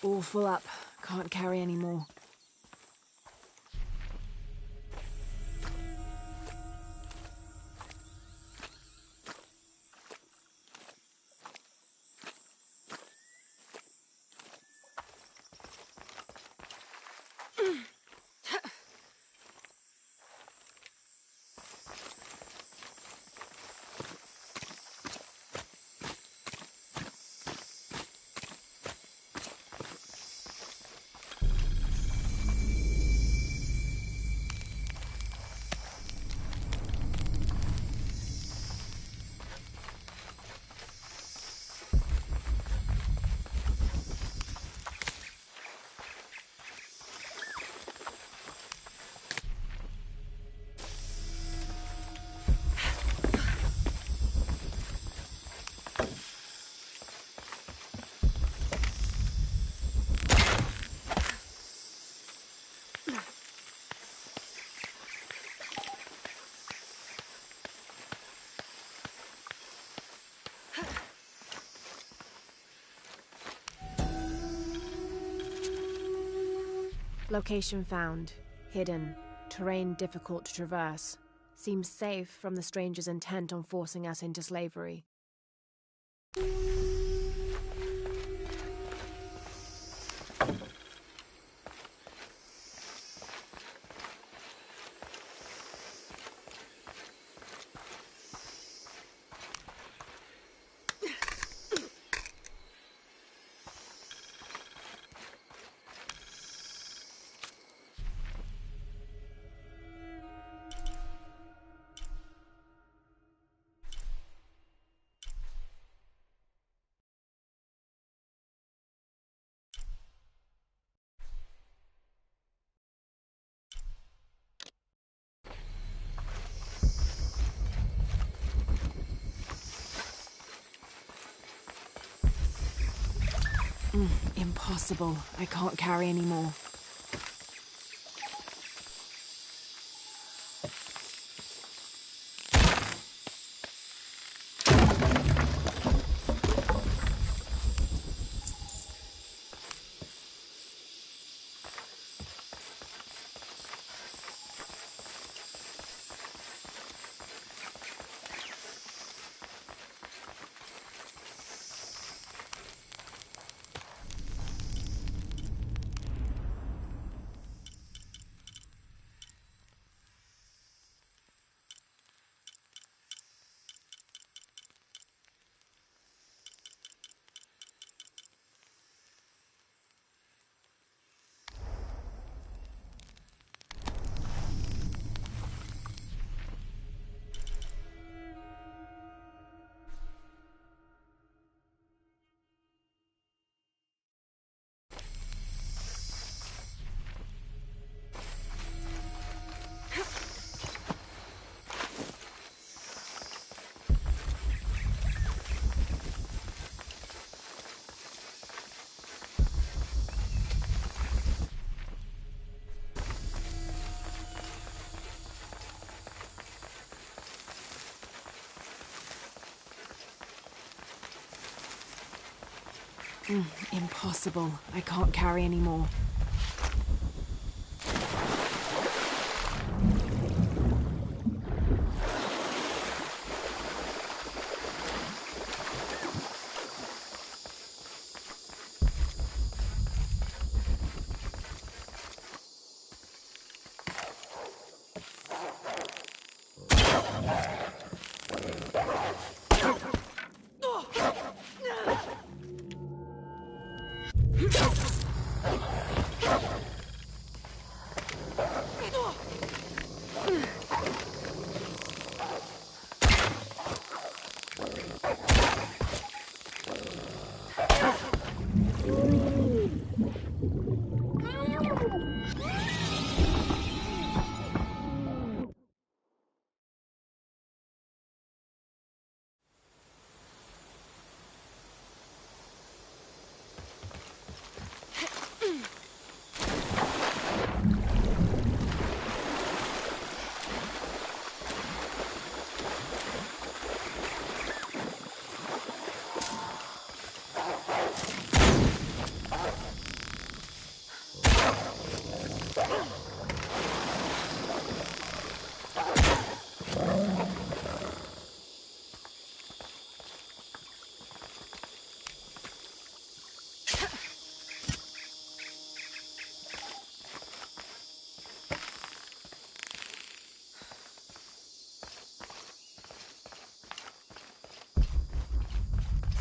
All full up. Can't carry any more. Location found. Hidden. Terrain difficult to traverse. Seems safe from the stranger's intent on forcing us into slavery. Impossible. I can't carry any more. Impossible. I can't carry any more.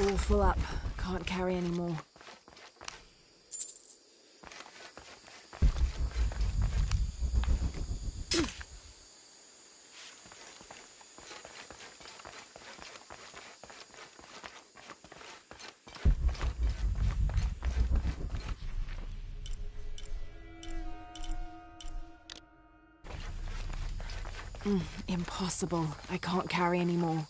All full up. Can't carry anymore. Impossible. I can't carry anymore.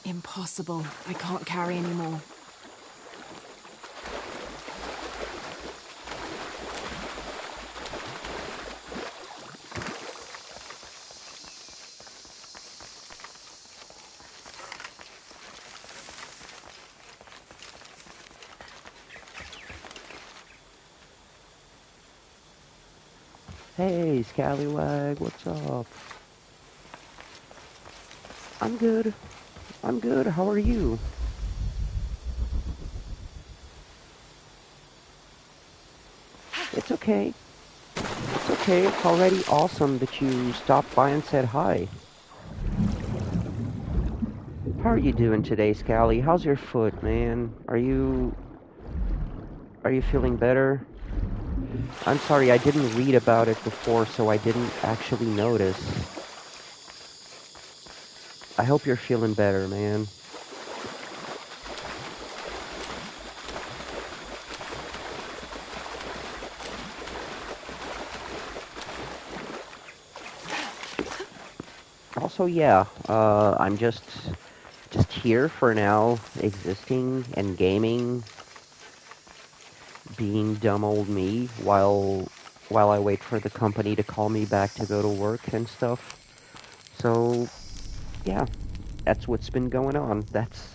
Impossible. I can't carry anymore. Hey, Scallywag, what's up? I'm good. I'm good. How are you? It's okay. It's okay. It's already awesome that you stopped by and said hi. How are you doing today, Scally? How's your foot, man? Are you feeling better? I'm sorry, I didn't read about it before, so I didn't actually notice. I hope you're feeling better, man. Also, yeah, I'm just here for now, existing and gaming, being dumb old me while I wait for the company to call me back to go to work and stuff. So, yeah, that's what's been going on. That's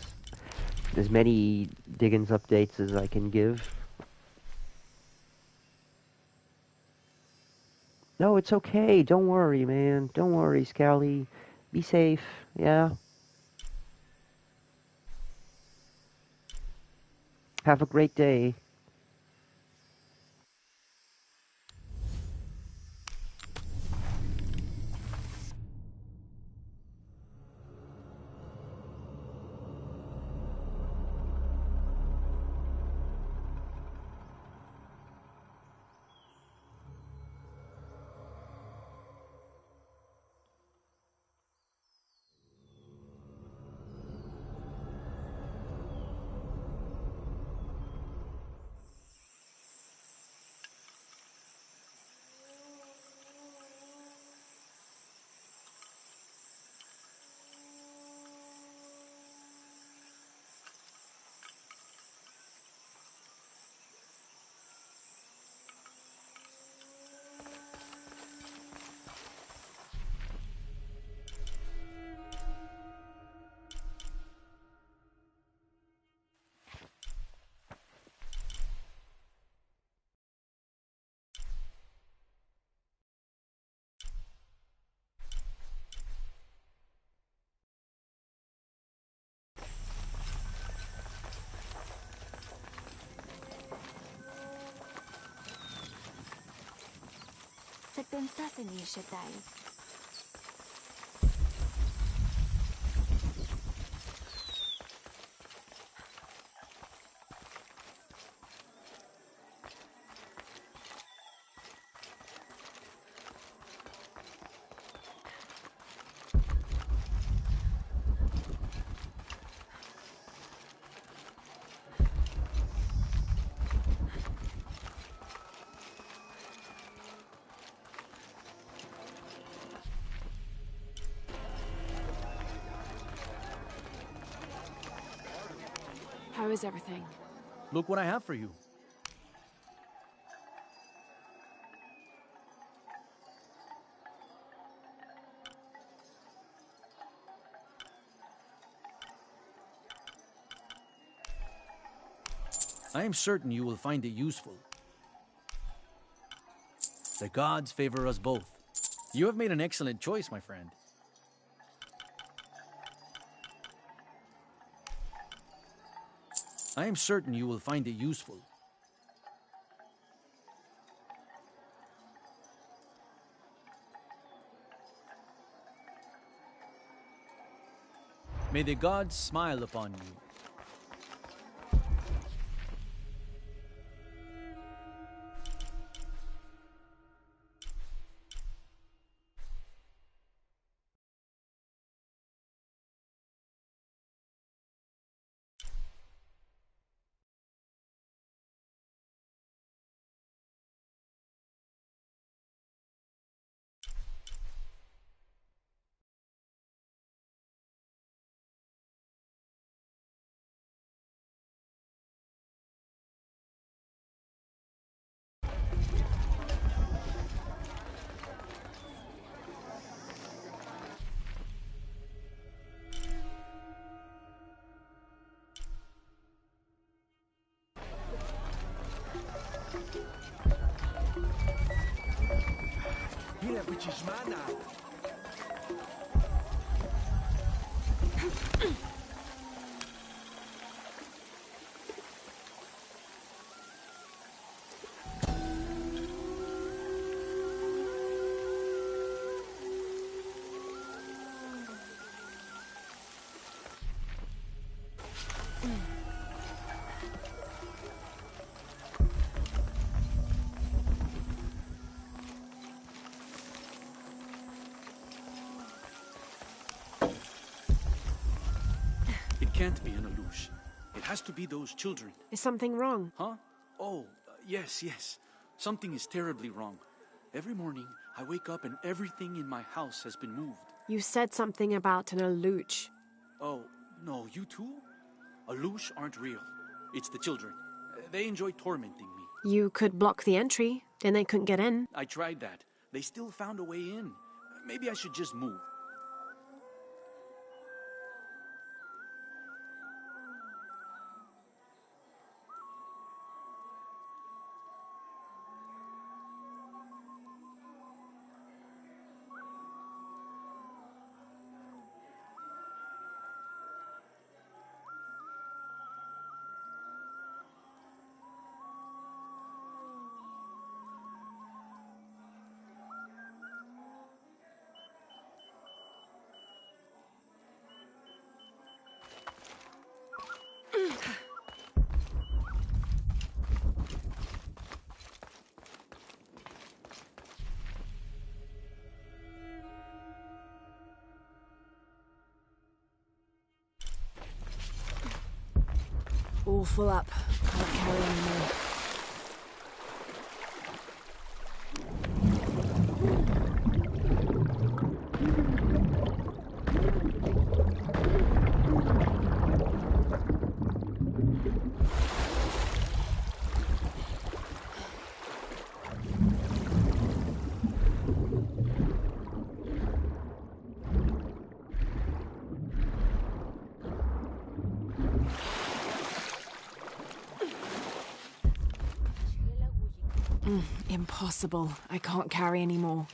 as many Diggins updates as I can give. No, it's okay. Don't worry, man. Don't worry, Scally. Be safe, yeah? Have a great day. Se pensasse niște tai. How is everything? Look what I have for you. I am certain you will find it useful. The gods favor us both. You have made an excellent choice, my friend. I am certain you will find it useful. May the gods smile upon you. It can't be an Alush. It has to be those children. Is something wrong? Huh? Oh, yes. Something is terribly wrong. Every morning, I wake up and everything in my house has been moved. You said something about an Aluch. Oh, no, you too? Alush aren't real. It's the children. They enjoy tormenting me. You could block the entry, then they couldn't get in. I tried that. They still found a way in. Maybe I should just move. All full up. Can't carry anymore. Impossible. I can't carry anymore.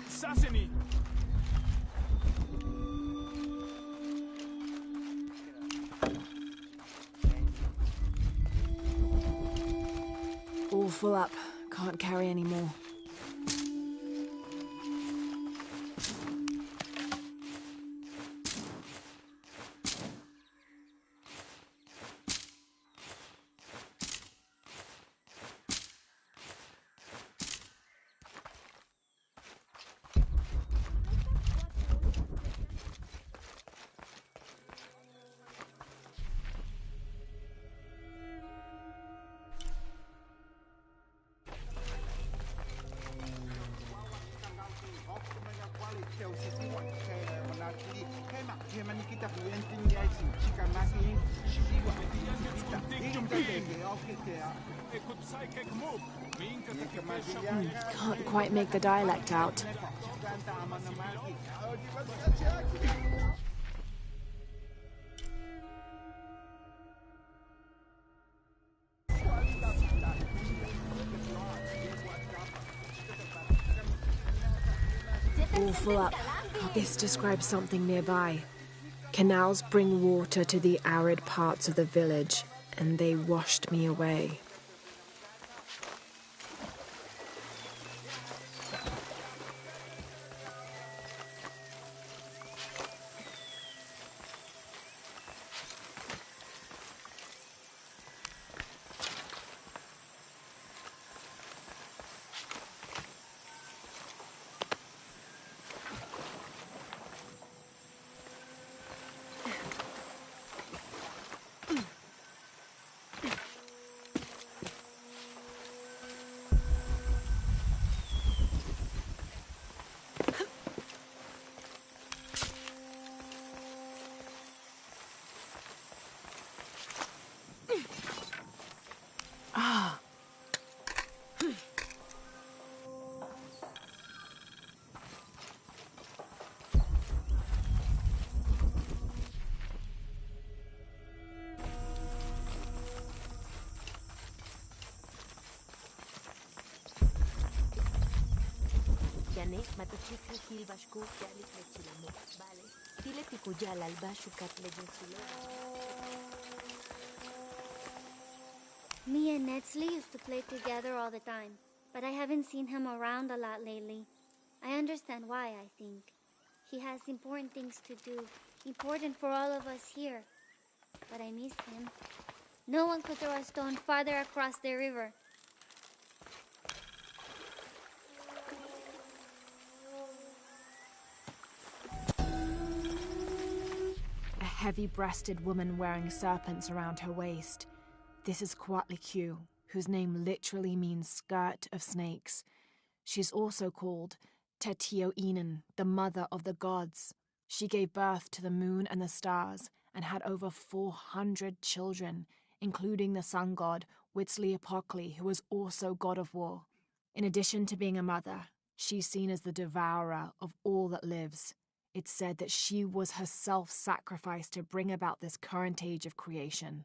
Sasami! All full up. Can't carry anymore. Can't quite make the dialect out. All full up. This describes something nearby. Canals bring water to the arid parts of the village, and they washed me away. Me and Netsley used to play together all the time, but I haven't seen him around a lot lately. I understand why, I think. He has important things to do, important for all of us here. But I miss him. No one could throw a stone farther across the river. A heavy-breasted woman wearing serpents around her waist. This is Kuatlikyu, whose name literally means skirt of snakes. She's also called Tetioinen, the mother of the gods. She gave birth to the moon and the stars and had over 400 children, including the sun god Huitzilopochtli, who was also god of war. In addition to being a mother, she's seen as the devourer of all that lives. It's said that she was herself sacrificed to bring about this current age of creation.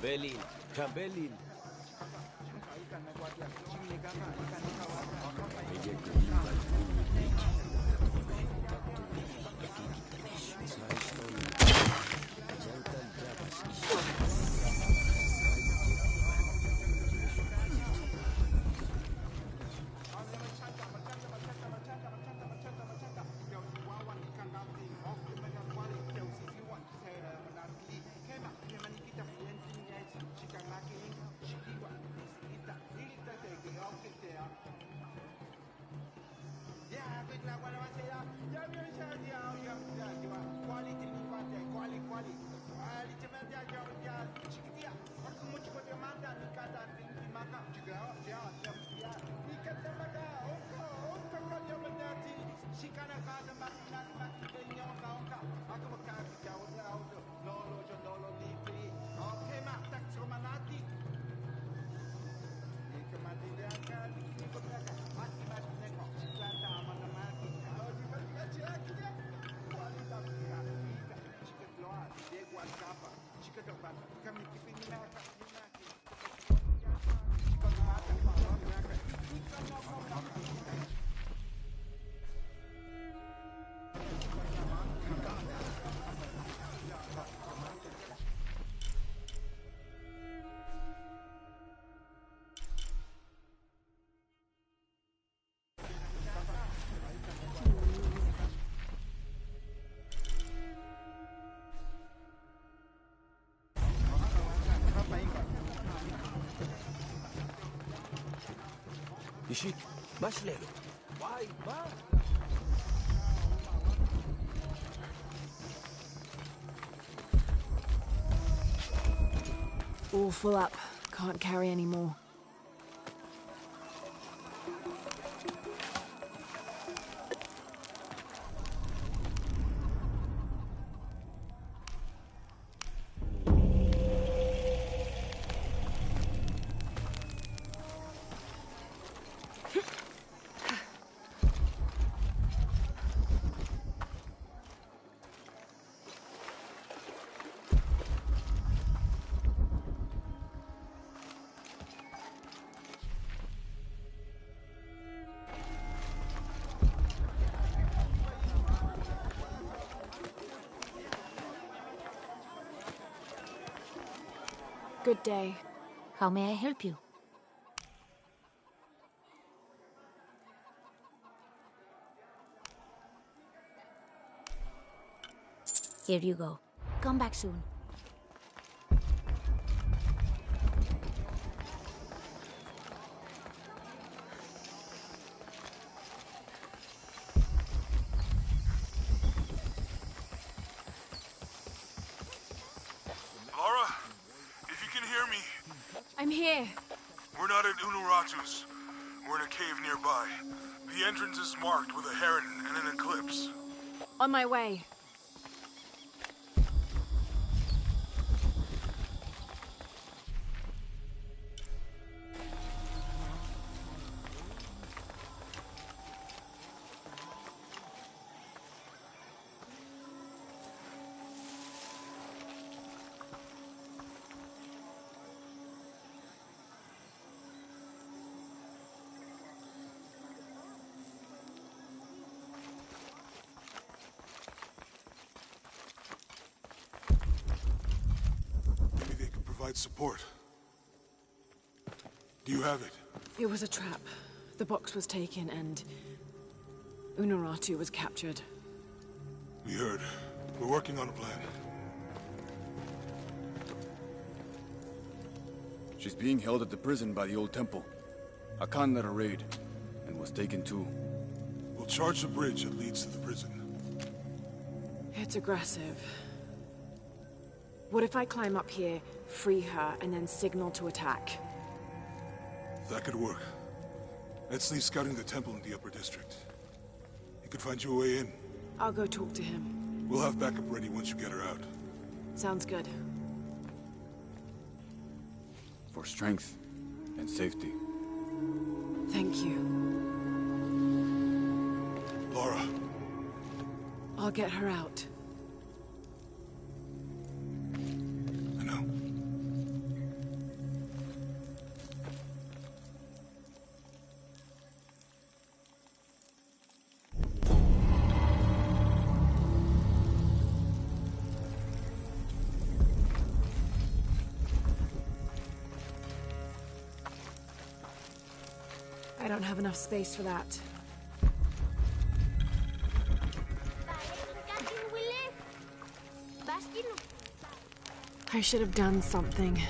Belin, Belin. Ishik, baş lelo. Vay, vay. All full up. Can't carry any more. Good day. How may I help you? Here you go. Come back soon. Laura, if you can hear me, I'm here. we're not at Unuratu's. We're in a cave nearby. The entrance is marked with a heron and an eclipse. On my way. Maybe they could provide support. Do you have it? It was a trap. The box was taken and Unuratu was captured. We heard. We're working on a plan. She's being held at the prison by the old temple. Akan led a raid, and was taken too. We'll charge the bridge that leads to the prison. It's aggressive. What if I climb up here, free her, and then signal to attack? That could work. Let's leave scouting the temple in the upper district. He could find you a way in. I'll go talk to him. We'll have backup ready once you get her out. Sounds good. For strength and safety. Thank you. Laura, I'll get her out. I know. I don't have enough space for that. I should have done something.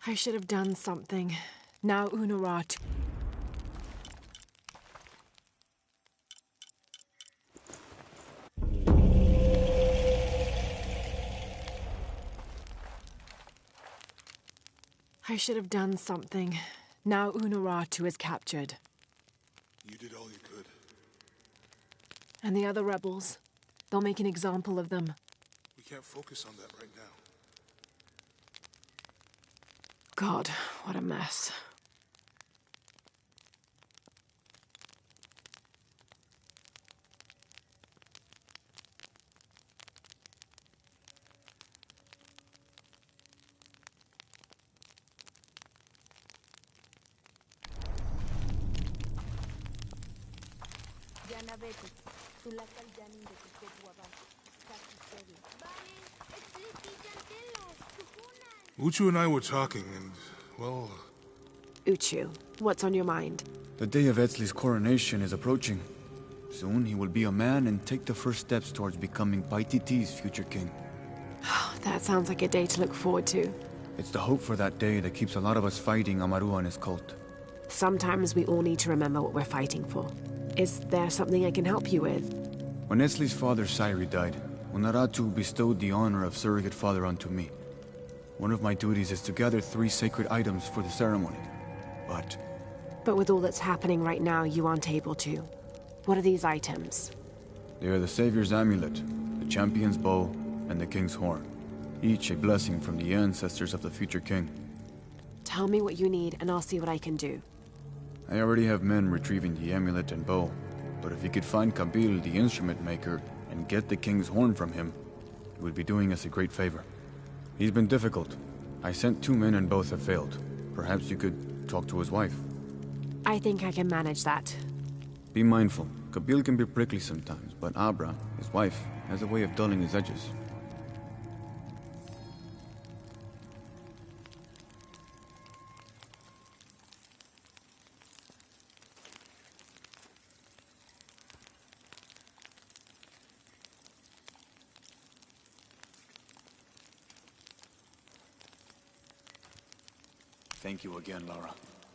I should have done something. Now Unarat. I should have done something. Now Unaratu is captured. You did all you could. And the other rebels, they'll make an example of them. We can't focus on that right now. God, what a mess. Uchu and I were talking, and, well... Uchu, what's on your mind? The day of Etzli's coronation is approaching. Soon he will be a man and take the first steps towards becoming Paititi's future king. That sounds like a day to look forward to. It's the hope for that day that keeps a lot of us fighting Amaru and his cult. Sometimes we all need to remember what we're fighting for. Is there something I can help you with? When Etzli's father Sairi died, Unaratu bestowed the honor of surrogate father onto me. One of my duties is to gather 3 sacred items for the ceremony. But with all that's happening right now, you aren't able to. What are these items? They are the Savior's amulet, the champion's bow, and the king's horn. Each a blessing from the ancestors of the future king. Tell me what you need, and I'll see what I can do. I already have men retrieving the amulet and bow, but if you could find Kabil, the instrument maker, and get the king's horn from him, you would be doing us a great favor. He's been difficult. I sent 2 men and both have failed. Perhaps you could talk to his wife. I think I can manage that. Be mindful. Kabil can be prickly sometimes, but Abra, his wife, has a way of dulling his edges. Thank you again, Lara.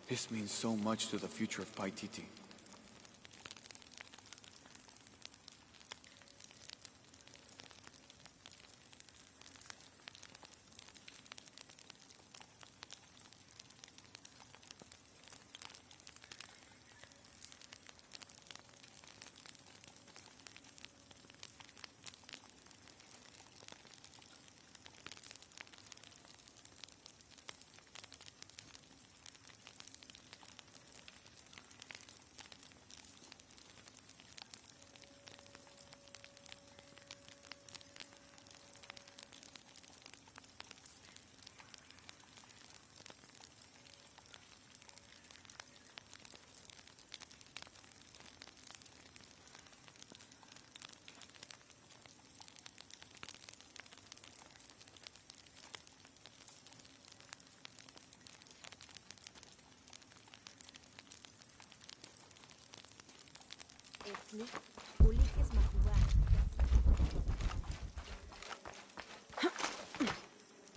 This means so much to the future of Paititi.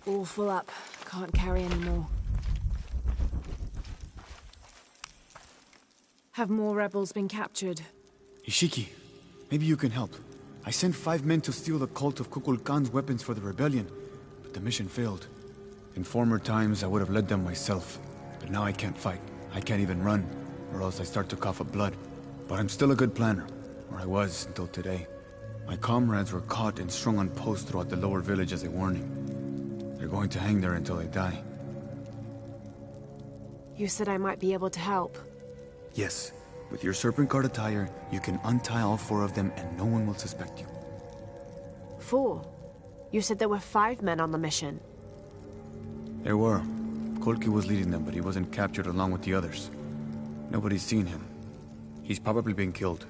All full up. Can't carry any more. Have more rebels been captured? Ishiki, maybe you can help. I sent 5 men to steal the cult of Kukulkan's weapons for the rebellion, but the mission failed. In former times, I would have led them myself, but now I can't fight. I can't even run, or else I start to cough up blood. But I'm still a good planner, or I was until today. My comrades were caught and strung on posts throughout the lower village as a warning. They're going to hang there until they die. You said I might be able to help. Yes. With your serpent guard attire, you can untie all 4 of them and no one will suspect you. 4? You said there were 5 men on the mission. There were. Kolki was leading them, but he wasn't captured along with the others. Nobody's seen him. He's probably been killed.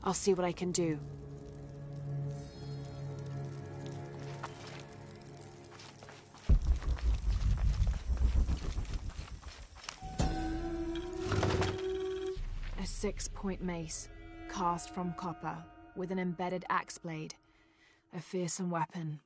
I'll see what I can do. A 6-point mace, cast from copper, with an embedded axe blade. A fearsome weapon.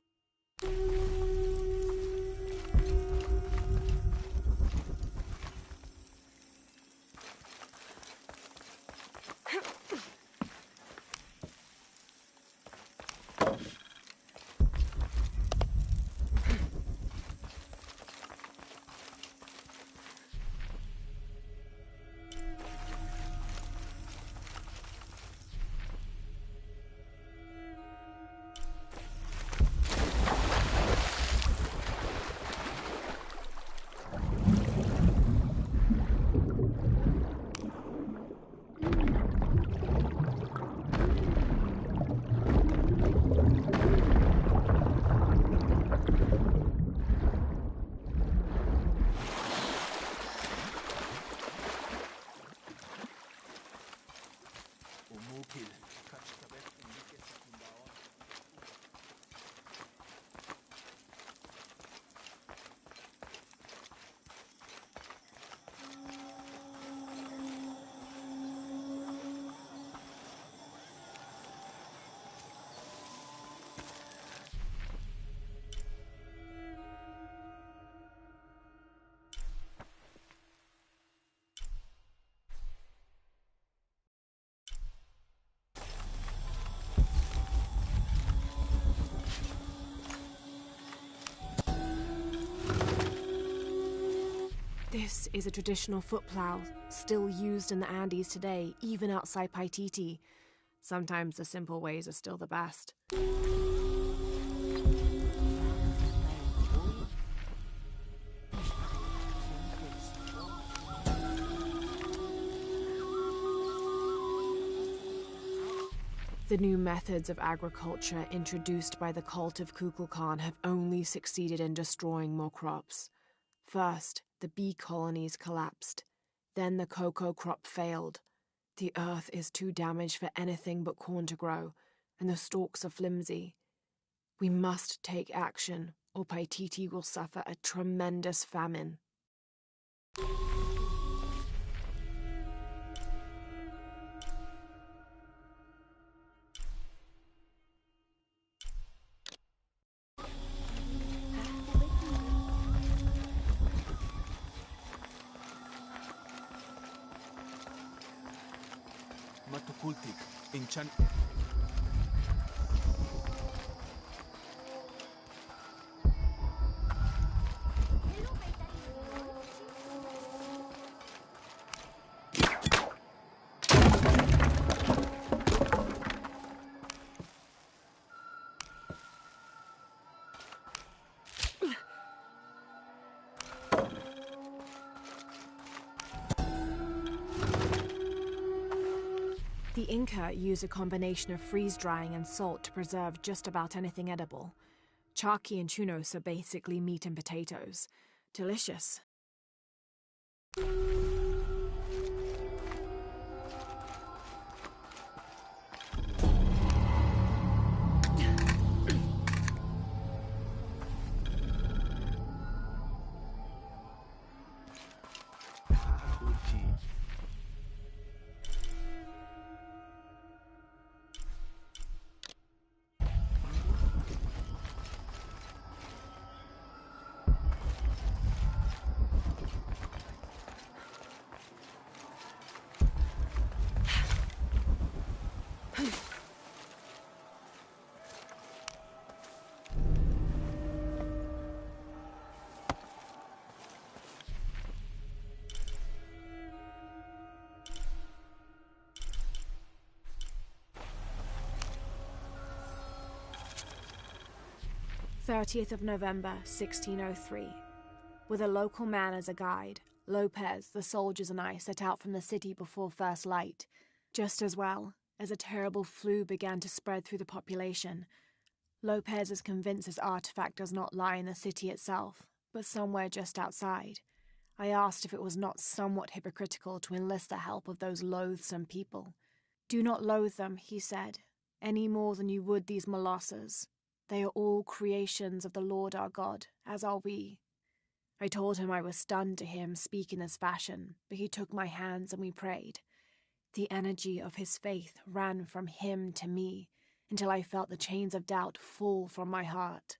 This is a traditional foot plow, still used in the Andes today, even outside Paititi. Sometimes the simple ways are still the best. The new methods of agriculture introduced by the cult of Kukulkan have only succeeded in destroying more crops. First, the bee colonies collapsed. Then the cocoa crop failed. The earth is too damaged for anything but corn to grow, and the stalks are flimsy. We must take action, or Paititi will suffer a tremendous famine. Matukultik, Inchan. The Inca use a combination of freeze-drying and salt to preserve just about anything edible. Charqui and chunos are basically meat and potatoes. Delicious. 30th of November, 1603. With a local man as a guide, Lopez, the soldiers, and I set out from the city before first light. Just as well, as a terrible flu began to spread through the population. Lopez is convinced his artifact does not lie in the city itself, but somewhere just outside. I asked if it was not somewhat hypocritical to enlist the help of those loathsome people. Do not loathe them, he said, any more than you would these molosses. They are all creations of the Lord our God, as are we. I told him I was stunned to hear him speak in this fashion, but he took my hands and we prayed. The energy of his faith ran from him to me, until I felt the chains of doubt fall from my heart.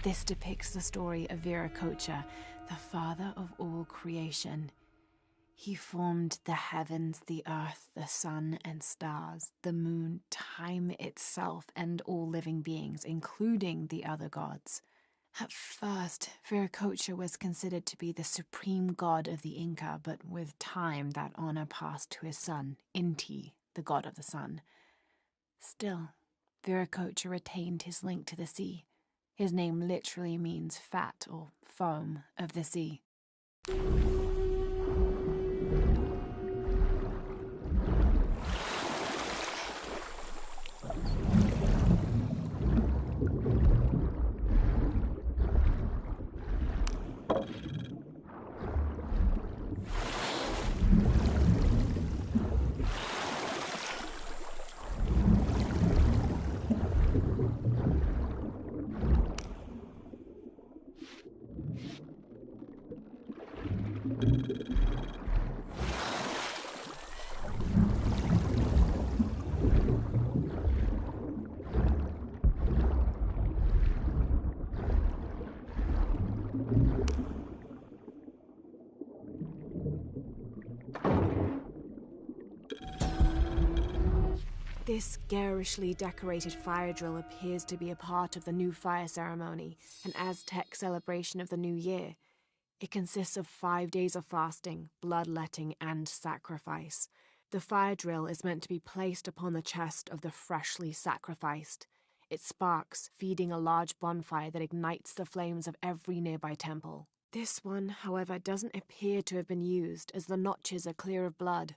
This depicts the story of Viracocha, the father of all creation. He formed the heavens, the earth, the sun and stars, the moon, time itself, and all living beings, including the other gods. At first, Viracocha was considered to be the supreme god of the Inca, but with time that honor passed to his son, Inti, the god of the sun. Still, Viracocha retained his link to the sea. His name literally means fat or foam of the sea. This garishly decorated fire drill appears to be a part of the new fire ceremony, an Aztec celebration of the new year. It consists of 5 days of fasting, bloodletting, and sacrifice. The fire drill is meant to be placed upon the chest of the freshly sacrificed. It sparks, feeding a large bonfire that ignites the flames of every nearby temple. This one, however, doesn't appear to have been used, as the notches are clear of blood.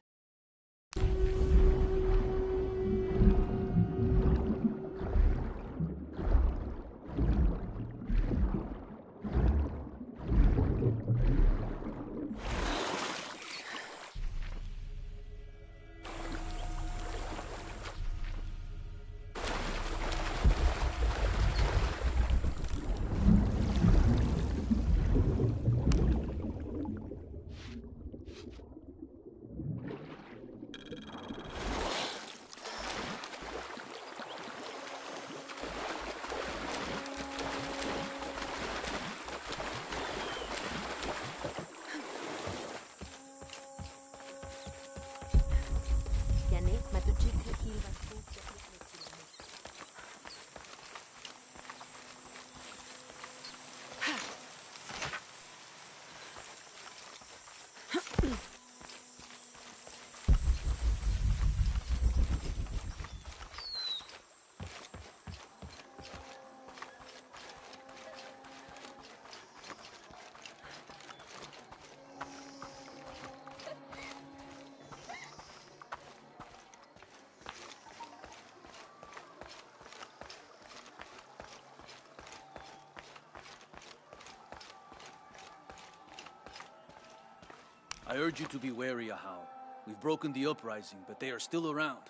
I urge you to be wary, Ahau. We've broken the uprising, but they are still around.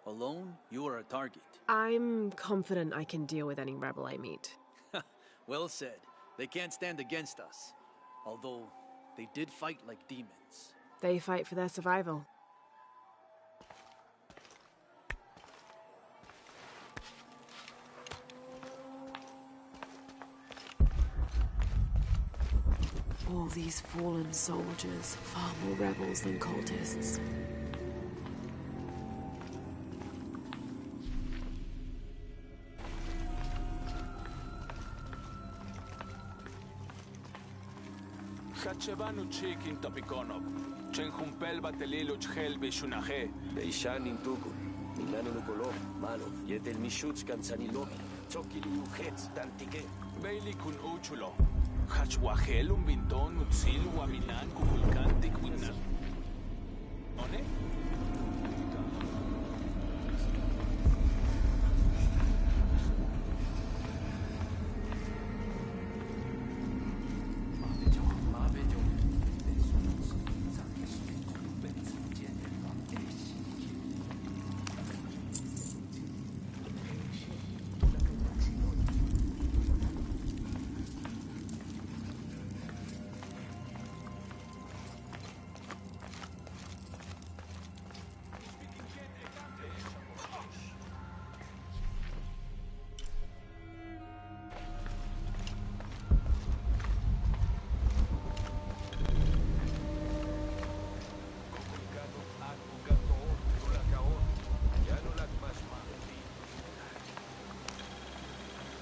Alone, you are a target. I'm confident I can deal with any rebel I meet. Well said. They can't stand against us. Although, they did fight like demons. They fight for their survival. All these fallen soldiers, far more rebels than cultists. Shachevanu chikin topikonok. Chenjumpel batelilo chhelbe shunaje. Beishan intukul. Minano nukolov. Malov. Yetel mishuts kansanilov. Chokili uchets tantike. Bailey kun uchulo. Hachwahel un binton utsil waminan kukulkantik winan. One?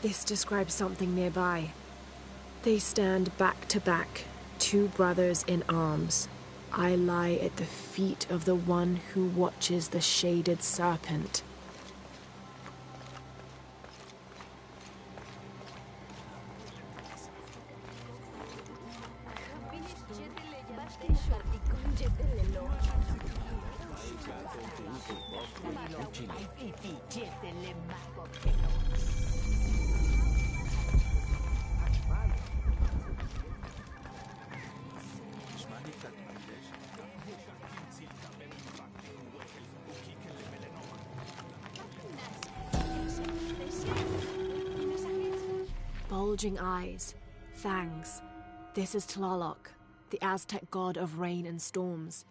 This describes something nearby. They stand back to back, two brothers in arms. I lie at the feet of the one who watches the shaded serpent. Bulging eyes, fangs. This is Tlaloc, the Aztec god of rain and storms.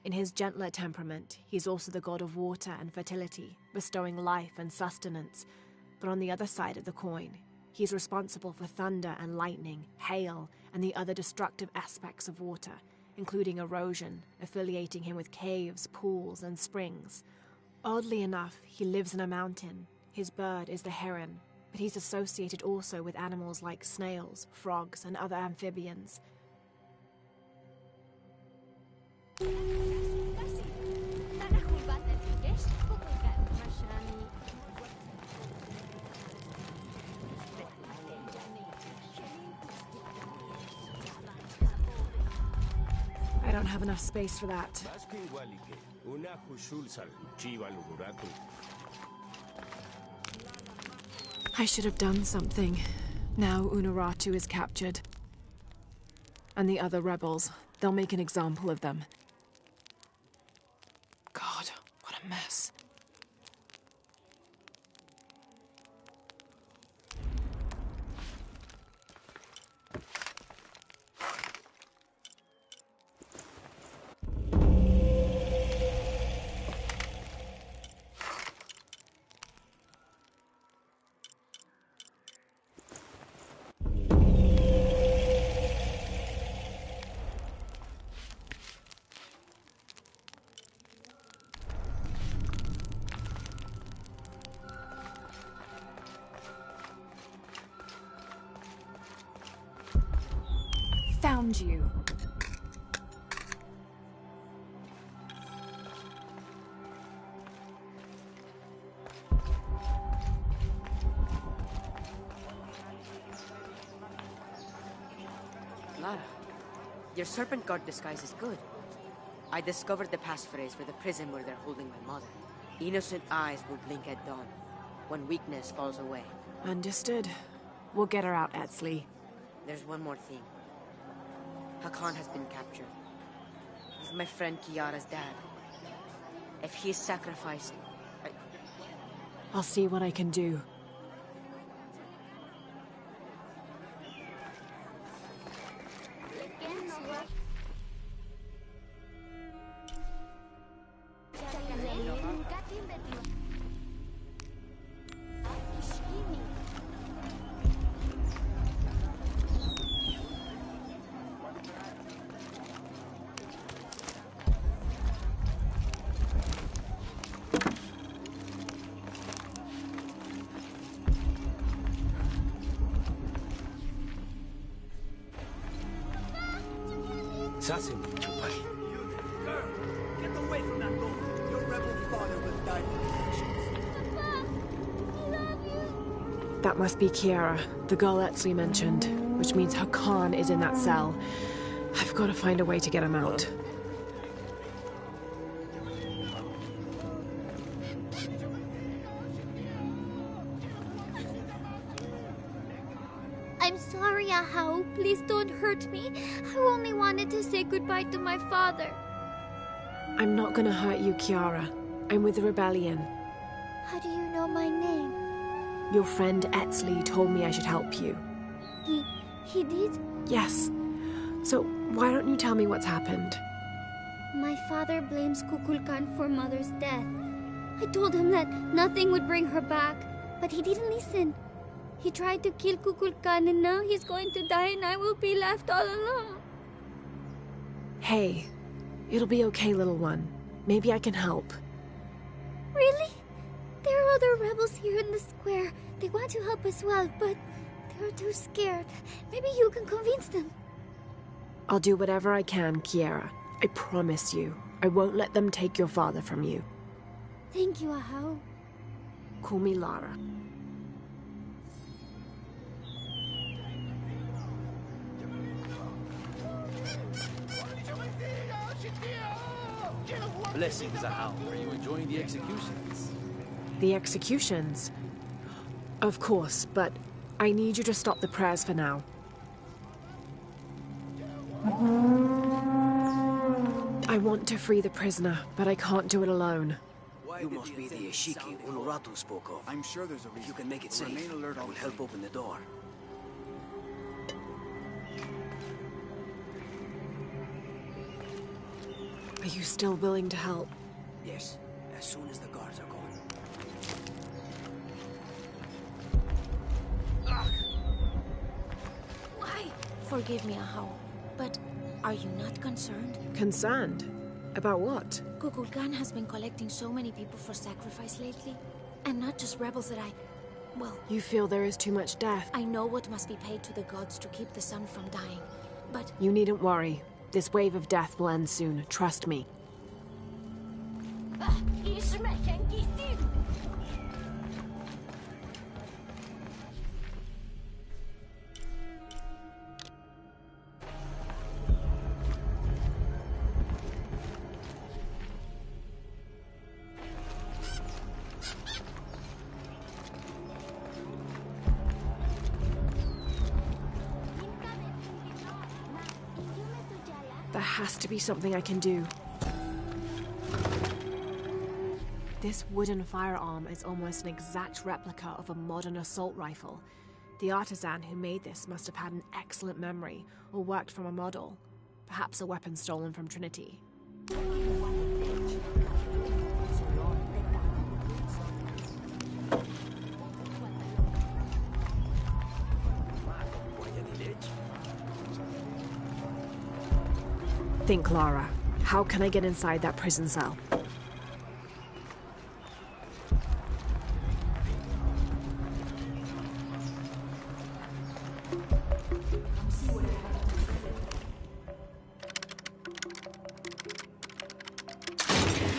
In his gentler temperament, he's also the god of water and fertility, bestowing life and sustenance. But on the other side of the coin, he's responsible for thunder and lightning, hail, and the other destructive aspects of water, including erosion, affiliating him with caves, pools, and springs. Oddly enough, he lives in a mountain. His bird is the heron, but he's associated also with animals like snails, frogs, and other amphibians. I don't have enough space for that. I should have done something. Now Unuratu is captured. And the other rebels, they'll make an example of them. God, what a mess. Found you. Lara, your serpent guard disguise is good. I discovered the passphrase for the prison where they're holding my mother. Innocent eyes will blink at dawn, when weakness falls away. Understood. We'll get her out, Etzli. There's one more thing. Hakan has been captured. He's my friend Kiara's dad. If he's sacrificed, I'll see what I can do. Sasin, Chupai. Girl, get away from that door. Your rebel father will die for his actions. That must be Kiara, the girl Etsley mentioned, which means her Khan is in that cell. I've got to find a way to get him out. I'm sorry, Ahau. Please don't hurt me. I only wanted to say goodbye to my father. I'm not gonna hurt you, Kiara. I'm with the rebellion. How do you know my name? Your friend Etsley told me I should help you. He did? Yes. So, why don't you tell me what's happened? My father blames Kukulkan for Mother's death. I told him that nothing would bring her back, but he didn't listen. He tried to kill Kukulkan and now he's going to die and I will be left all alone. Hey, it'll be okay, little one. Maybe I can help. Really? There are other rebels here in the square. They want to help as well, but they're too scared. Maybe you can convince them. I'll do whatever I can, Kiara. I promise you. I won't let them take your father from you. Thank you, Ahau. Call me Lara. Blessings, Ahau. Are you enjoying the executions? The executions? Of course, but I need you to stop the prayers for now. I want to free the prisoner, but I can't do it alone. You must be the Ishiki Unuratu spoke of. I'm sure there's a reason. If you can make it safe, Remain alert I will help open the door. Are you still willing to help? Yes, as soon as the guards are gone. Why? Forgive me, Ahau, but are you not concerned? Concerned? About what? Kukulkan has been collecting so many people for sacrifice lately. And not just rebels that well... You feel there is too much death? I know what must be paid to the gods to keep the sun from dying, but... You needn't worry. This wave of death will end soon. Trust me. There has to be something I can do. This wooden firearm is almost an exact replica of a modern assault rifle. The artisan who made this must have had an excellent memory, or worked from a model. Perhaps a weapon stolen from Trinity. Think, Lara. How can I get inside that prison cell?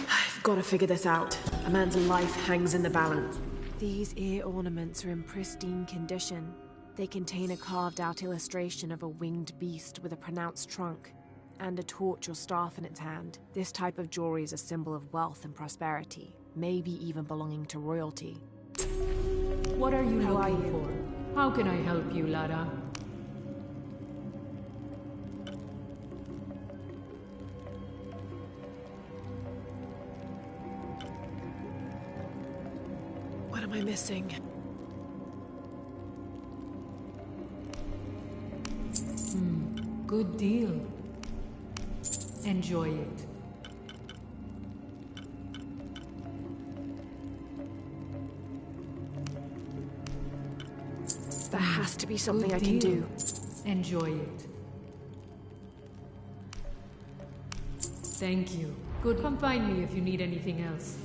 I've got to figure this out. A man's life hangs in the balance. These ear ornaments are in pristine condition. They contain a carved-out illustration of a winged beast with a pronounced trunk, and a torch or staff in its hand. This type of jewelry is a symbol of wealth and prosperity, maybe even belonging to royalty. What are you looking for? How can I help you, Lara? am I missing? Good deal. Enjoy it. There has to be something I can do. Enjoy it. Thank you. Good. Come find me if you need anything else.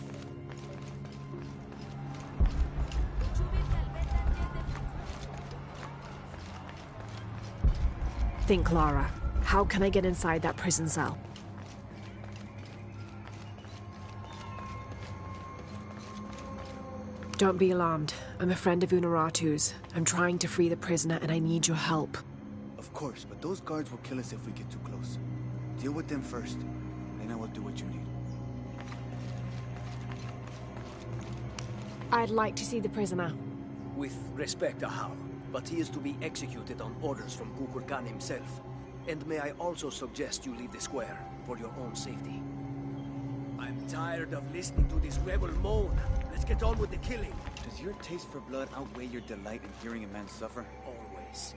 Think, Lara. How can I get inside that prison cell? Don't be alarmed. I'm a friend of Unaratu's. I'm trying to free the prisoner and I need your help. Of course, but those guards will kill us if we get too close. Deal with them first, then I will do what you need. I'd like to see the prisoner. With respect, Ahau, but he is to be executed on orders from Kukulkan himself. And may I also suggest you leave the square, for your own safety. I'm tired of listening to this rebel moan. Let's get on with the killing. Does your taste for blood outweigh your delight in hearing a man suffer? Always.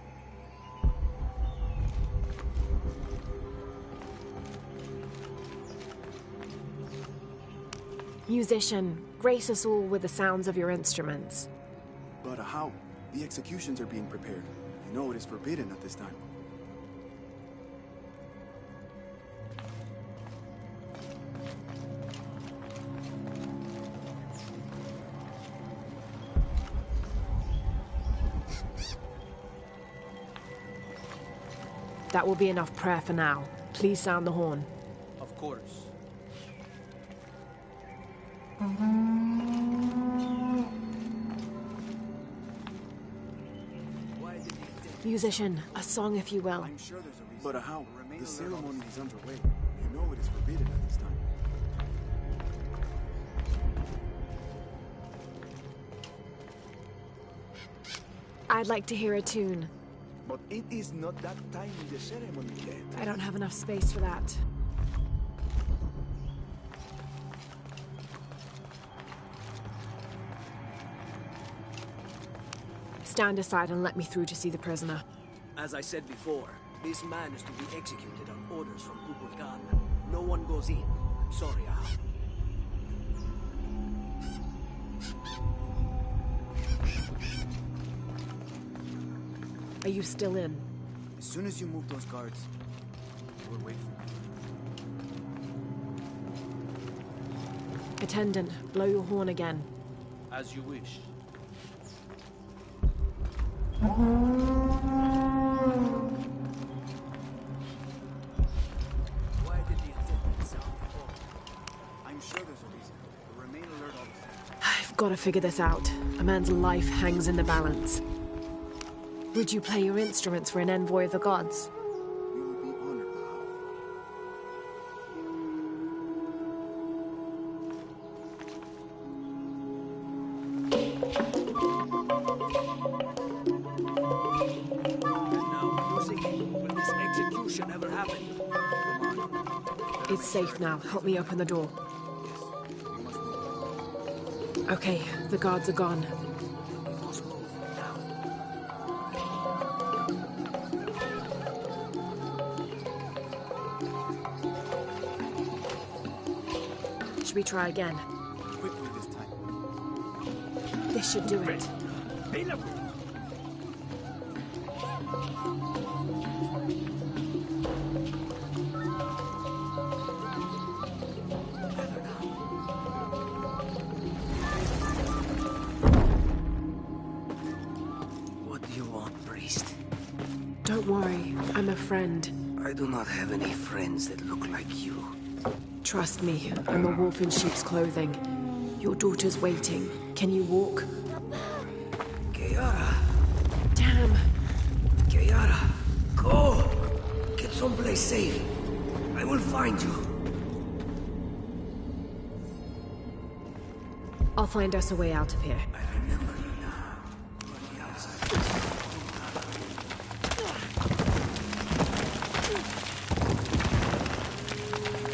Musician, grace us all with the sounds of your instruments. But how? The executions are being prepared. You know it is forbidden at this time. That will be enough prayer for now. Please sound the horn. Of course. Musician, a song if you will. I'm sure there's a reason. But how? The ceremony is underway. You know it is forbidden at this time. I'd like to hear a tune. But it is not that time in the ceremony yet. I don't have enough space for that. Stand aside and let me through to see the prisoner. As I said before, this man is to be executed on orders from Kukulkan. No one goes in. I'm sorry, Ahau. Are you still in? As soon as you move those guards, we'll wait for you. Attendant, blow your horn again. As you wish. Why did the attendant sound the horn? I'm sure there's a reason. But remain alert all the time. I've got to figure this out. A man's life hangs in the balance. Would you play your instruments for an envoy of the gods? We will be honored, Ahau. And now, music. Will this execution ever happen? Come on. It's safe now. Help me open the door. Okay, the guards are gone. We must move now. Should we try again? Quickly this time. This should do it. What do you want, priest? Don't worry, I'm a friend. I do not have any friends that look like you. Trust me, I'm a wolf in sheep's clothing. Your daughter's waiting. Can you walk? Kiara, Damn! Kiara, go! Get someplace safe. I will find you. I'll find us a way out of here. I remember you now. On the outside.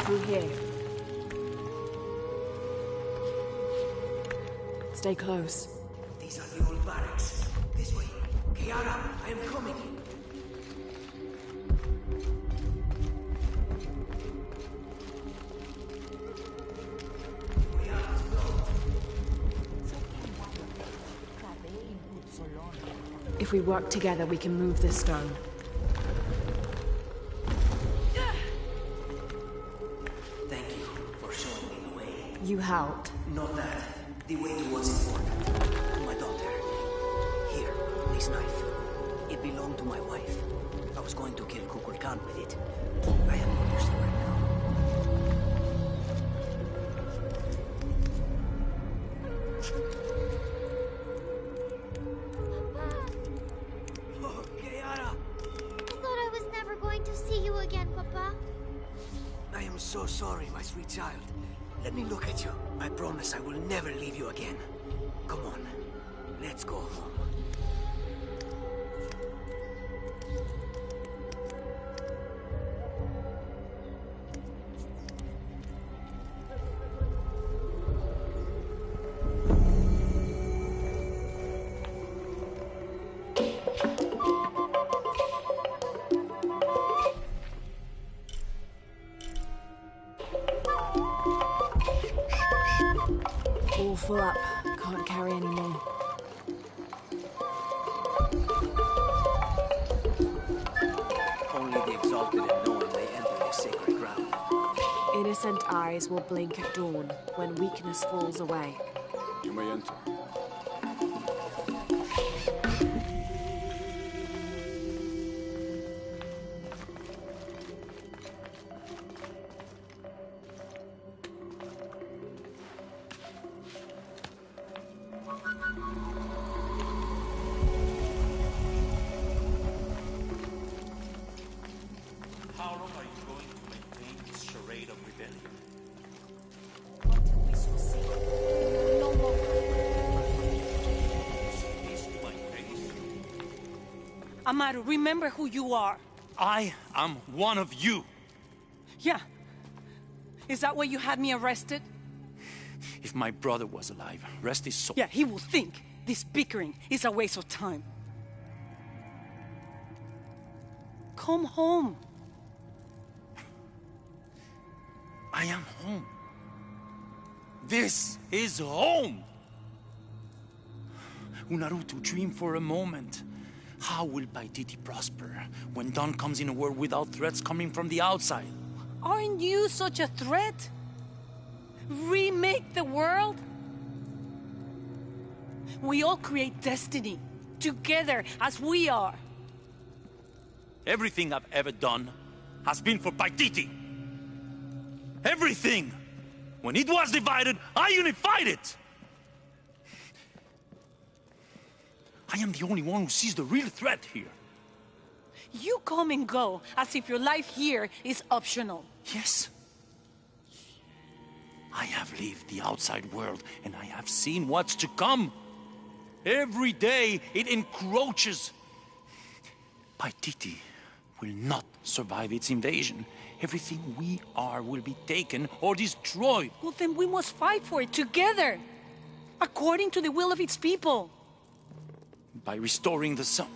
Through here. Stay close. These are the old barracks. This way. Kiara, I am coming. If we work together, we can move this stone. Thank you for showing me the way. You helped. Not that. The way to what's important. To my daughter. Here, this knife. It belonged to my wife. I was going to kill Kukul Khan with it. I have no use for it now. Oh, Kiara! I thought I was never going to see you again, Papa. I am so sorry, my sweet child. Let me look at you. I promise I will never leave you again. Come on, let's go home. All full up. Can't carry any more. Only the exalted and knowing may enter this sacred ground. Innocent eyes will blink at dawn when weakness falls away. You may enter. How long are you going to maintain this charade of rebellion? Amaru, remember who you are. I am one of you. Yeah. Is that why you had me arrested? If my brother was alive, rest his soul. Yeah, he will think this bickering is a waste of time. Come home. I am home. This is home. Unarutu, dream for a moment. How will Paititi prosper when Dawn comes in a world without threats coming from the outside? Aren't you such a threat? Remake the world? We all create destiny, together as we are. Everything I've ever done has been for Paititi. Everything! When it was divided, I unified it! I am the only one who sees the real threat here. You come and go as if your life here is optional. Yes. I have lived the outside world, and I have seen what's to come. Every day, it encroaches. Paititi will not survive its invasion. Everything we are will be taken or destroyed. Well, then we must fight for it together, according to the will of its people. By restoring the sun.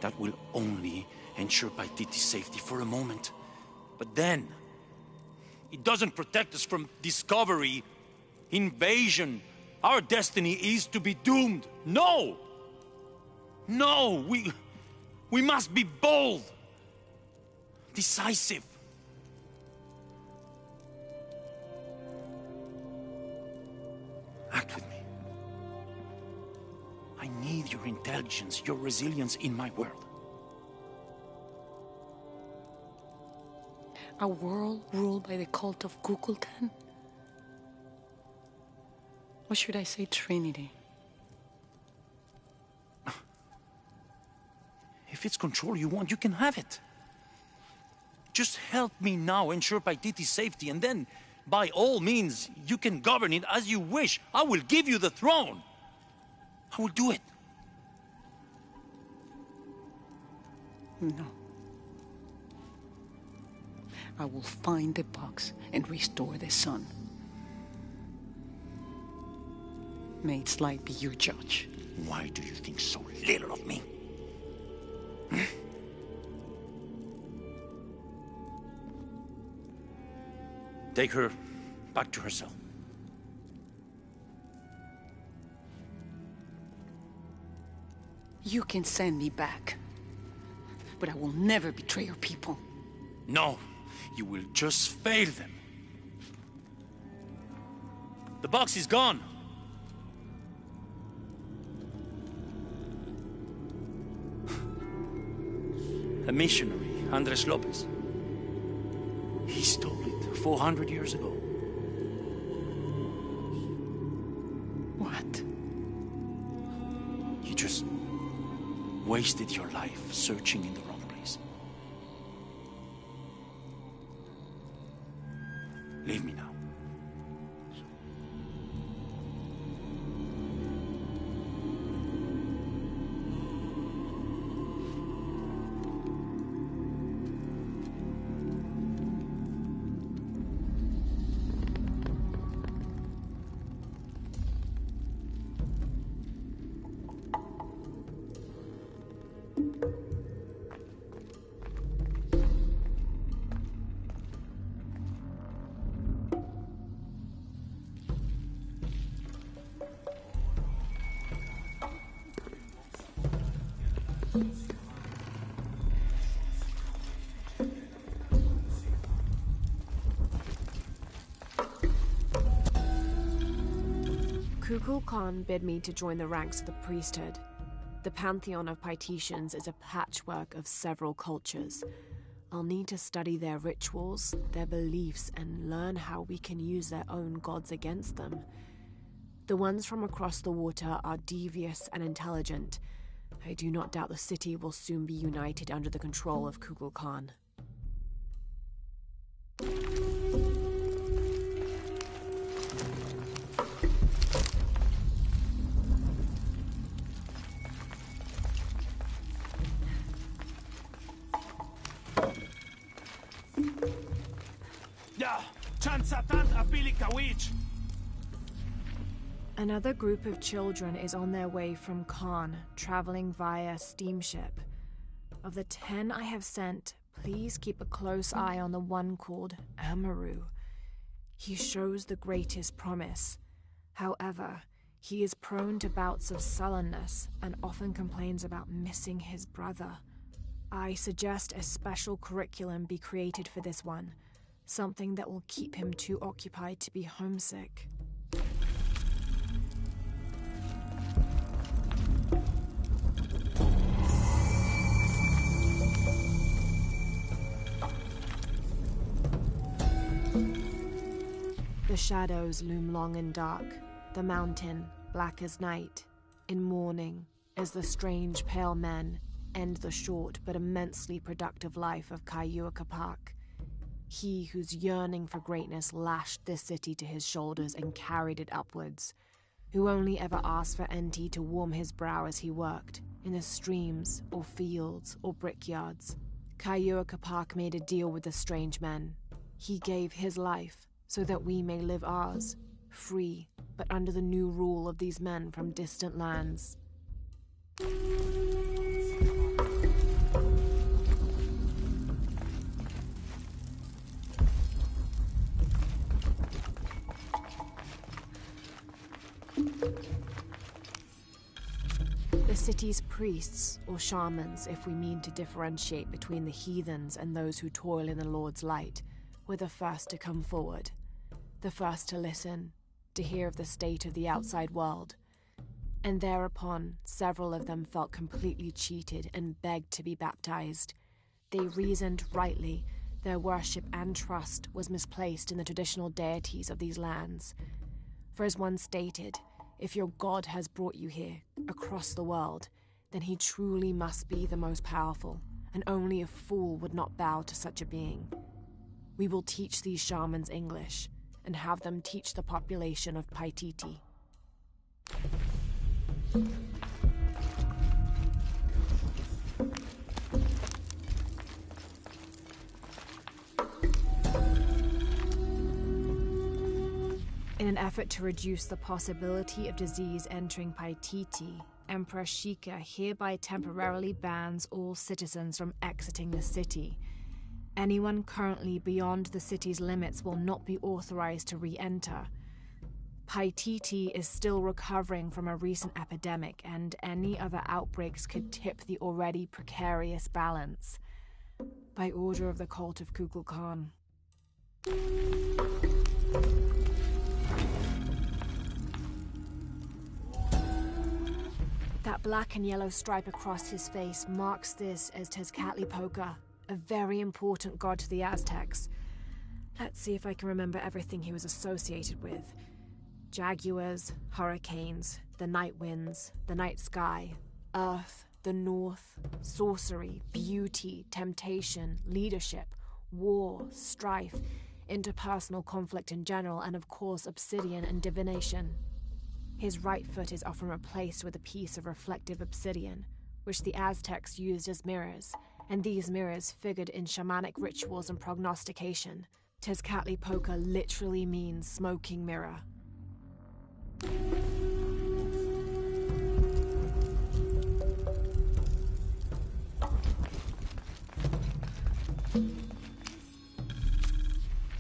That will only ensure Paititi's safety for a moment. But then, it doesn't protect us from discovery, invasion. Our destiny is to be doomed. No! No, we must be bold, decisive. Act with me. I need your intelligence, your resilience in my world. A world ruled by the cult of Kukulkan? Or should I say Trinity? If it's control you want, you can have it. Just help me now ensure Paititi's safety, and then, by all means, you can govern it as you wish. I will give you the throne. I will do it. No. I will find the box and restore the sun. May its light be your judge. Why do you think so little of me? Take her back to her cell. You can send me back, but I will never betray your people. No, you will just fail them. The box is gone. A missionary, Andres Lopez. He stole it 400 years ago. What? You just wasted your life searching in the wrong place. Leave me now. Kukulkan bid me to join the ranks of the priesthood. The pantheon of Paititians is a patchwork of several cultures. I'll need to study their rituals, their beliefs, and learn how we can use their own gods against them. The ones from across the water are devious and intelligent. I do not doubt the city will soon be united under the control of Kukulkan. Another group of children is on their way from Khan, traveling via steamship. Of the 10 I have sent, please keep a close eye on the one called Amaru. He shows the greatest promise. However, he is prone to bouts of sullenness and often complains about missing his brother. I suggest a special curriculum be created for this one, something that will keep him too occupied to be homesick. The shadows loom long and dark, the mountain black as night, in mourning as the strange pale men end the short but immensely productive life of Kayua Kapak. He whose yearning for greatness lashed this city to his shoulders and carried it upwards, who only ever asked for Enti to warm his brow as he worked, in the streams or fields or brickyards. Kayua Kapak made a deal with the strange men. He gave his life so that we may live ours, free, but under the new rule of these men from distant lands. The city's priests, or shamans, if we mean to differentiate between the heathens and those who toil in the Lord's light, were the first to come forward. The first to listen, to hear of the state of the outside world. And thereupon, several of them felt completely cheated and begged to be baptized. They reasoned rightly their worship and trust was misplaced in the traditional deities of these lands. For as one stated, if your God has brought you here, across the world, then he truly must be the most powerful, and only a fool would not bow to such a being. We will teach these shamans English, and have them teach the population of Paititi. In an effort to reduce the possibility of disease entering Paititi, Emperor Shika hereby temporarily bans all citizens from exiting the city. Anyone currently beyond the city's limits will not be authorized to re-enter. Paititi is still recovering from a recent epidemic, and any other outbreaks could tip the already precarious balance. By order of the cult of Kukulkan. That black and yellow stripe across his face marks this as Tezcatlipoca, a very important god to the Aztecs. Let's see if I can remember everything he was associated with. Jaguars, hurricanes, the night winds, the night sky, earth, the north, sorcery, beauty, temptation, leadership, war, strife, interpersonal conflict in general, and of course obsidian and divination. His right foot is often replaced with a piece of reflective obsidian, which the Aztecs used as mirrors, and these mirrors figured in shamanic rituals and prognostication. Tezcatlipoca literally means smoking mirror.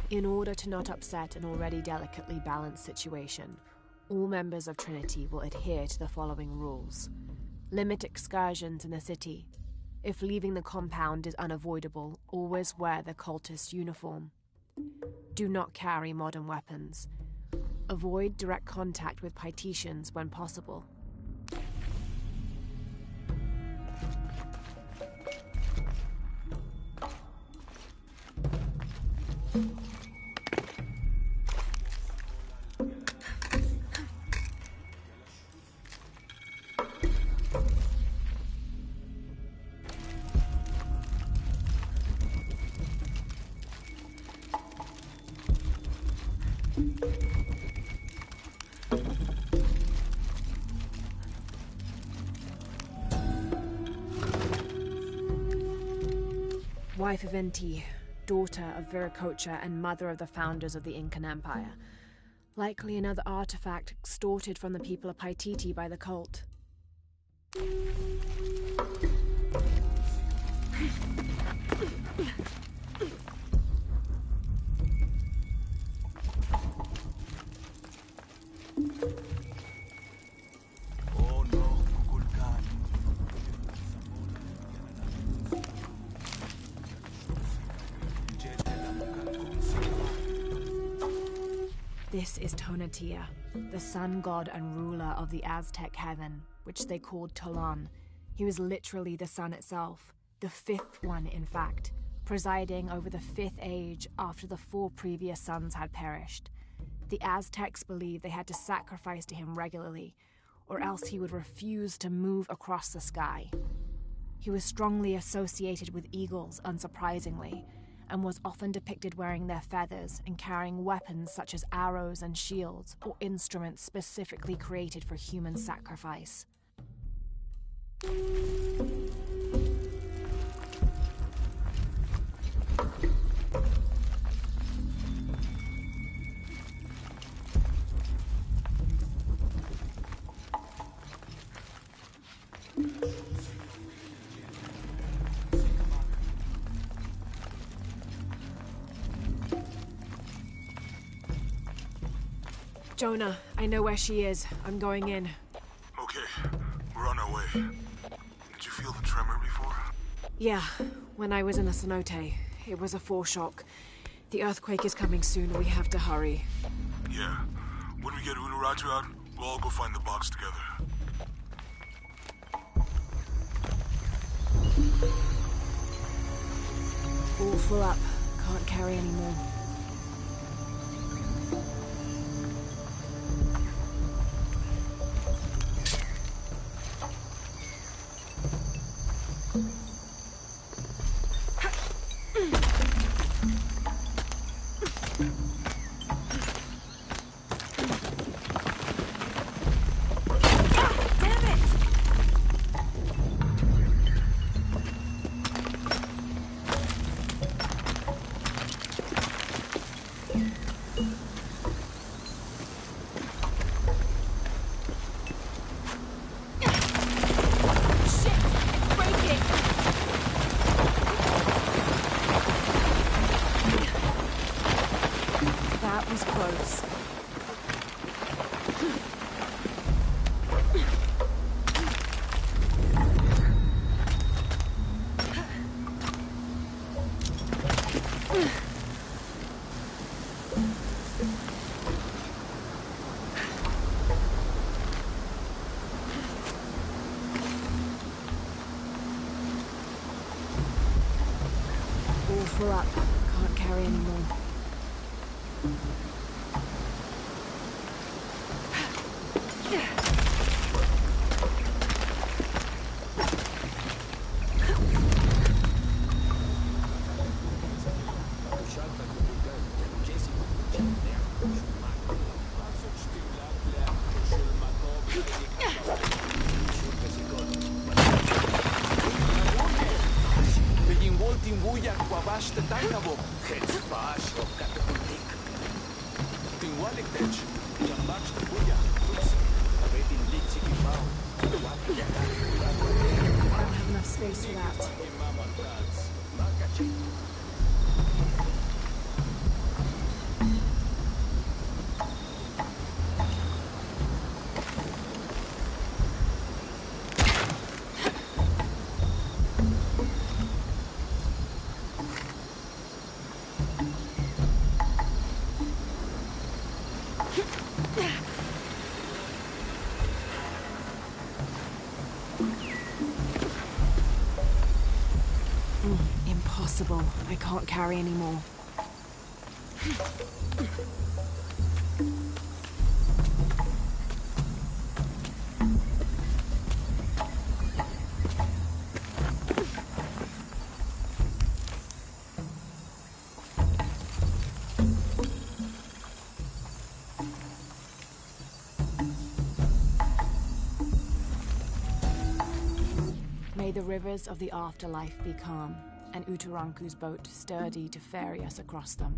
In order to not upset an already delicately balanced situation, all members of Trinity will adhere to the following rules. Limit excursions in the city. If leaving the compound is unavoidable, always wear the cultist uniform. Do not carry modern weapons. Avoid direct contact with Paititians when possible. Wife of Inti, daughter of Viracocha and mother of the founders of the Incan Empire. Likely another artifact extorted from the people of Paititi by the cult. This is Tonatiuh, the sun god and ruler of the Aztec heaven, which they called Tolan. He was literally the sun itself, the fifth one in fact, presiding over the fifth age after the 4 previous suns had perished. The Aztecs believed they had to sacrifice to him regularly, or else he would refuse to move across the sky. He was strongly associated with eagles, unsurprisingly, and was often depicted wearing their feathers and carrying weapons such as arrows and shields, or instruments specifically created for human sacrifice. Jonah, I know where she is. I'm going in. Okay, we're on our way. Did you feel the tremor before? Yeah, when I was in the cenote. It was a foreshock. The earthquake is coming soon. We have to hurry. Yeah. When we get Unuratu out, we'll all go find the box together. All full up. Can't carry any more. close. All full up. Can't carry anymore. Space for that. Impossible. I can't carry anymore. May the rivers of the afterlife be calm, and Utaranku's boat sturdy to ferry us across them.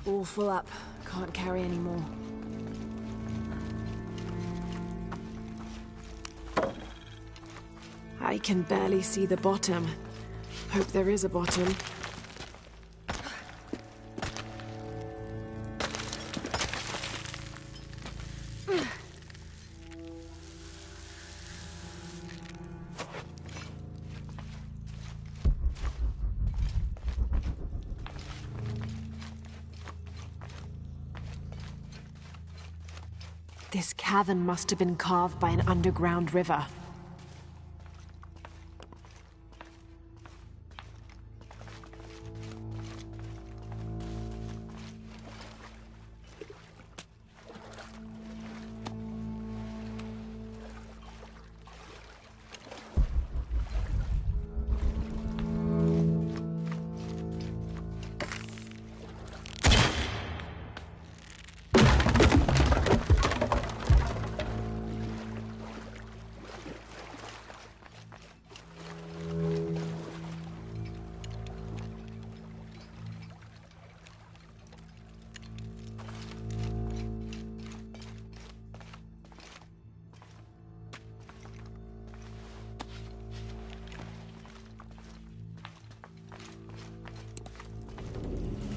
All full up. Can't carry anymore. I can barely see the bottom. Hope there is a bottom. This cavern must have been carved by an underground river.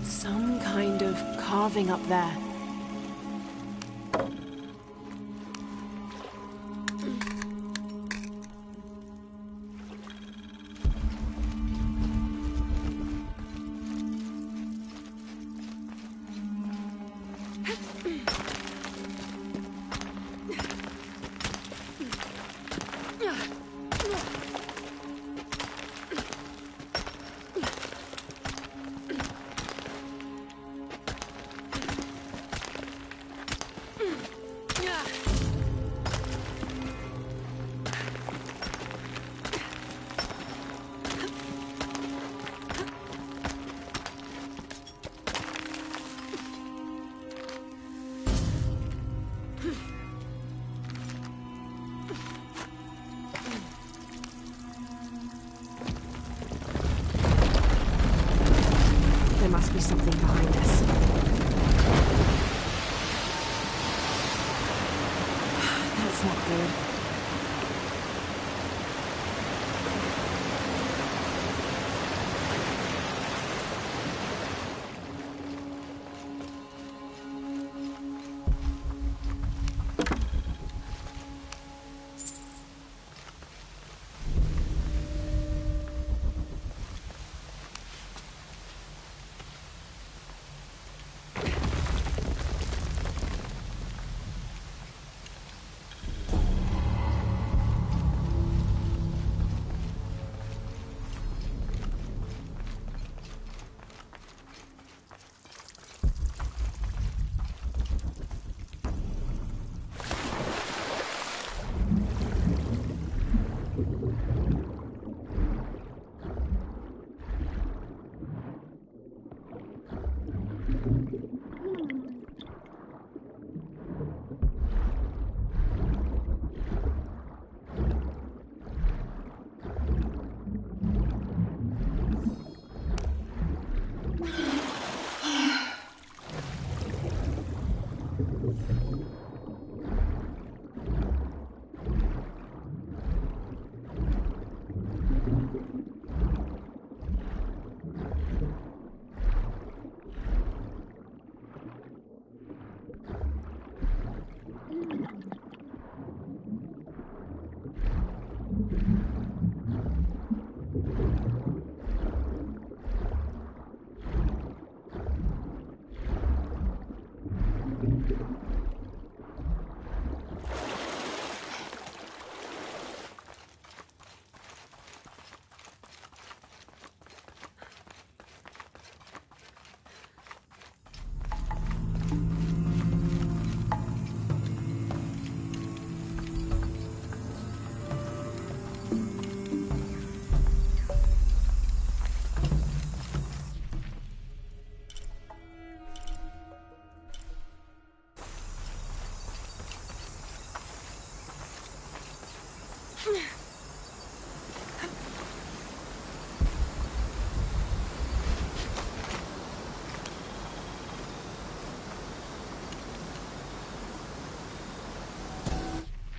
Some kind of carving up there. There must be something behind us. That's not good.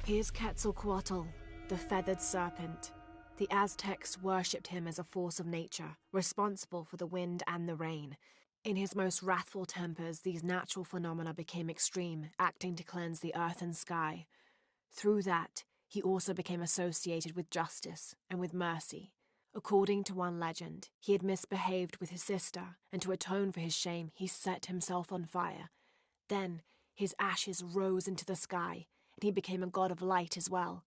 Here's Quetzalcoatl, the feathered serpent. The Aztecs worshipped him as a force of nature, responsible for the wind and the rain. In his most wrathful tempers, these natural phenomena became extreme, acting to cleanse the earth and sky. Through that, he also became associated with justice and with mercy. According to one legend, he had misbehaved with his sister, and to atone for his shame, he set himself on fire. Then, his ashes rose into the sky, and he became a god of light as well.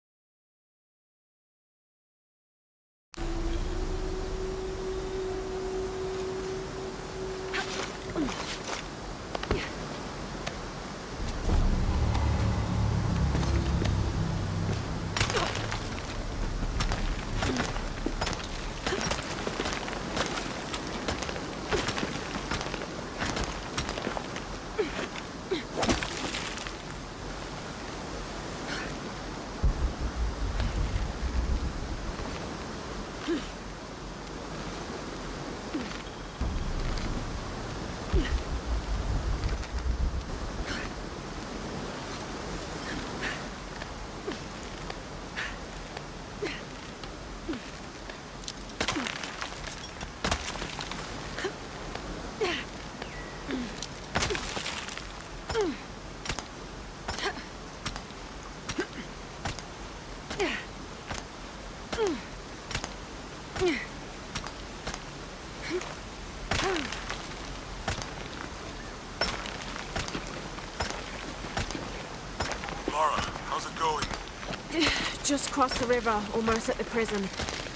Just crossed the river, almost at the prison.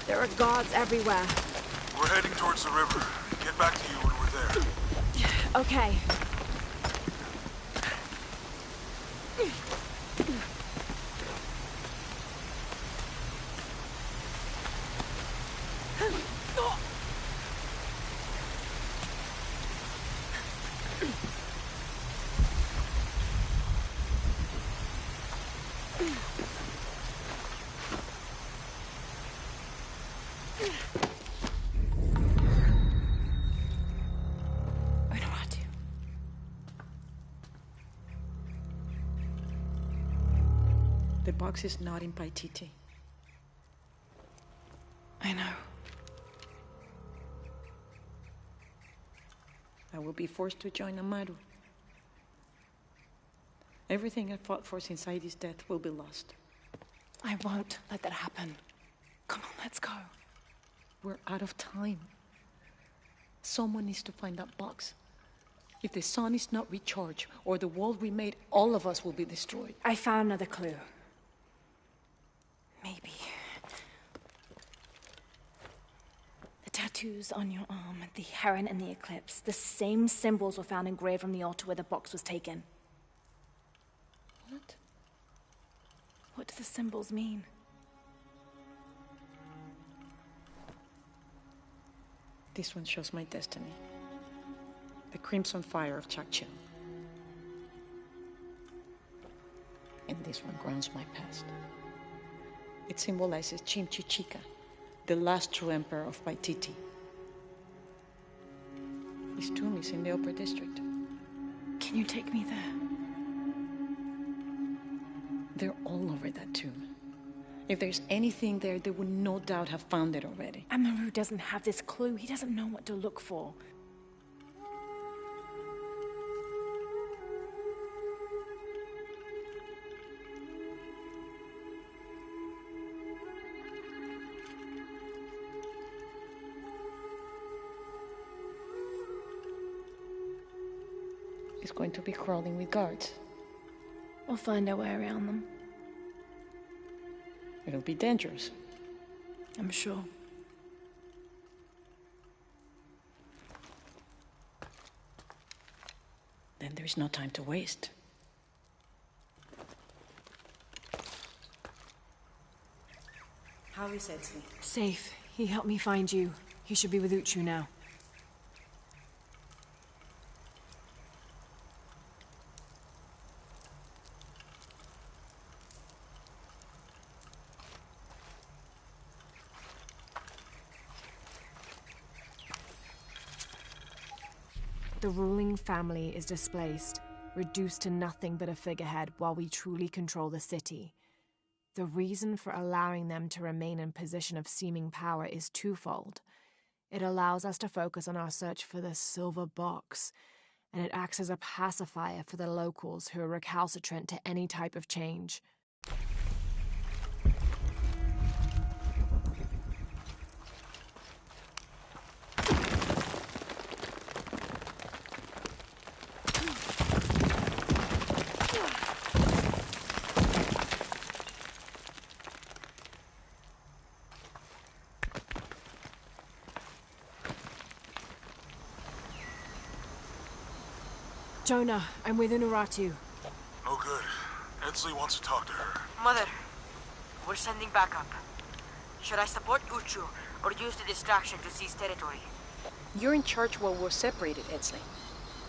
There are guards everywhere. We're heading towards the river. Get back to you when we're there. Okay. The box is not in Paititi. I know. I will be forced to join Amaru. Everything I fought for since Aidi's death will be lost. I won't let that happen. Come on, let's go. We're out of time. Someone needs to find that box. If the sun is not recharged, or the world we made, all of us will be destroyed. I found another clue. Maybe. The tattoos on your arm, the heron and the eclipse, the same symbols were found engraved on the altar where the box was taken. What? What do the symbols mean? This one shows my destiny. The crimson fire of Chakchil. And this one grounds my past. It symbolizes Chimchichica, the last true emperor of Paititi. His tomb is in the upper district. Can you take me there? They're all over that tomb. If there's anything there, they would no doubt have found it already. Amaru doesn't have this clue. He doesn't know what to look for. He's going to be crawling with guards. We'll find our way around them. It'll be dangerous. I'm sure. Then there's no time to waste. How is Etzli? Safe. He helped me find you. He should be with Uchu now. The ruling family is displaced, reduced to nothing but a figurehead while we truly control the city. The reason for allowing them to remain in position of seeming power is twofold. It allows us to focus on our search for the silver box, and it acts as a pacifier for the locals who are recalcitrant to any type of change. Jonah, I'm with Unuratu. No good. Etzli wants to talk to her. Mother, we're sending backup. Should I support Uchu or use the distraction to seize territory? You're in charge while we're separated, Etzli.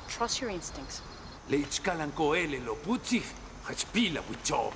Trust your instincts. Leitskalan ko ele lo putsi, hachpila with job.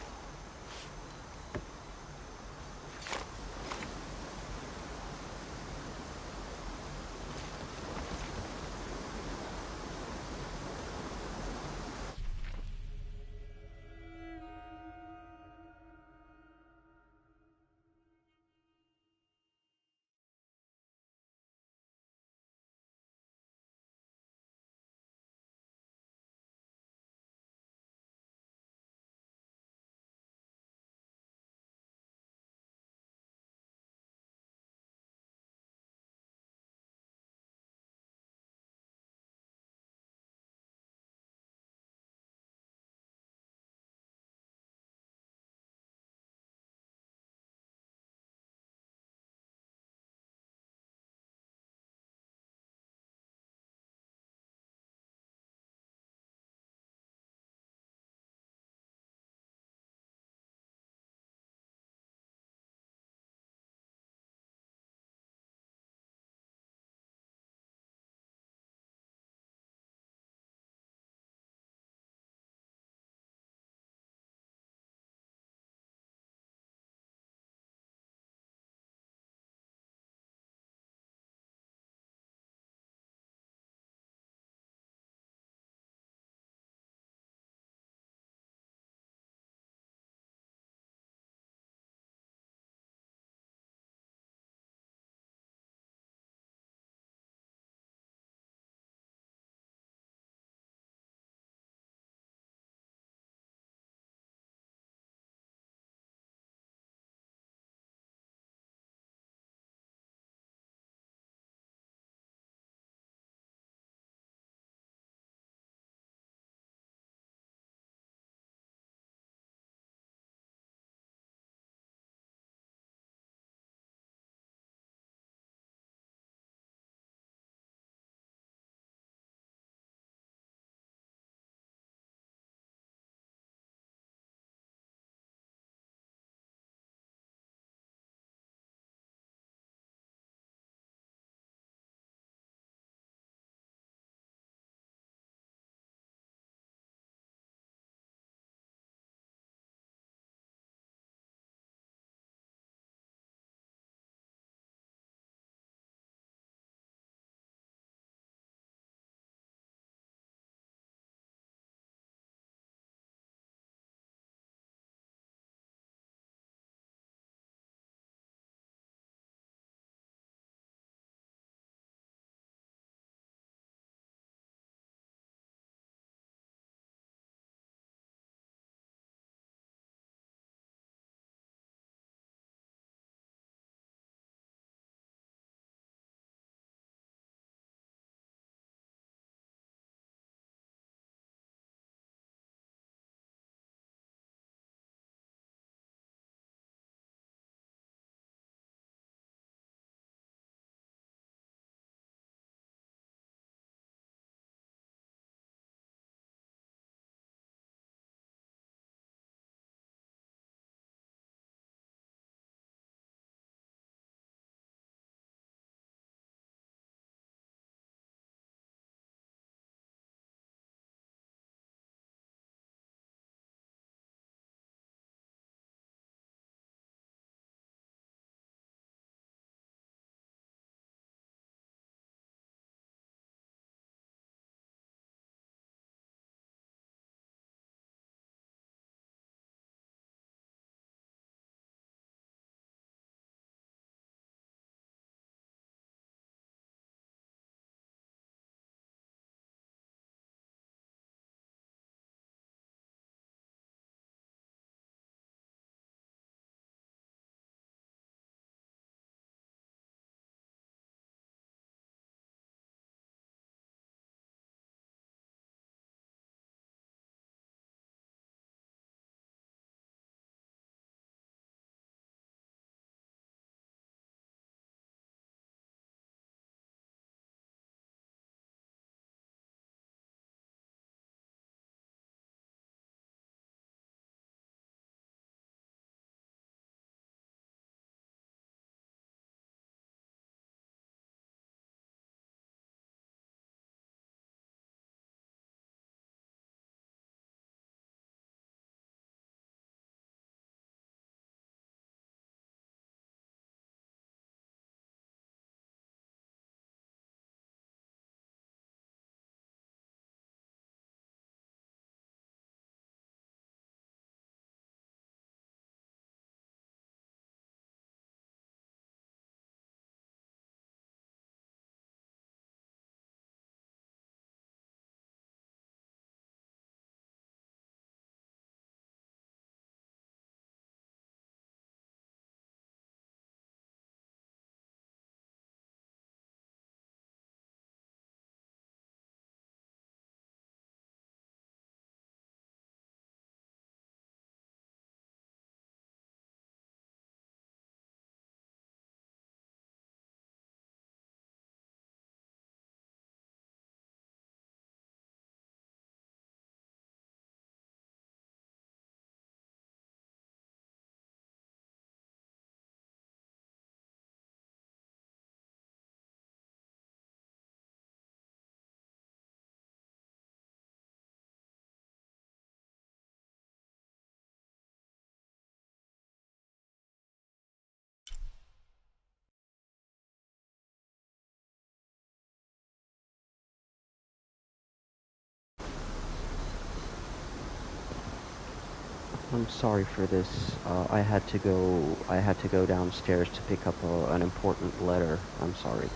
I'm sorry for this. I had to go downstairs to pick up an important letter. I'm sorry.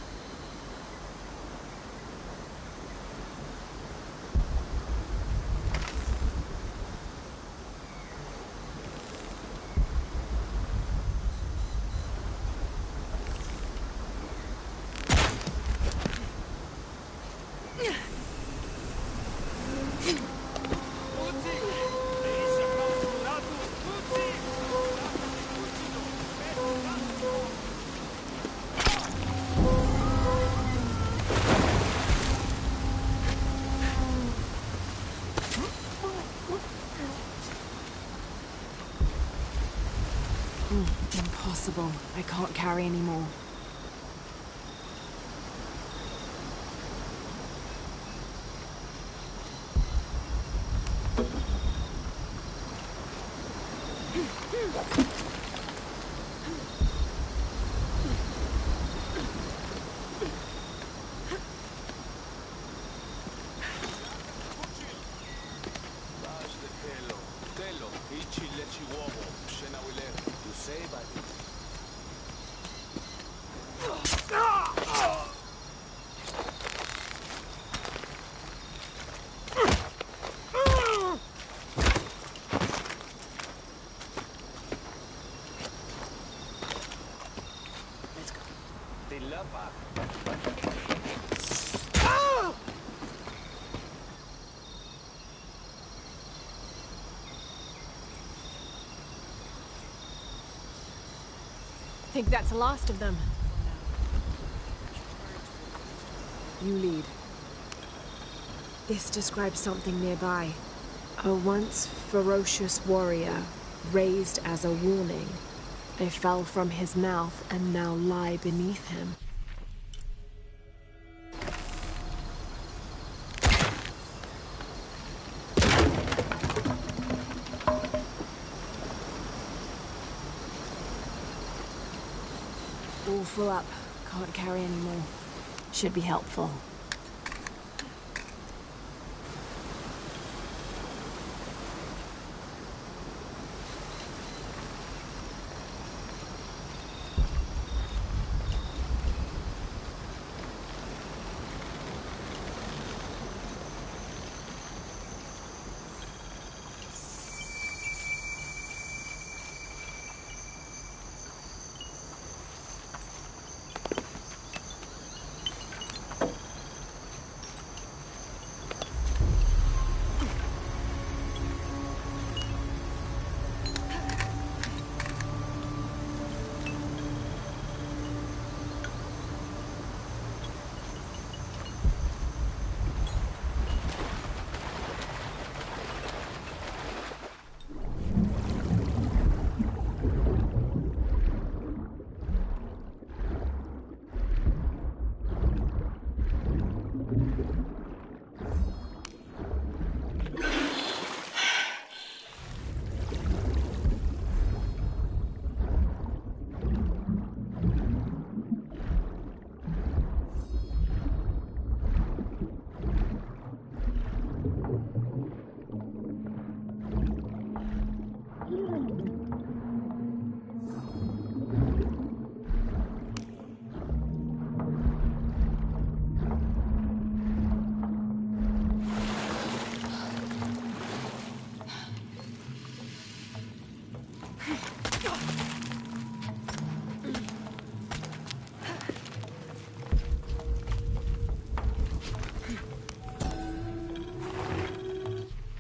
Impossible. I can't carry anymore. I think that's the last of them. You lead. This describes something nearby. A once ferocious warrior, raised as a warning. They fell from his mouth and now lie beneath him. All full up. Can't carry anymore. Should be helpful.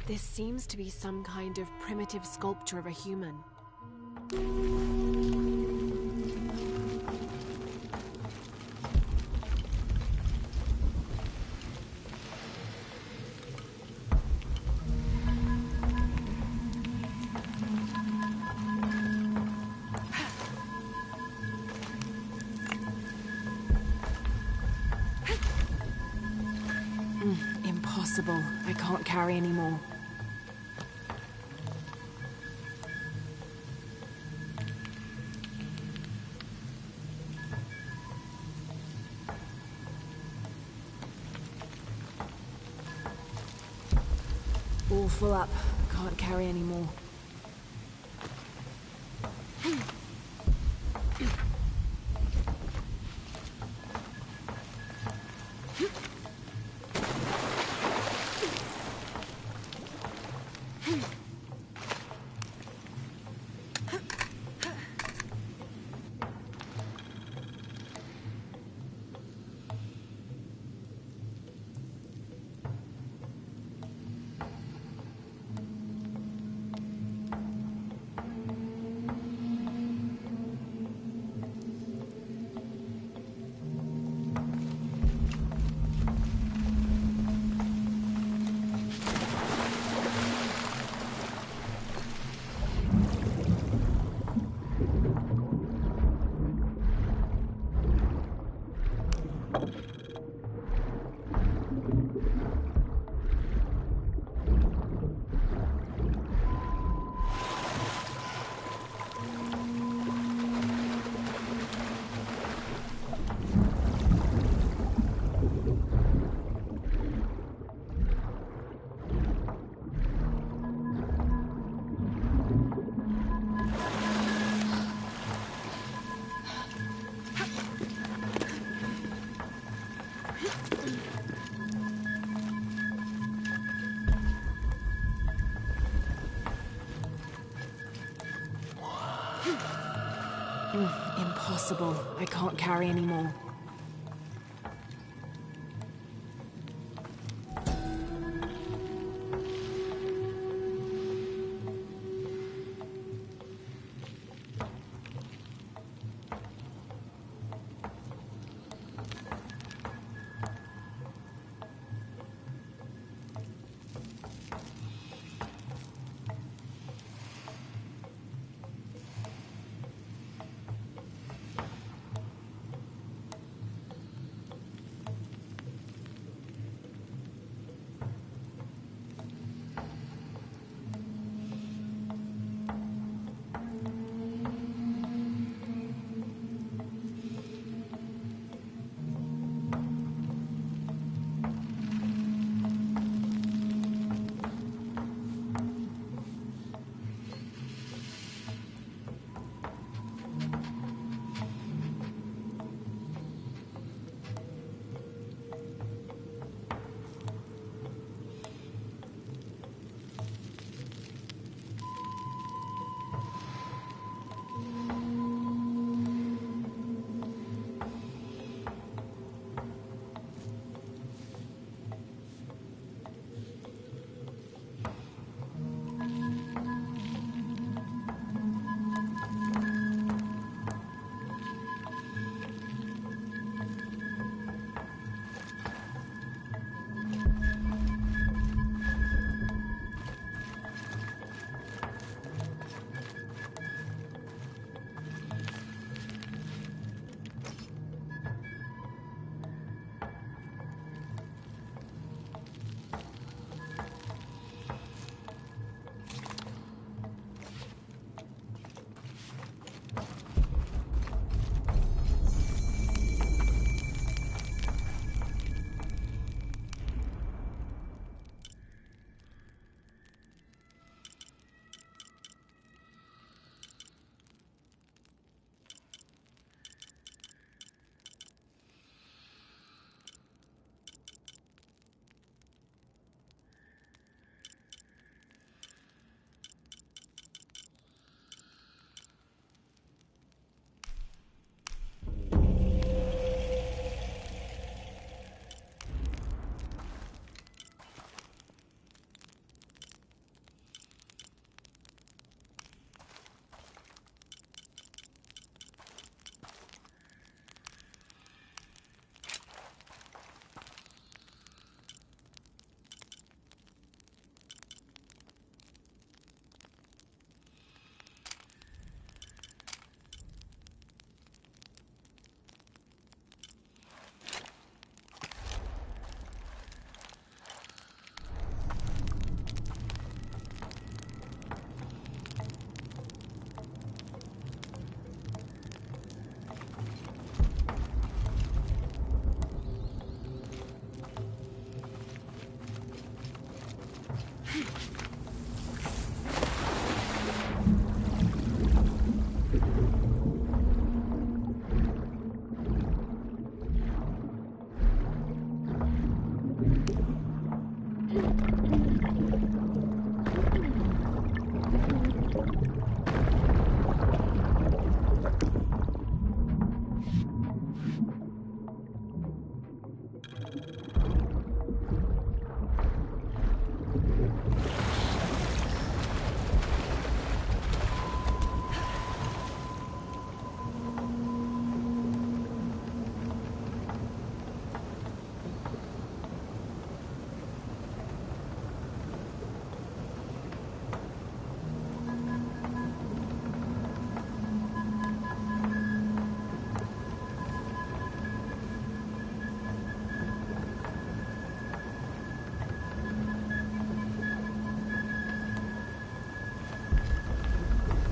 This seems to be some kind of primitive sculpture of a human. Impossible. I can't carry anymore. All full up. Can't carry anymore. Impossible. I can't carry anymore.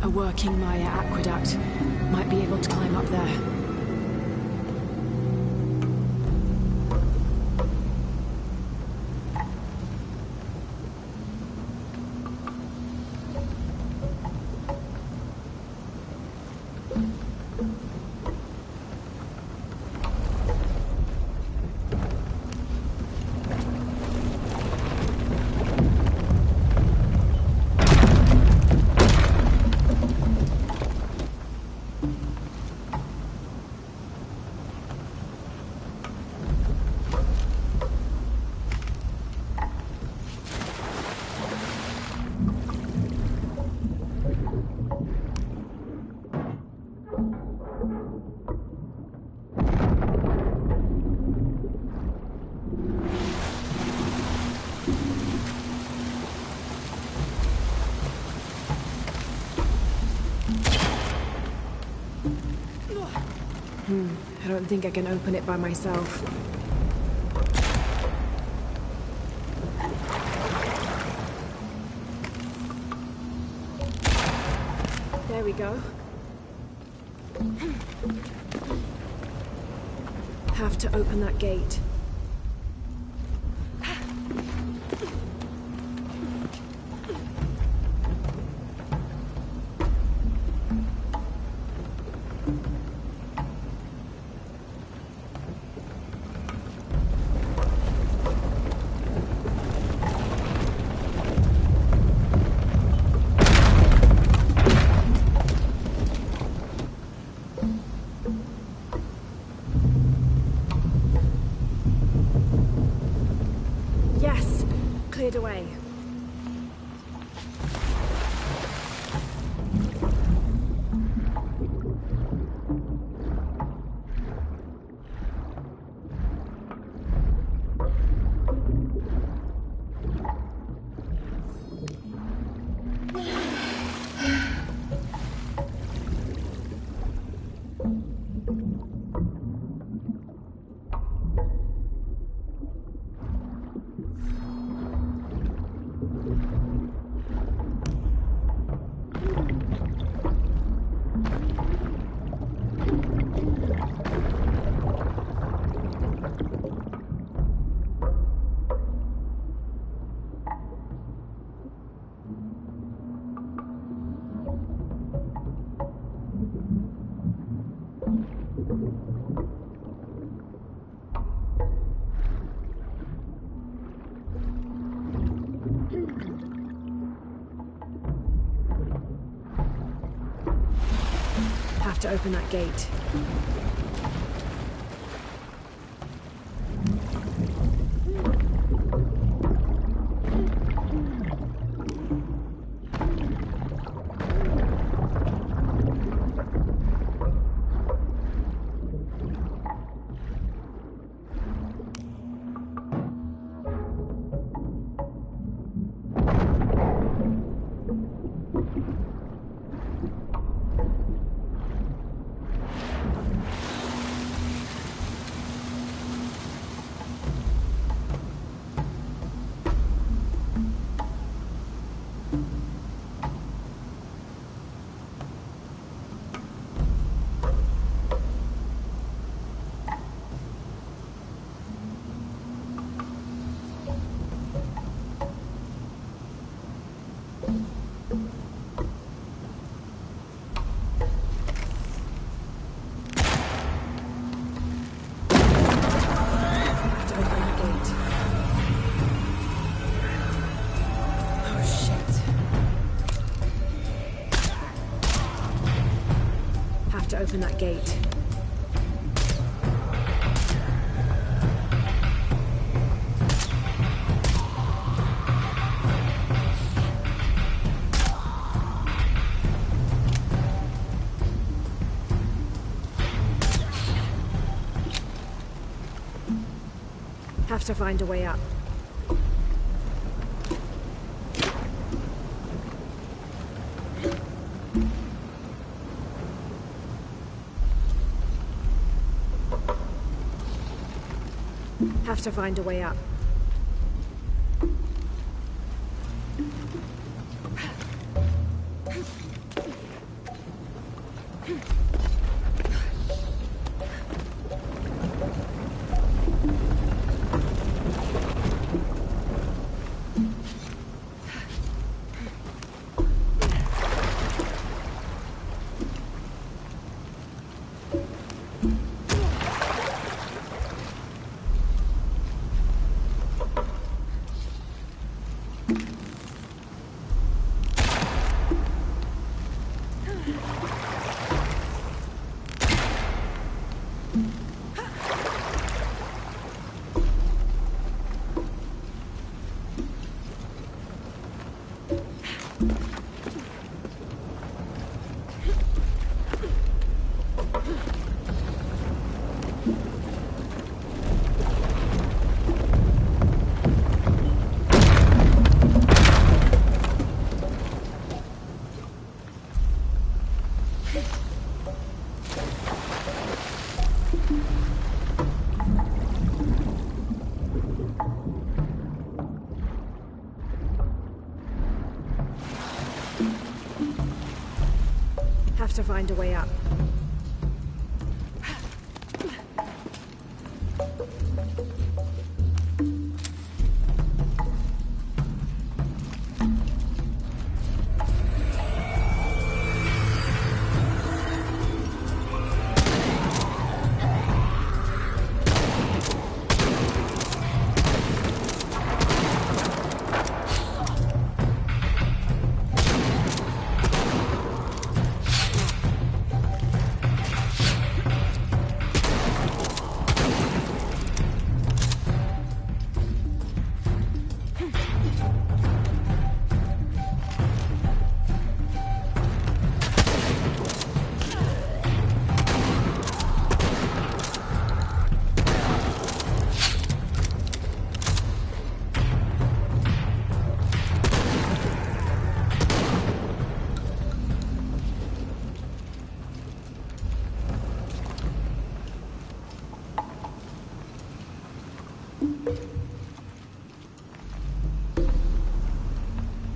A working Maya aqueduct. Might be able to climb up there. I don't think I can open it by myself. There we go. Have to open that gate. Cleared away. Have to open that gate. open that gate. Have to find a way up. Have to find a way up. Have to find a way up.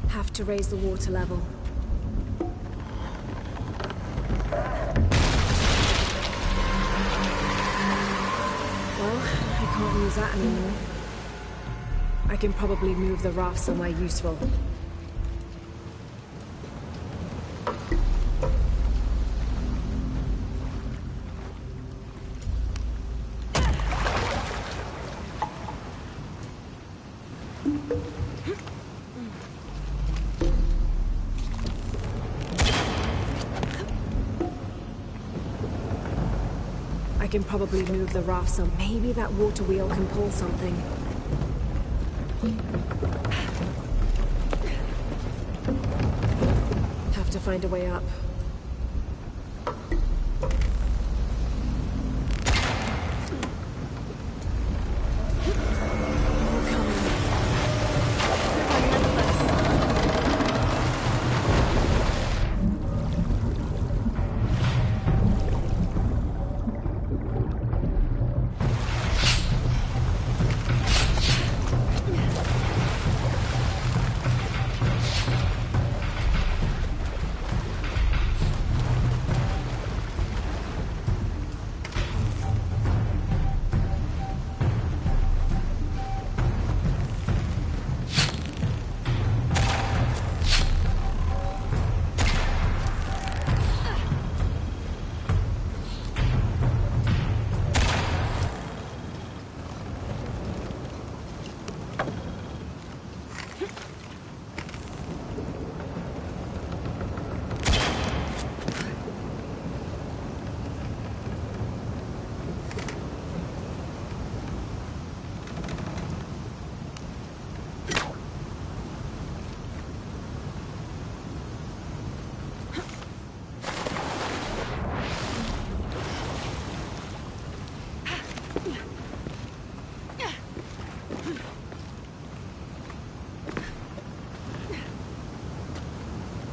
Have to raise the water level. Well, I can't use that anymore. I can probably move the raft somewhere useful. I can probably move the raft so maybe that water wheel can pull something. Have to find a way up.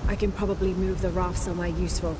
I can probably move the raft somewhere useful.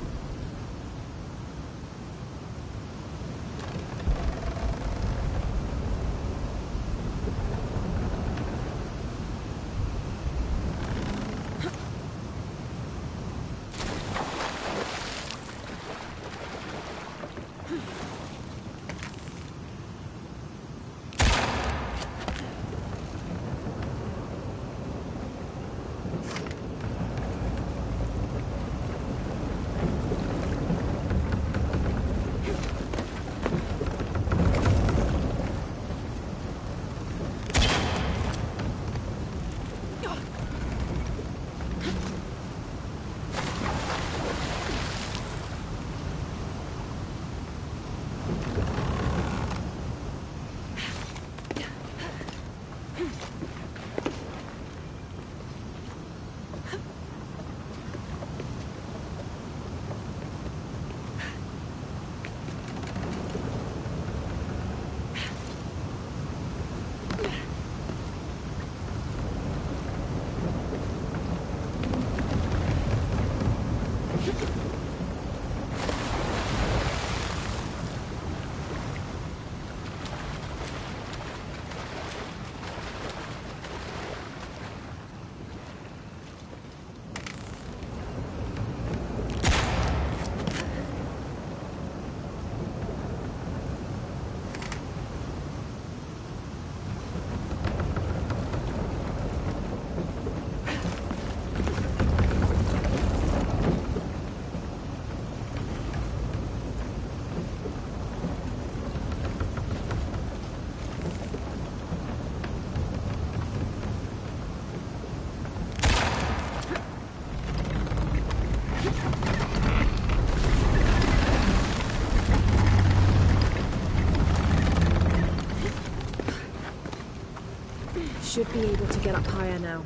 Should be able to get up higher now.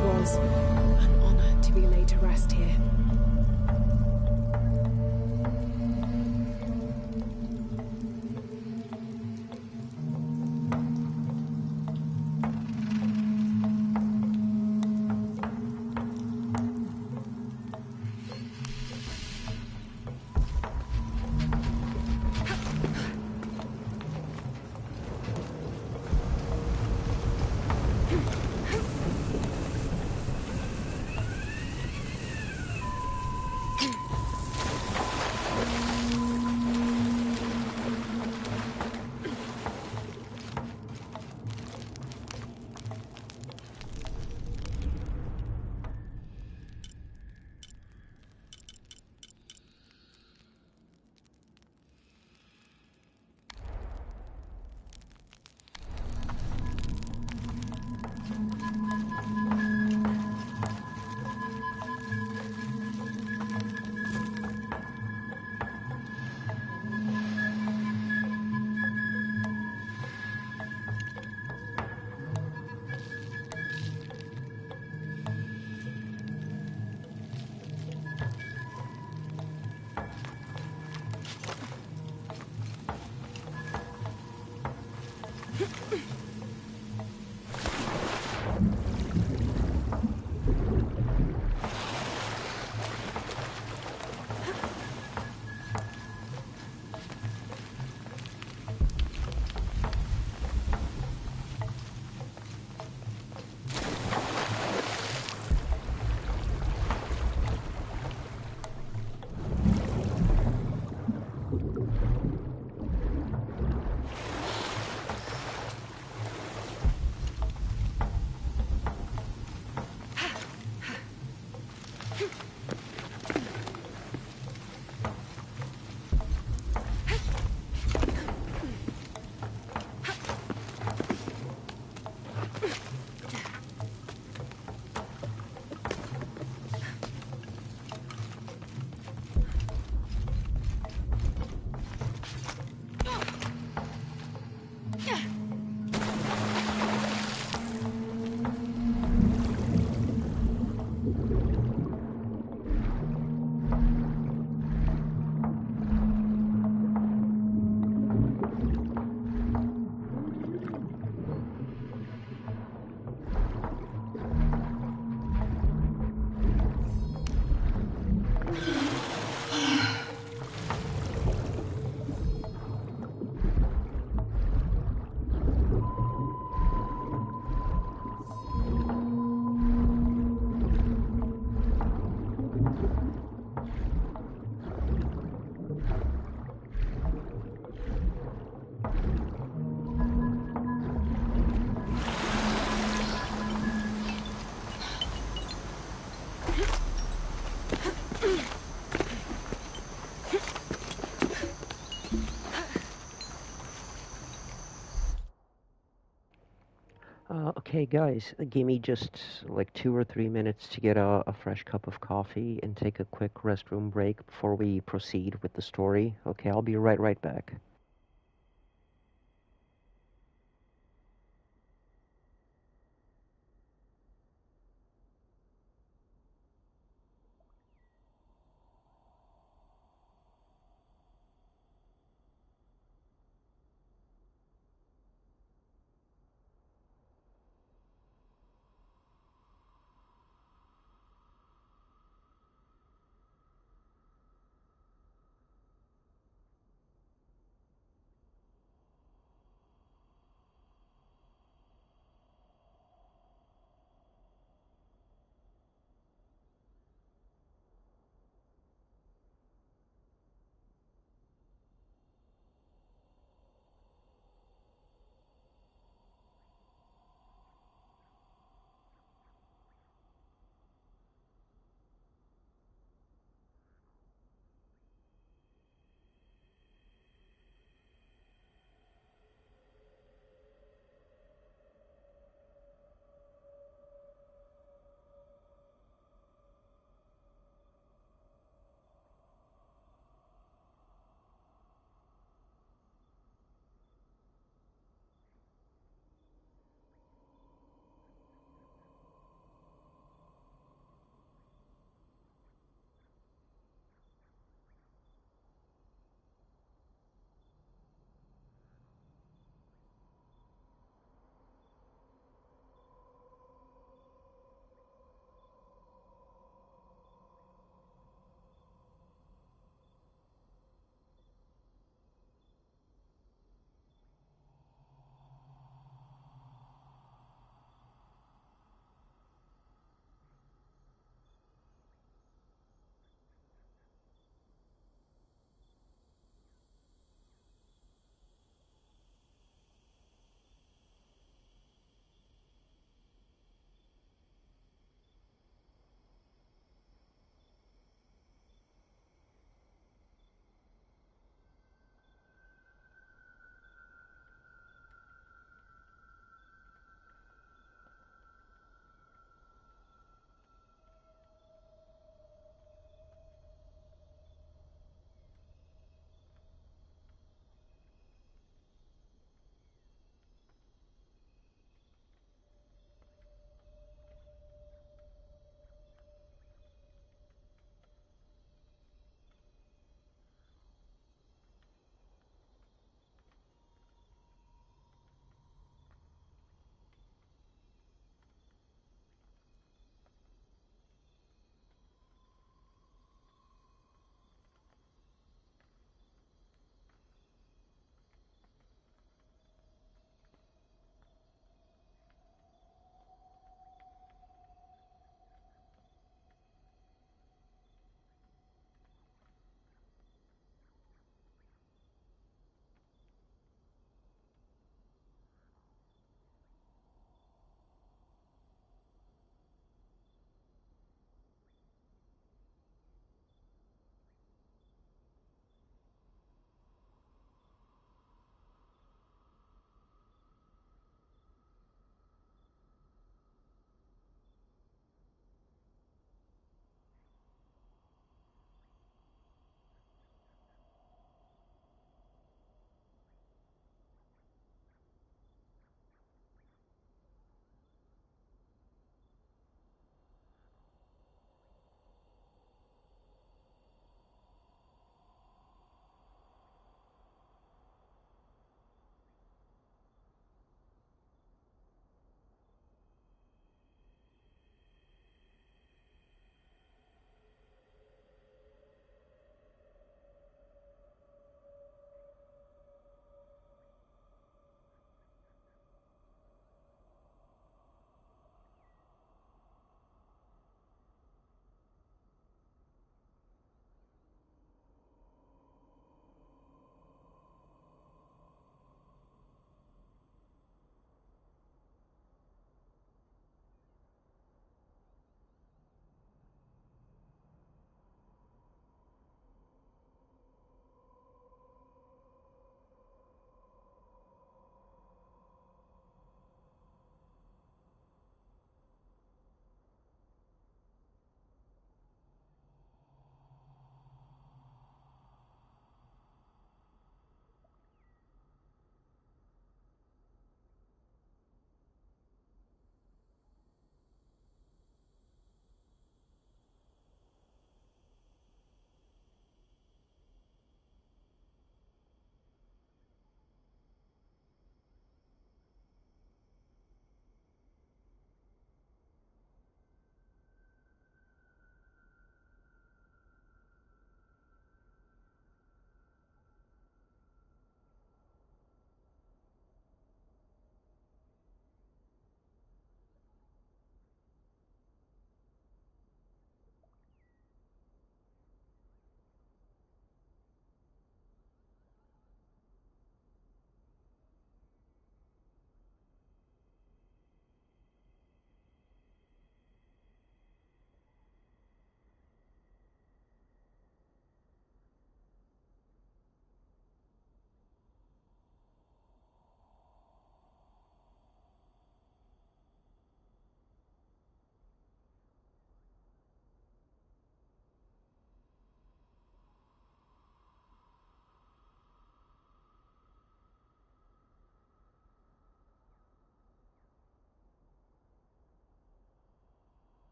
Was an honor to be laid to rest here. Okay, guys, give me just like 2 or 3 minutes to get a fresh cup of coffee and take a quick restroom break before we proceed with the story. Okay, I'll be right back.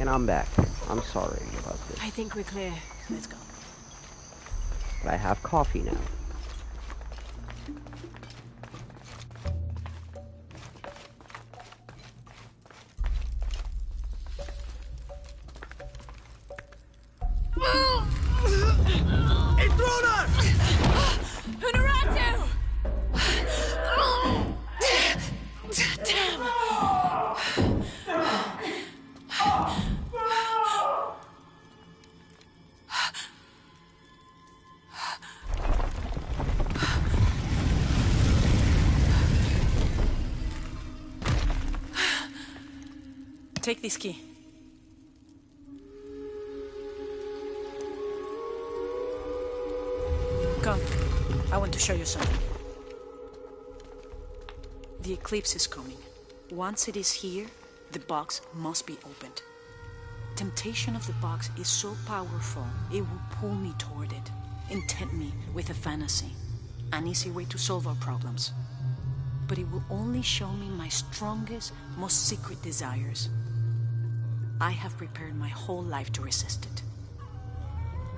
And I'm back. I'm sorry about this. I think we're clear. Let's go. But I have coffee now. Intruder! Unaratu! Damn! Take this key. Come. I want to show you something. The eclipse is coming. Once it is here, the box must be opened. Temptation of the box is so powerful, it will pull me toward it and tempt me with a fantasy, an easy way to solve our problems. But it will only show me my strongest, most secret desires. I have prepared my whole life to resist it.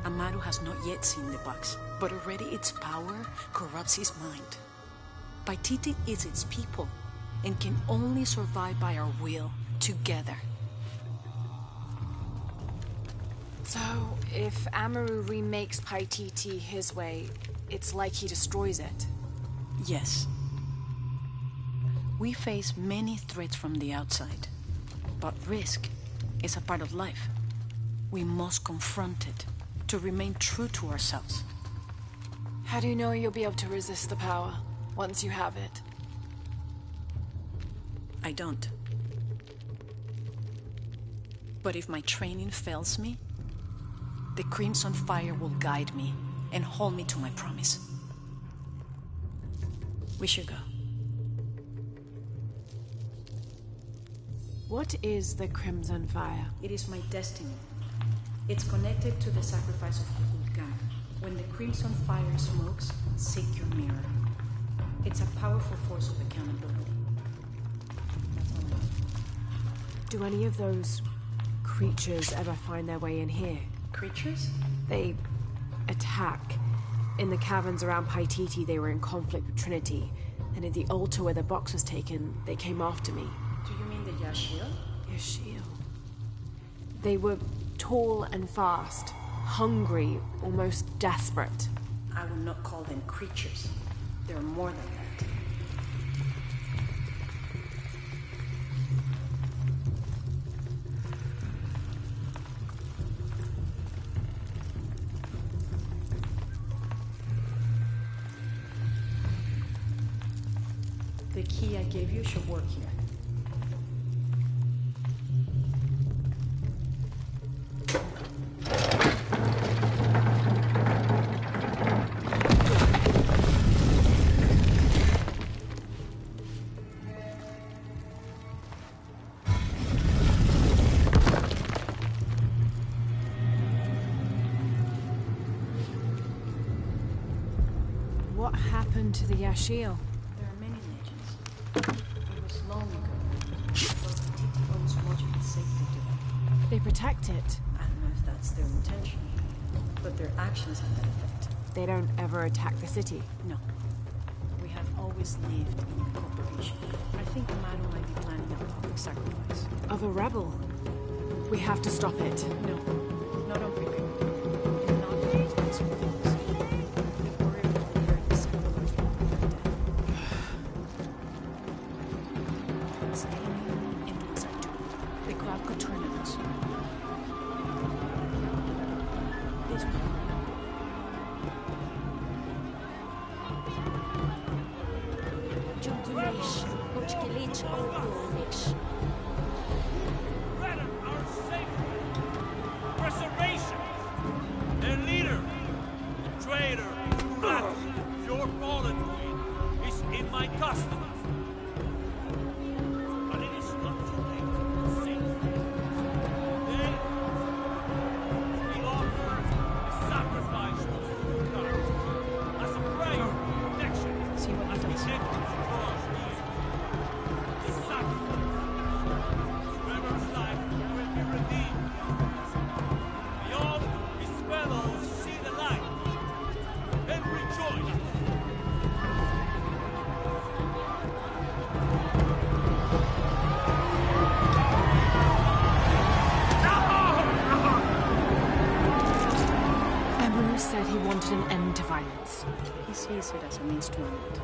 Amaru has not yet seen the box, but already its power corrupts his mind. Paititi is its people, and can only survive by our will, together. So, if Amaru remakes Paititi his way, it's like he destroys it? Yes. We face many threats from the outside, but risk is a part of life. We must confront it to remain true to ourselves. How do you know you'll be able to resist the power once you have it? I don't. But if my training fails me, the Crimson Fire will guide me and hold me to my promise. We should go. What is the Crimson Fire? It is my destiny. It's connected to the sacrifice of Kukulkan. When the Crimson Fire smokes, seek your mirror. It's a powerful force of accountability. That's all I know. Do any of those creatures ever find their way in here? Creatures? They attack. In the caverns around Paititi, they were in conflict with Trinity. And at the altar where the box was taken, they came after me. Do you mean the Yashil? Yashil. They were tall and fast, hungry, almost desperate. I would not call them creatures. They're more than that. The key I gave you should work here. What happened to the Yashil? There are many legends. It was long ago. But Titi owns much of its safety to them. They protect it. I don't know if that's their intention, but their actions have that effect. They don't ever attack the city. No. We have always lived in cooperation. I think Amaru might be planning a public sacrifice. Of a rebel. We have to stop it. No. Not on paper. And not with responsible policy. The warrior will prepare the psychological for death. Stay near me and do as I do. The crowd could turn on us. This way. Jungulish, Uchkilich, Ogunish. Threaten our safety. Preservation. Their leader, the traitor, Rat, your fallen queen, is in my custody. But it is not too late to save them. We offer a sacrifice to Kukulkan as a prayer of protection. See what he does. This sacrifice, whoever's life will be redeemed. purpose. He sees it as a means to an end.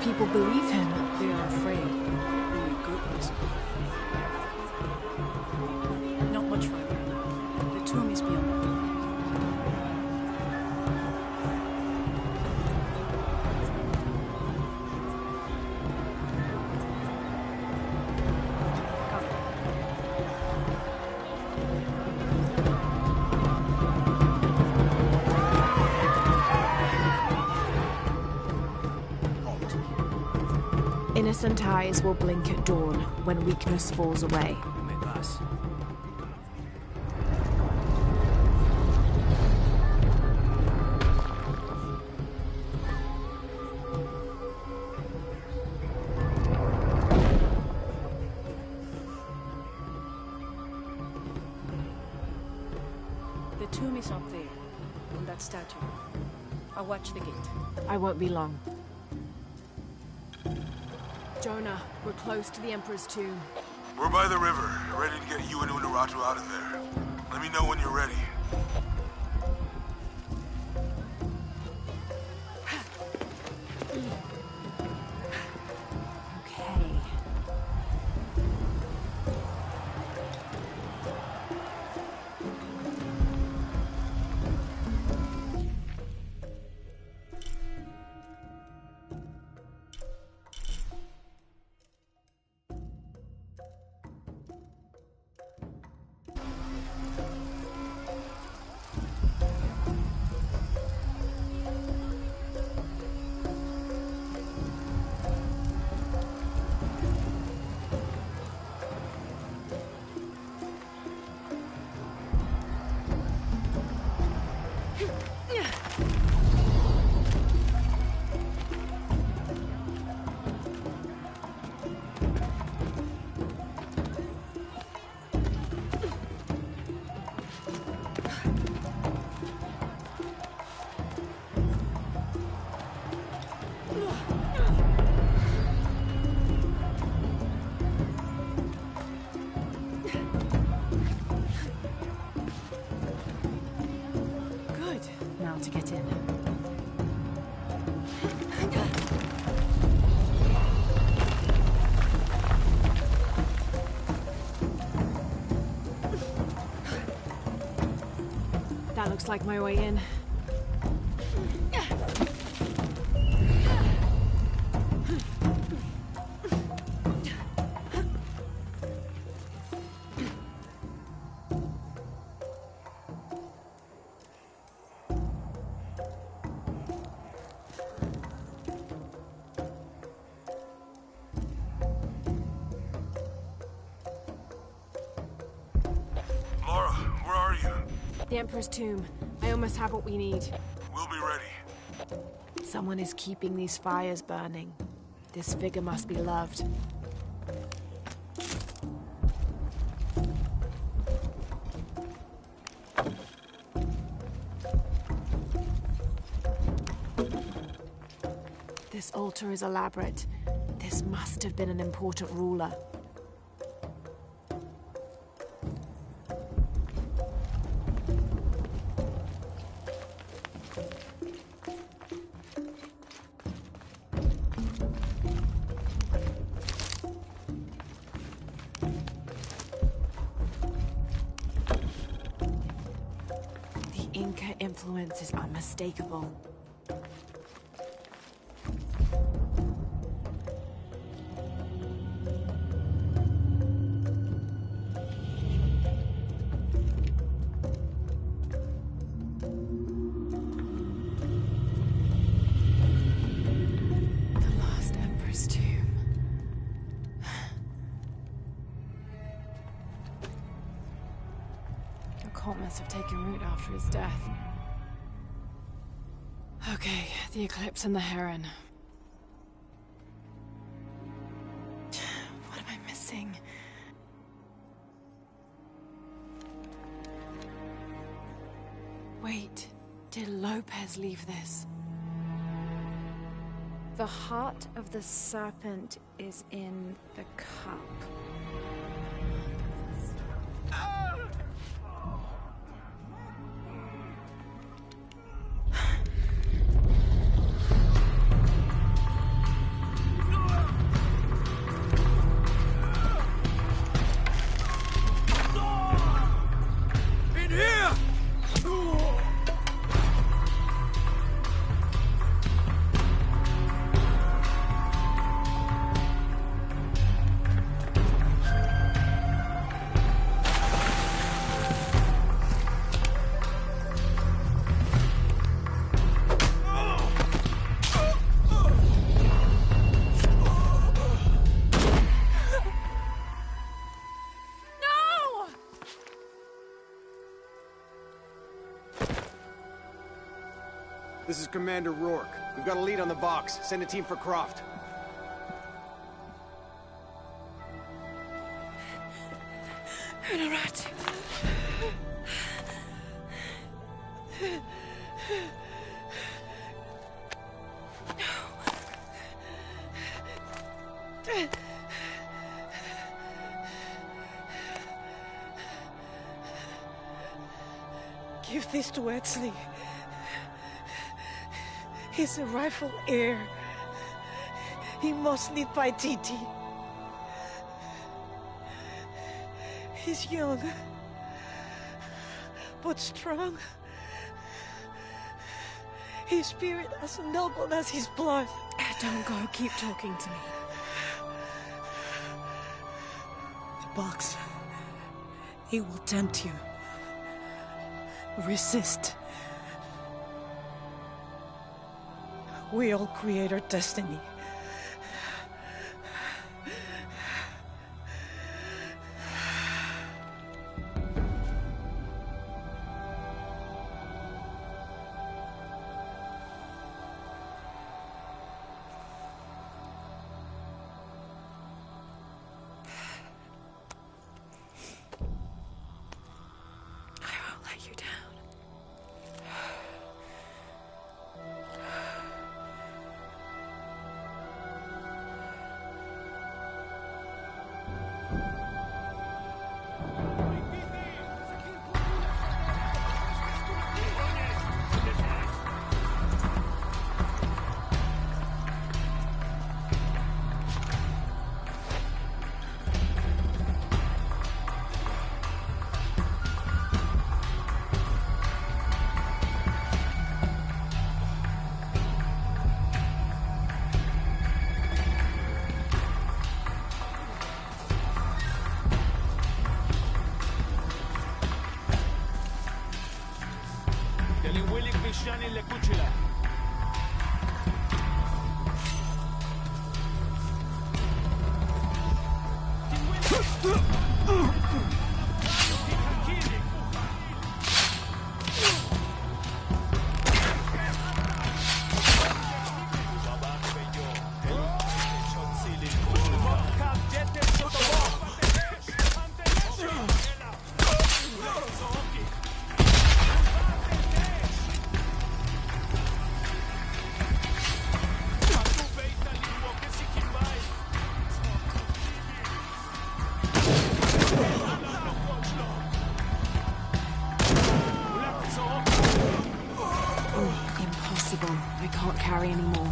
People believe him. They are afraid. Only good reason. Not much further. The tomb is beyond that door. Innocent eyes will blink at dawn when weakness falls away. You may pass. The tomb is up there, on that statue. I'll watch the gate. I won't be long. Jonah, we're close to the Emperor's tomb. We're by the river, ready to get you and Unuratu out of there. Let me know when you're ready. Okay. To get in. That looks like my way in. The Emperor's tomb. I almost have what we need. We'll be ready. Someone is keeping these fires burning. This figure must be loved. This altar is elaborate. This must have been an important ruler. Inca influence is unmistakable. The last Emperor's tomb. must have taken root after his death. Okay, the eclipse and the heron. What am I missing? Wait, did Lopez leave this? The heart of the serpent is in the cup. This is Commander Rourke. We've got a lead on the box. Send a team for Croft. Rat. Give this to Etzli. He's a rightful heir. He must live by Titi. He's young, but strong. His spirit as noble as his blood. Don't go, keep talking to me. The box, it will tempt you. Resist. We all create our destiny. I can't carry anymore.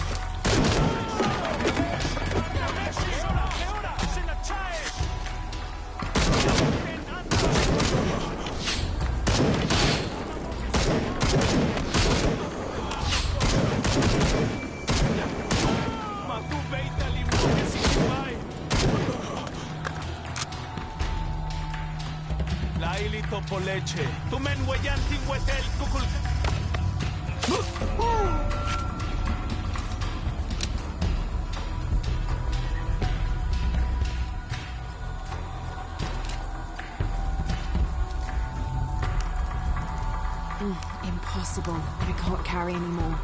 Lailito poleche. Tu men huellanti huetel kukul. carry anymore.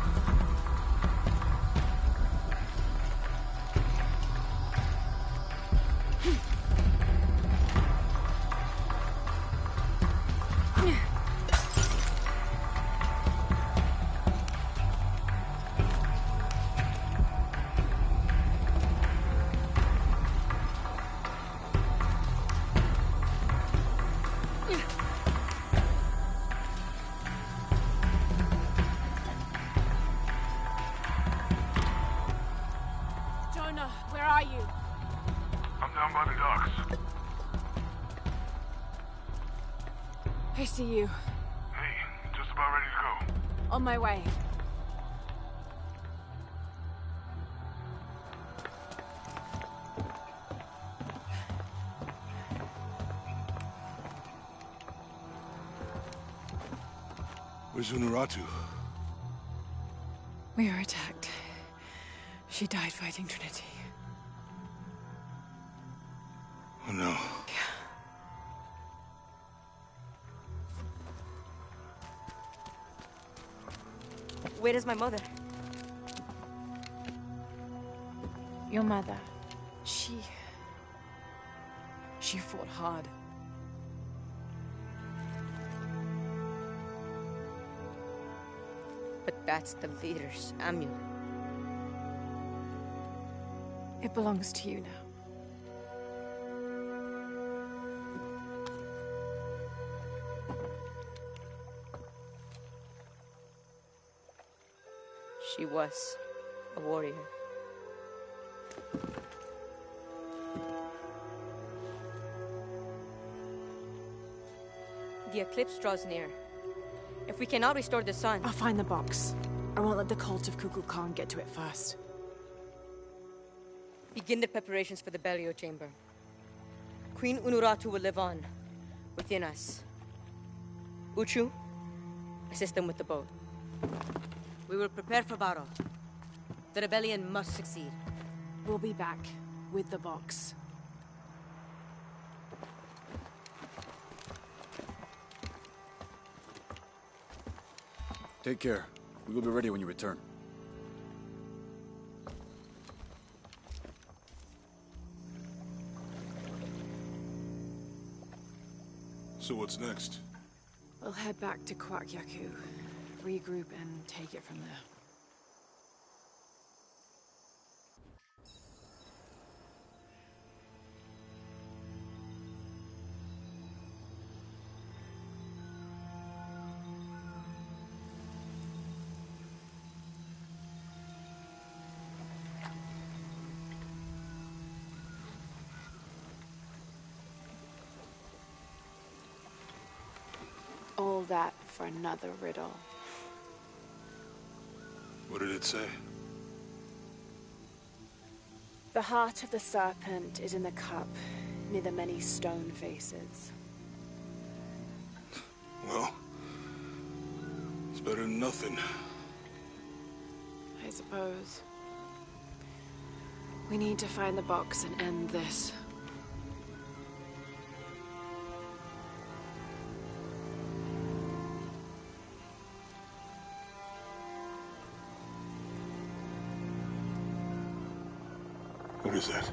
Where are you? I'm down by the docks. I see you. Hey, just about ready to go. On my way. Where's Unuratu? We were attacked. She died fighting Trinity. Oh no. Where is my mother? Your mother. She fought hard. But that's the leader's amulet. It belongs to you now. She was a warrior. The eclipse draws near. If we cannot restore the sun... I'll find the box. I won't let the cult of Kukulkan Khan get to it first. Begin the preparations for the burial chamber. Queen Unuratu will live on, within us. Uchu, assist them with the boat. We will prepare for battle. The rebellion must succeed. We'll be back, with the box. Take care. We will be ready when you return. So what's next? We'll head back to Kwakyaku, regroup and take it from there. All that for another riddle. What did it say? The heart of the serpent is in the cup, near the many stone faces. Well, it's better than nothing. I suppose. We need to find the box and end this. What is that?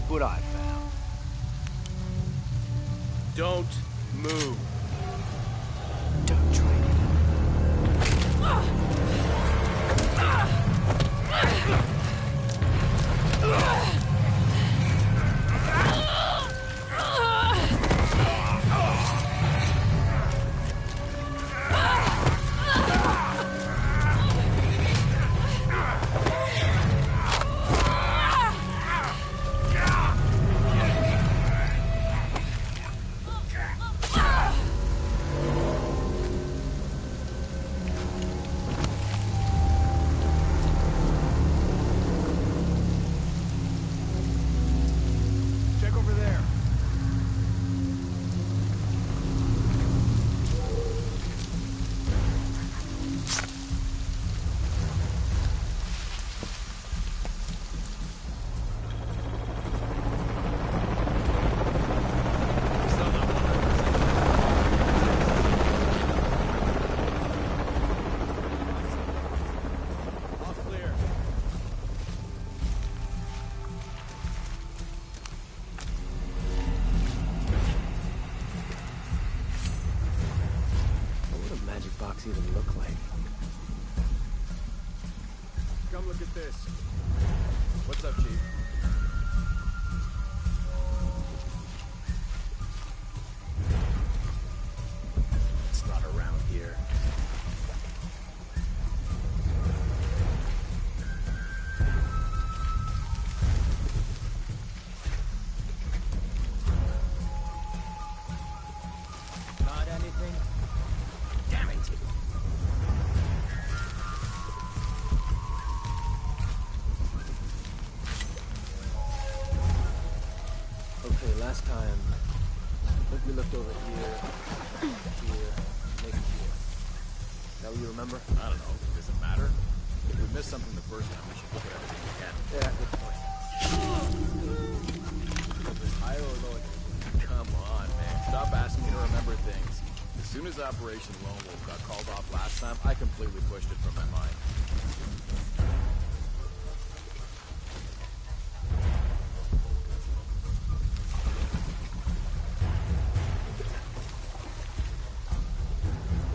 Look what I found. Don't move. Don't try it. Check over there. All clear. What would a magic box even look like? Come look at this. What's up, Chief? It's not around here. Not anything? Damn it! Okay, last time, I think we looked over here, maybe here. Now you remember? I don't know. Does it matter? If we missed something the first time, we should look at everything we can. Yeah, good point. Is this higher or lower? Come on, man. Stop asking me to remember things. As soon as Operation Lone Wolf got called off last time, I completely pushed it from my mind.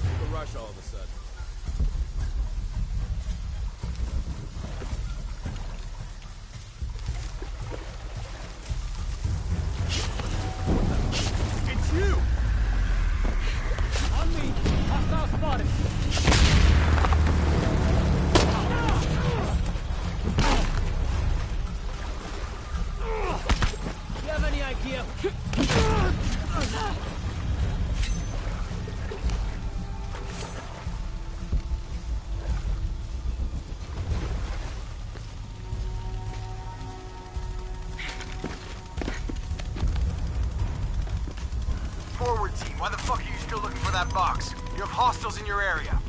Took a rush all of a sudden. It's you! On me! Hostile spotted! Do you have any idea? Forward team, why the fuck are you still looking for that box? You have hostiles in your area.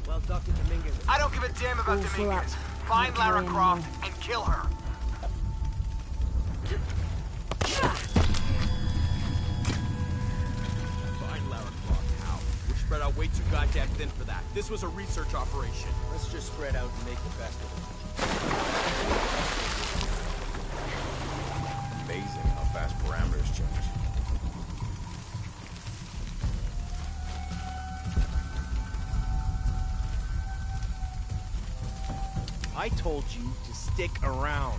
Well, Dr. Dominguez. I don't give a damn about Awful Dominguez. up. Find Can't Lara carry Croft anymore. and kill her. Find Lara Croft, how? We're spread out way too goddamn thin for that. This was a research operation. Let's just spread out and make the best of it. Amazing how fast parameters change. I told you to stick around.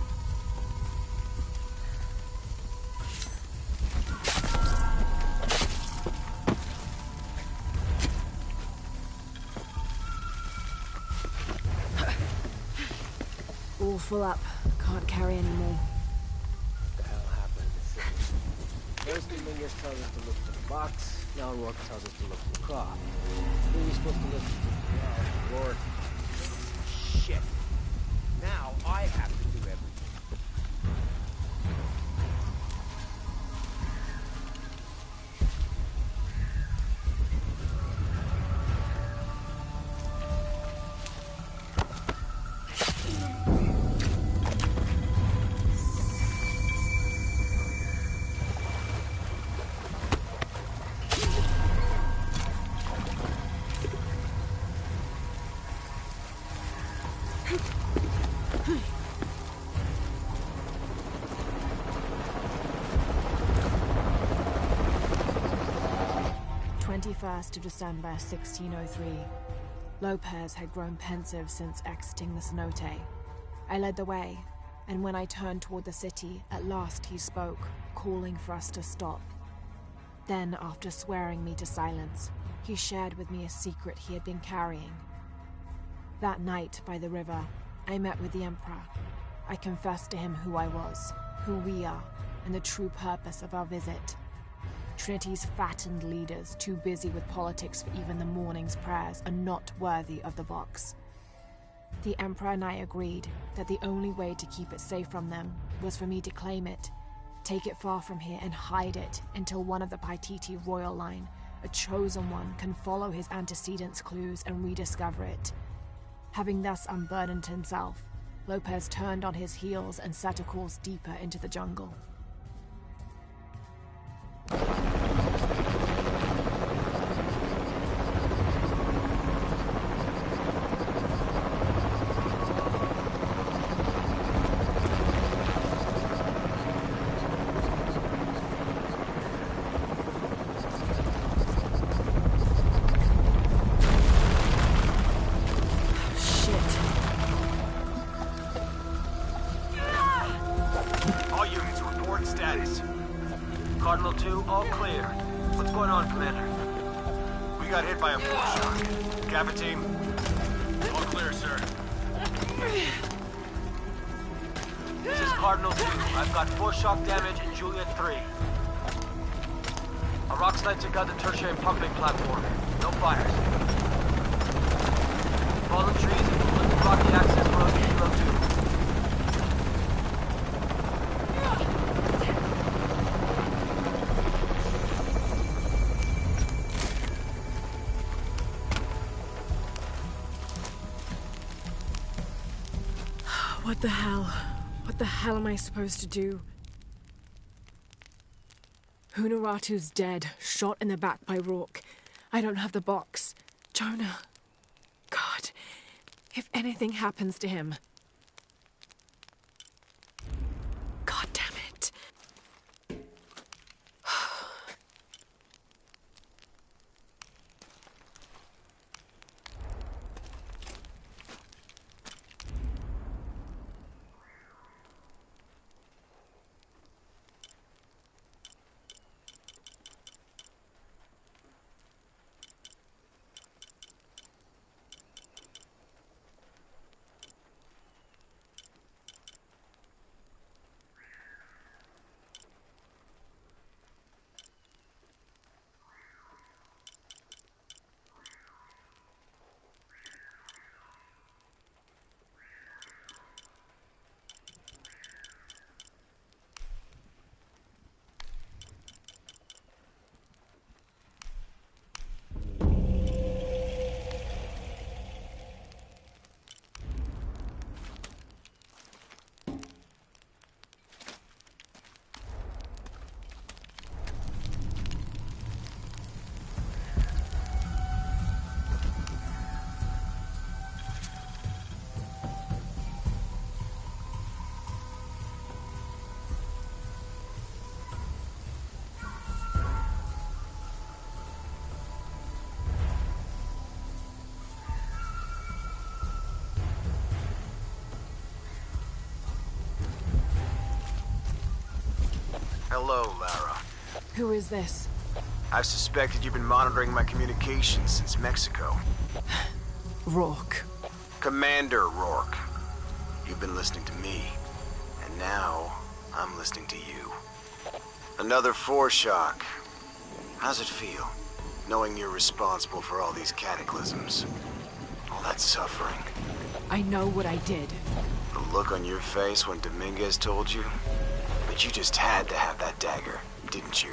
All full up. Can't carry anymore. What the hell happened in the city? First Dominguez tells us to look for the box, now Rourke tells us to look for Croft. Who are we supposed to listen to? Well, Rourke. Shit. Now I have to do everything. 21st of December, 1603. Lopez had grown pensive since exiting the cenote. I led the way, and when I turned toward the city, at last he spoke, calling for us to stop. Then, after swearing me to silence, he shared with me a secret he had been carrying. That night, by the river, I met with the Emperor. I confessed to him who I was, who we are, and the true purpose of our visit. Trinity's fattened leaders, too busy with politics for even the morning's prayers, are not worthy of the box. The Emperor and I agreed that the only way to keep it safe from them was for me to claim it, take it far from here and hide it until one of the Paititi royal line, a chosen one, can follow his antecedents' clues and rediscover it. Having thus unburdened himself, Lopez turned on his heels and set a course deeper into the jungle. Cardinal 2, all clear. What's going on, Commander? We got hit by a force shock. Kappa team? All clear, sir. This is Cardinal 2. I've got force shock damage in Juliet 3. A rock slide took out the tertiary pumping platform. No fires. Fallen trees and movement to block the access road to Kilo 2. What the hell? What the hell am I supposed to do? Hunaratu's dead, shot in the back by Rourke. I don't have the box. Jonah. God, if anything happens to him. God damn it. Hello, Lara. Who is this? I've suspected you've been monitoring my communications since Mexico. Rourke. Commander Rourke. You've been listening to me, and now I'm listening to you. Another force shock. How's it feel, knowing you're responsible for all these cataclysms? All that suffering. I know what I did. The look on your face when Dominguez told you? But you just had to have that dagger, didn't you?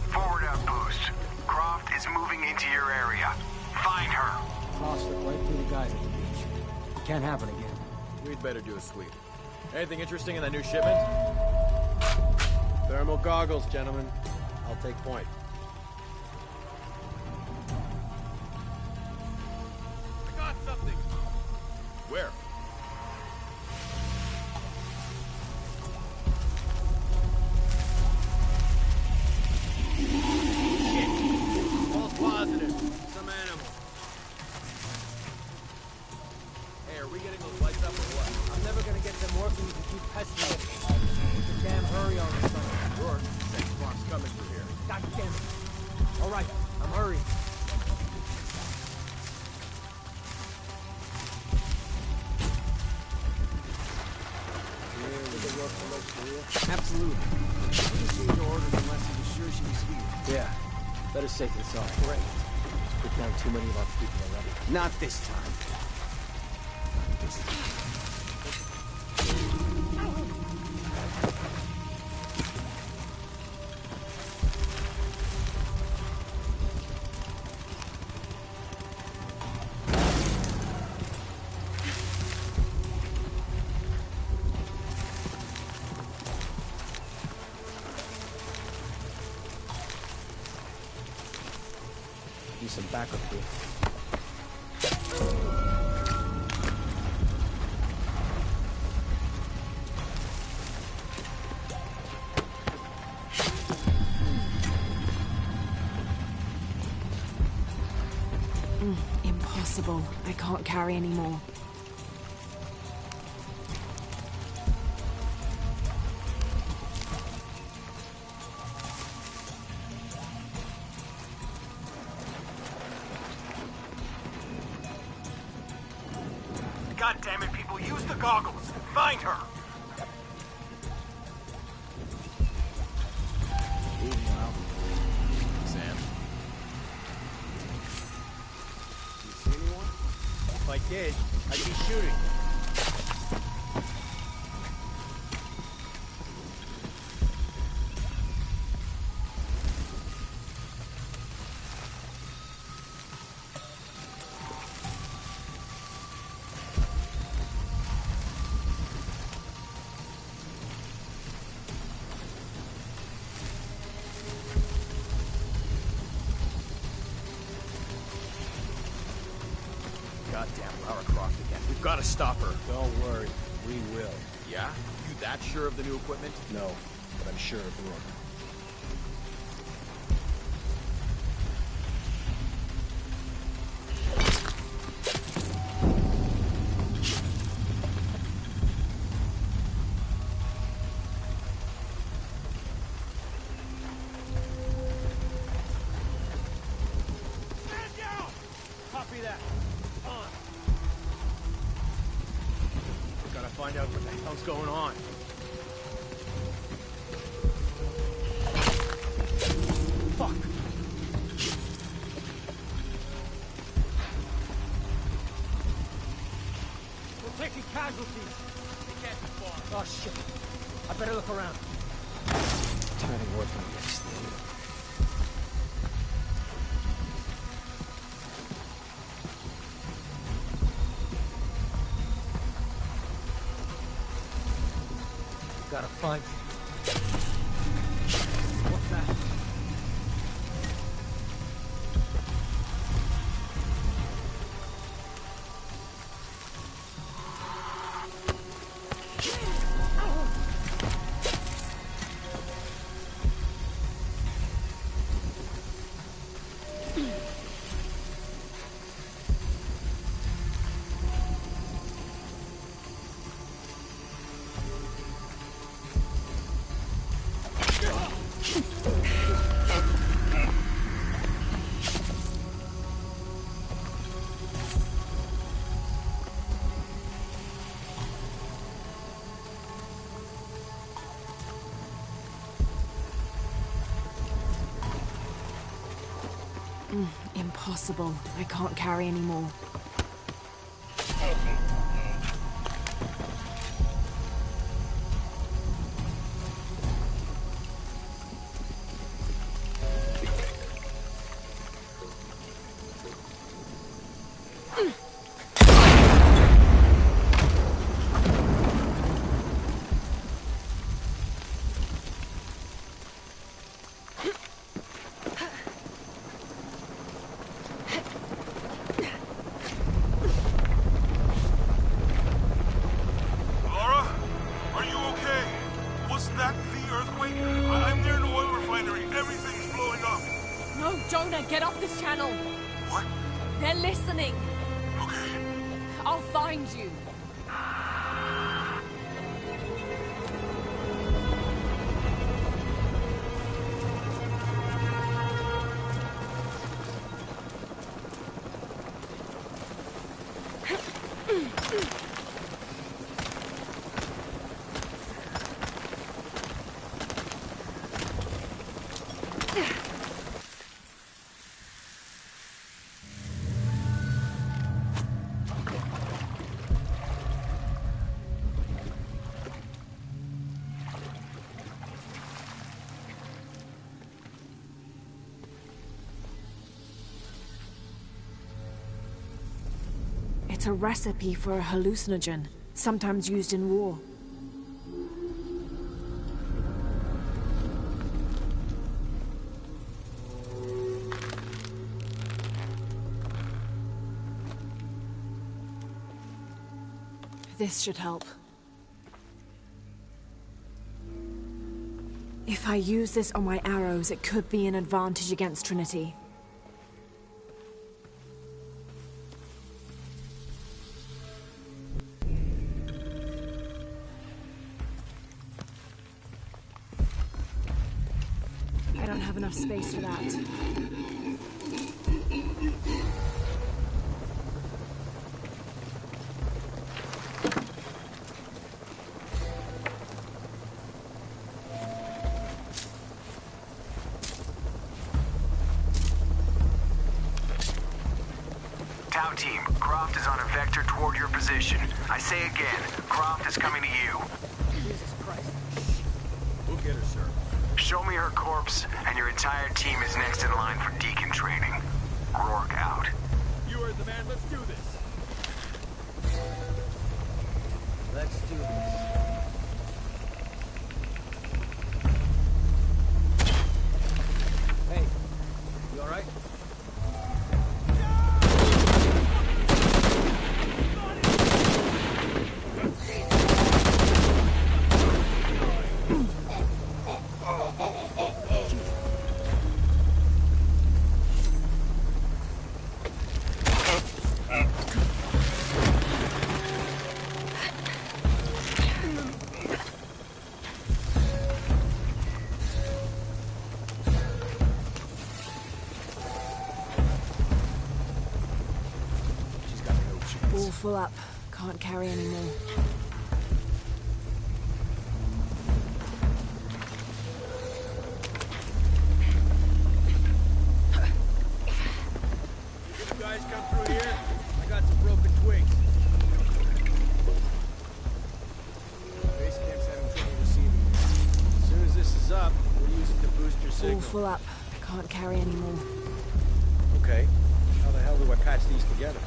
Forward outpost. Croft is moving into your area. Find her. Cross slipped right through the guys at the beach. It can't happen again. We'd better do a sweep. Anything interesting in that new shipment? Thermal goggles, gentlemen. I'll take point. I got something. Where? Hey, are we getting those lights up or what? I'm never gonna get them working if you keep pestering me. What's the damn hurry on this thing? Rourke, next box coming through here. God damn it. All right, I'm hurrying. Absolutely. He didn't change orders unless he was sure she was here. Yeah. Better safe than sorry. Great. He's put down too many of our people already. Not this time. Not this time. Need some backup here. Impossible. I can't carry anymore. God damn it, people, use the goggles! Find her! Sam? You see anyone? If I did, I'd be shooting. Goddamn Lara Croft again. We've got to stop her. Don't worry. We will. Yeah? You that sure of the new equipment? No, but I'm sure of Rourke. Copy that. On. We gotta find out what the hell's going on. Fuck. We're taking casualties. They can't be far. Oh, shit. I better look around. Tired of working against the enemy. Gotta find... What's that? Impossible. I can't carry anymore. I'll find you. It's a recipe for a hallucinogen, sometimes used in war. This should help. If I use this on my arrows, it could be an advantage against Trinity. I don't have enough space for that. Tau team, Croft is on a vector toward your position. I say again, Croft is coming to you. Jesus Christ. We'll get her, sir. Show me her corpse, and your entire team is next in line for deacon training. Rourke out. You heard the man. Let's do this. Let's do this. Hey, you all right? All full up. Can't carry anymore. You guys come through here? I got some broken twigs. Base camp's having trouble receiving you. As soon as this is up, we'll use it to boost your signal. All full up. Can't carry anymore. Okay. How the hell do I patch these together?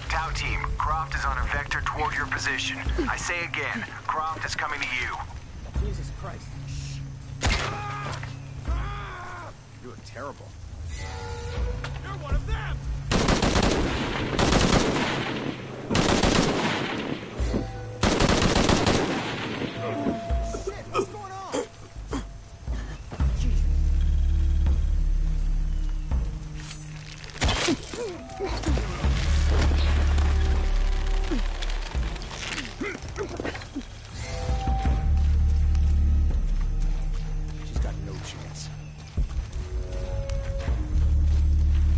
Tau team, Croft is on a vector toward your position. I say again, Croft is coming to you. Jesus Christ. You're doing terrible. You're one of them! Shit, what's going on? She's got no chance.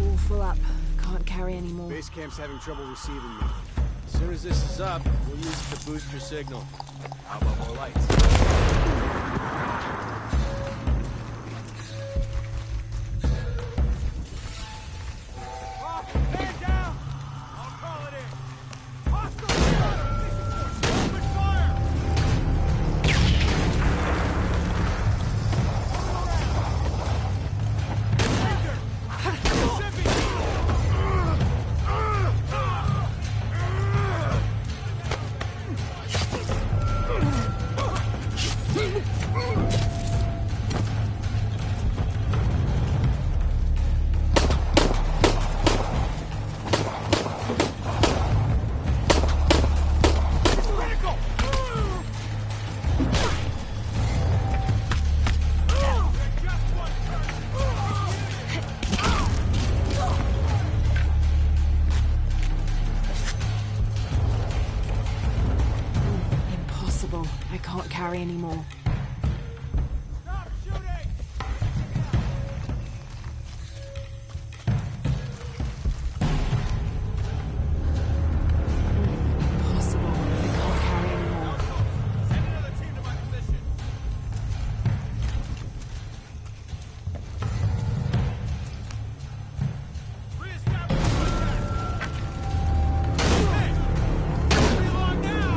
All full up. Base camp's having trouble receiving me. As soon as this is up, we'll use it to boost your signal. How about more lights? Man down! I'll call it in. Hostile fire! Open fire! Impossible. I can't carry anymore. Impossible. I can't carry anymore. Send another team to my position. Reestablish contact. Hey! Don't be long now!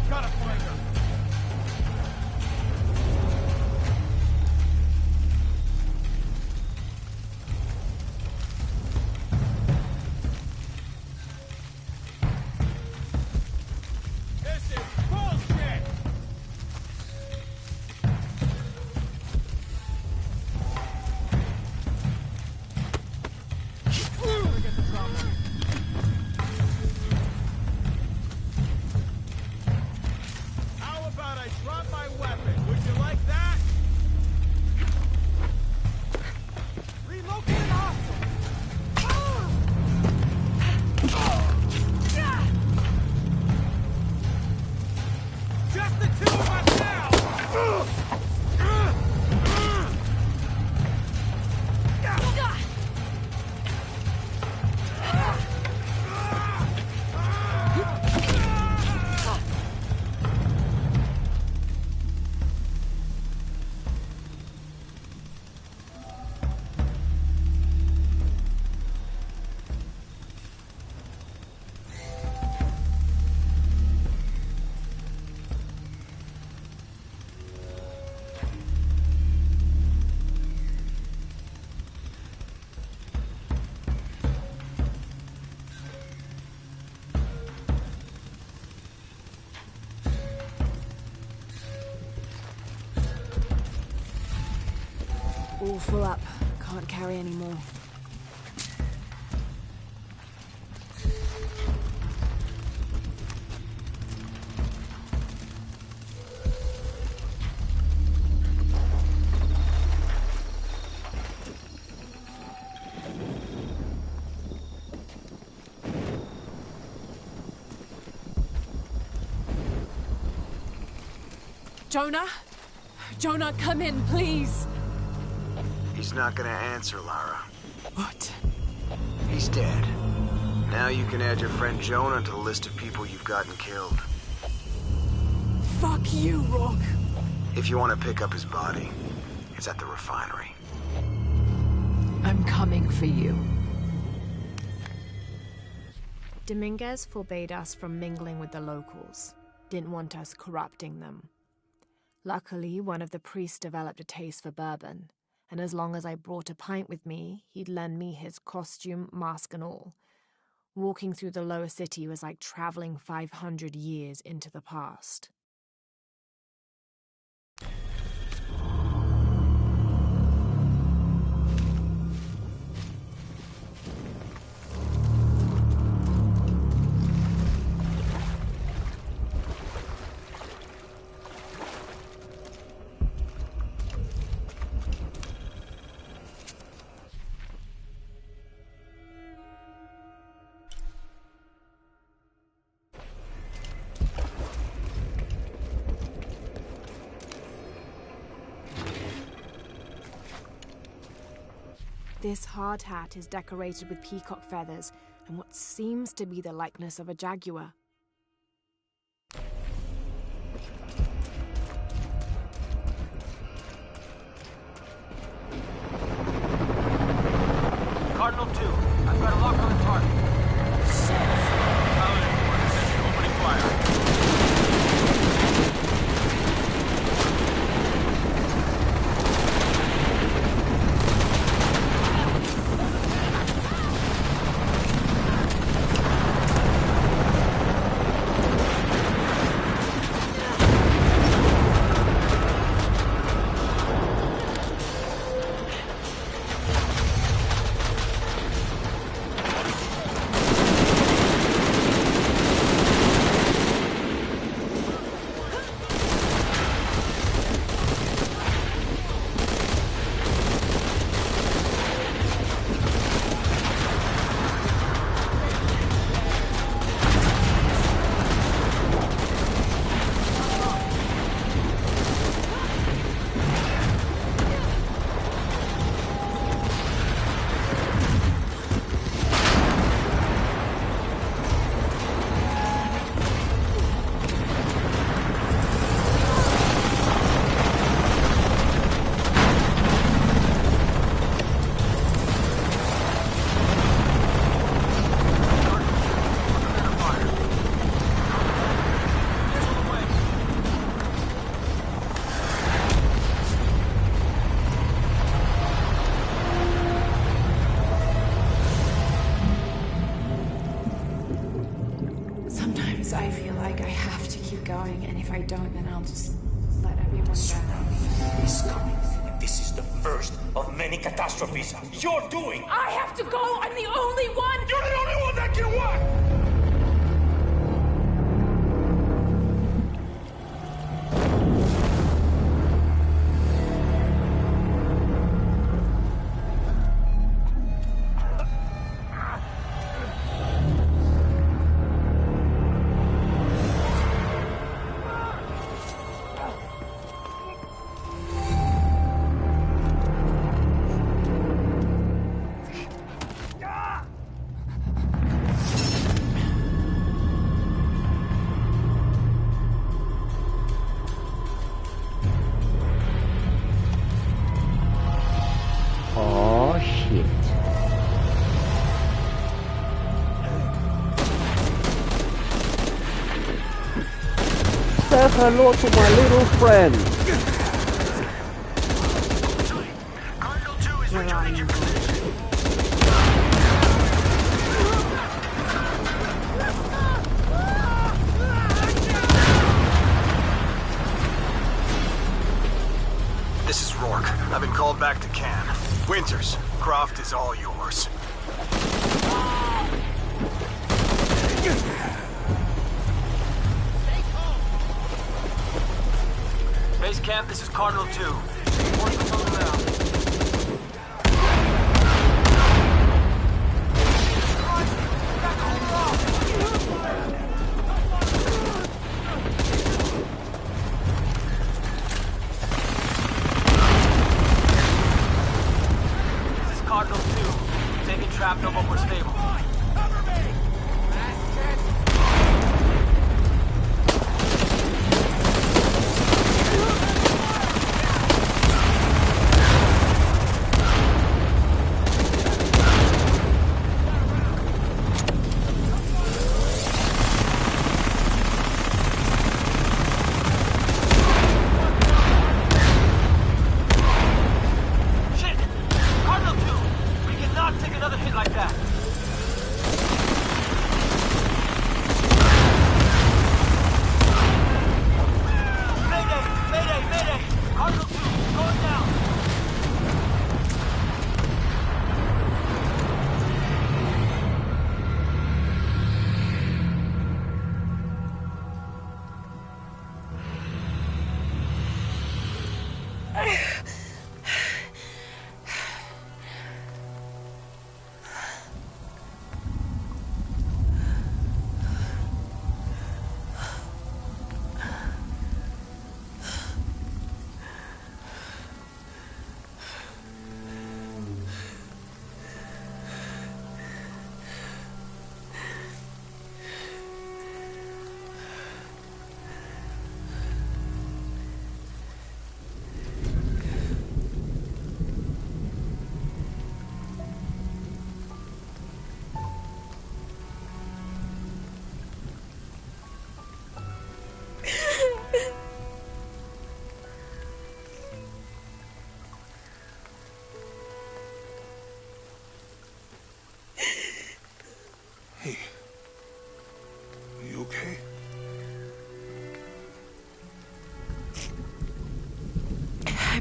Got a flanker. This is bullshit! Forget the problem. How about I drop my weapon? Would you like that? Relocate hostile! Just the two of us now! All full up. Can't carry anymore. Jonah? Jonah, come in, please! He's not gonna answer, Lara. What? He's dead. Now you can add your friend Jonah to the list of people you've gotten killed. Fuck you, Rourke! If you want to pick up his body, it's at the refinery. I'm coming for you. Dominguez forbade us from mingling with the locals. Didn't want us corrupting them. Luckily, one of the priests developed a taste for bourbon, and as long as I brought a pint with me, he'd lend me his costume, mask and all. Walking through the lower city was like traveling 500 years into the past. This hard hat is decorated with peacock feathers and what seems to be the likeness of a jaguar. Cardinal 2, I've got a lock on the target. Paladin 4, session opening fire. Sometimes I feel like I have to keep going, and if I don't, then I'll just let everyone down. Tsunami is coming, and this is the first of many catastrophes you're doing. I have to go! I'm the only one! You're the only one that can work! Oh shit. Say hello to my little friend. Where are you? This is Rourke. I've been called back to Cannes. Winters, Croft is all yours. Base camp, this is Cardinal 2. Reinforcements on the ground. This is Cardinal 2. Taking trap, no more stable. Cover me! Shit! Cardinal 2! We cannot take another hit like that!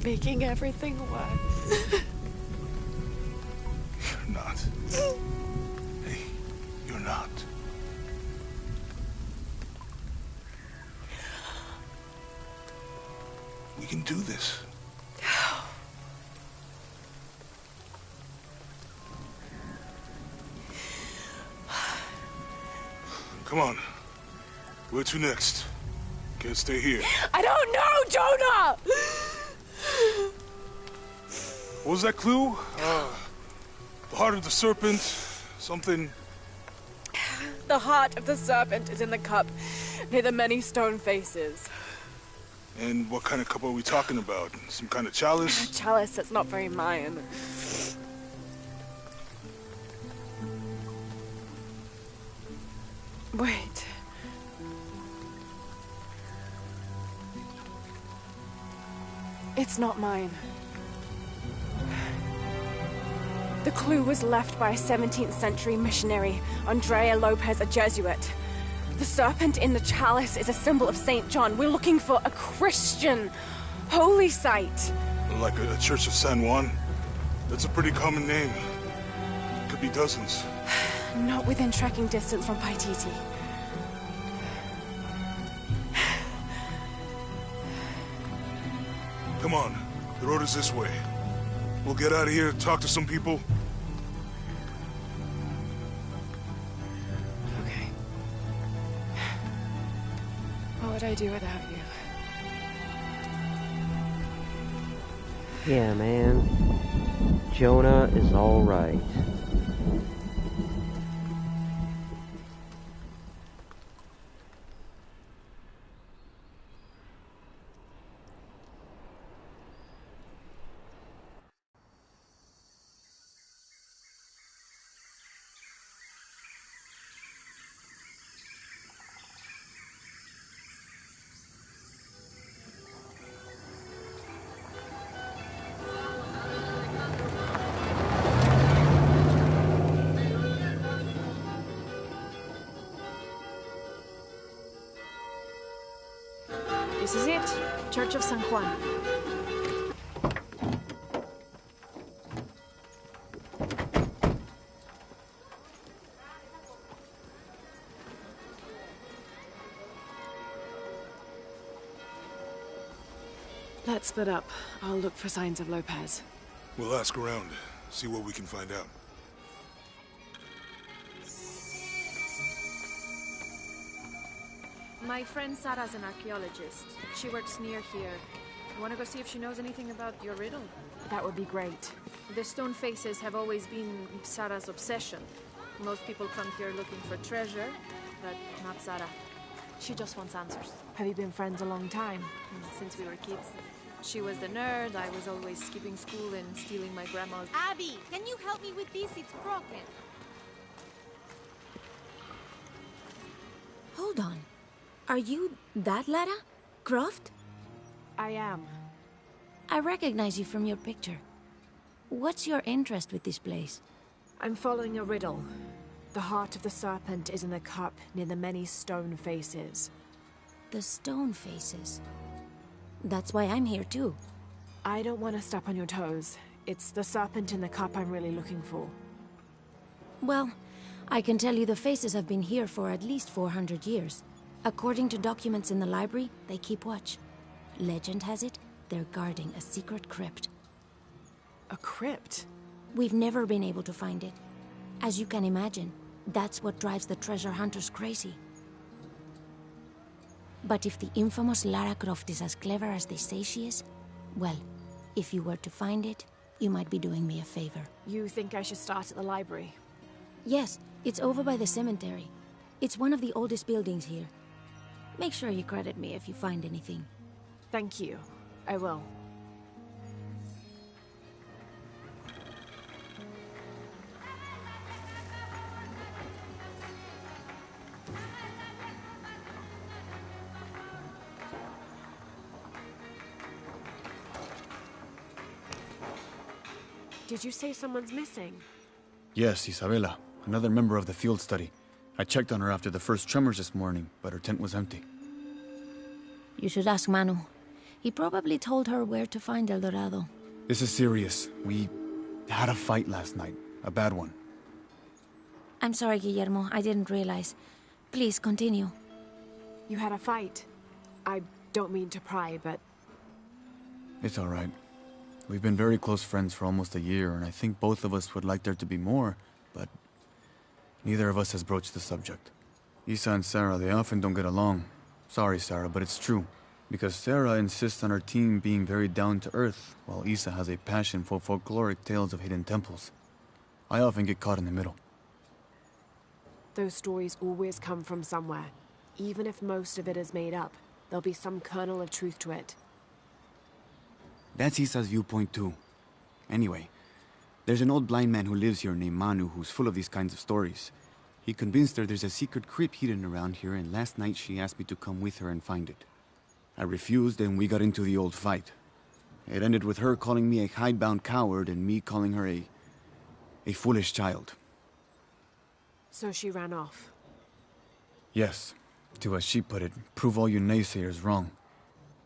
making everything worse. You're not. Hey, you're not. We can do this. Come on. Where to next? Can't stay here. I don't know, Jonah! What was that clue? The heart of the serpent, something... The heart of the serpent is in the cup, near the many stone faces. And what kind of cup are we talking about? Some kind of chalice? A chalice that's not very Mayan. Wait. It's not mine. The clue was left by a 17th century missionary, Andrea Lopez, a Jesuit. The serpent in the chalice is a symbol of St. John. We're looking for a Christian holy site. Like a Church of San Juan? That's a pretty common name. Could be dozens. Not within tracking distance from Paititi. Come on, the road is this way. We'll get out of here, talk to some people. Okay. What would I do without you? Yeah, man. Jonah is alright. This is it. Church of San Juan. Let's split up. I'll look for signs of Lopez. We'll ask around, see what we can find out. My friend Sarah's an archaeologist. She works near here. You want to go see if she knows anything about your riddle? That would be great. The stone faces have always been Sarah's obsession. Most people come here looking for treasure, but not Sarah. She just wants answers. Have you been friends a long time? Since we were kids. She was the nerd, I was always skipping school and stealing my grandma's... Abby, can you help me with this? It's broken. Hold on. Are you that Lara? Croft? I am. I recognize you from your picture. What's your interest with this place? I'm following a riddle. The heart of the serpent is in the cup near the many stone faces. The stone faces? That's why I'm here too. I don't want to step on your toes. It's the serpent in the cup I'm really looking for. Well, I can tell you the faces have been here for at least 400 years. According to documents in the library, they keep watch. Legend has it, they're guarding a secret crypt. A crypt? We've never been able to find it. As you can imagine, that's what drives the treasure hunters crazy. But if the infamous Lara Croft is as clever as they say she is, well, if you were to find it, you might be doing me a favor. You think I should start at the library? Yes, it's over by the cemetery. It's one of the oldest buildings here. Make sure you credit me if you find anything. Thank you. I will. Did you say someone's missing? Yes, Isabela, another member of the field study. I checked on her after the first tremors this morning, but her tent was empty. You should ask Manu. He probably told her where to find El Dorado. This is serious. We had a fight last night. A bad one. I'm sorry, Guillermo. I didn't realize. Please, continue. You had a fight. I don't mean to pry, but... It's all right. We've been very close friends for almost a year, and I think both of us would like there to be more, but neither of us has broached the subject. Isa and Sarah, they often don't get along. Sorry, Sarah, but it's true. Because Sarah insists on her team being very down-to-earth, while Isa has a passion for folkloric tales of hidden temples. I often get caught in the middle. Those stories always come from somewhere. Even if most of it is made up, there'll be some kernel of truth to it. That's Isa's viewpoint too. Anyway, there's an old blind man who lives here named Manu who's full of these kinds of stories. He convinced her there's a secret crypt hidden around here, and last night she asked me to come with her and find it. I refused, and we got into the old fight. It ended with her calling me a hidebound coward and me calling her a foolish child. So she ran off. Yes. To, as she put it, prove all you naysayers wrong.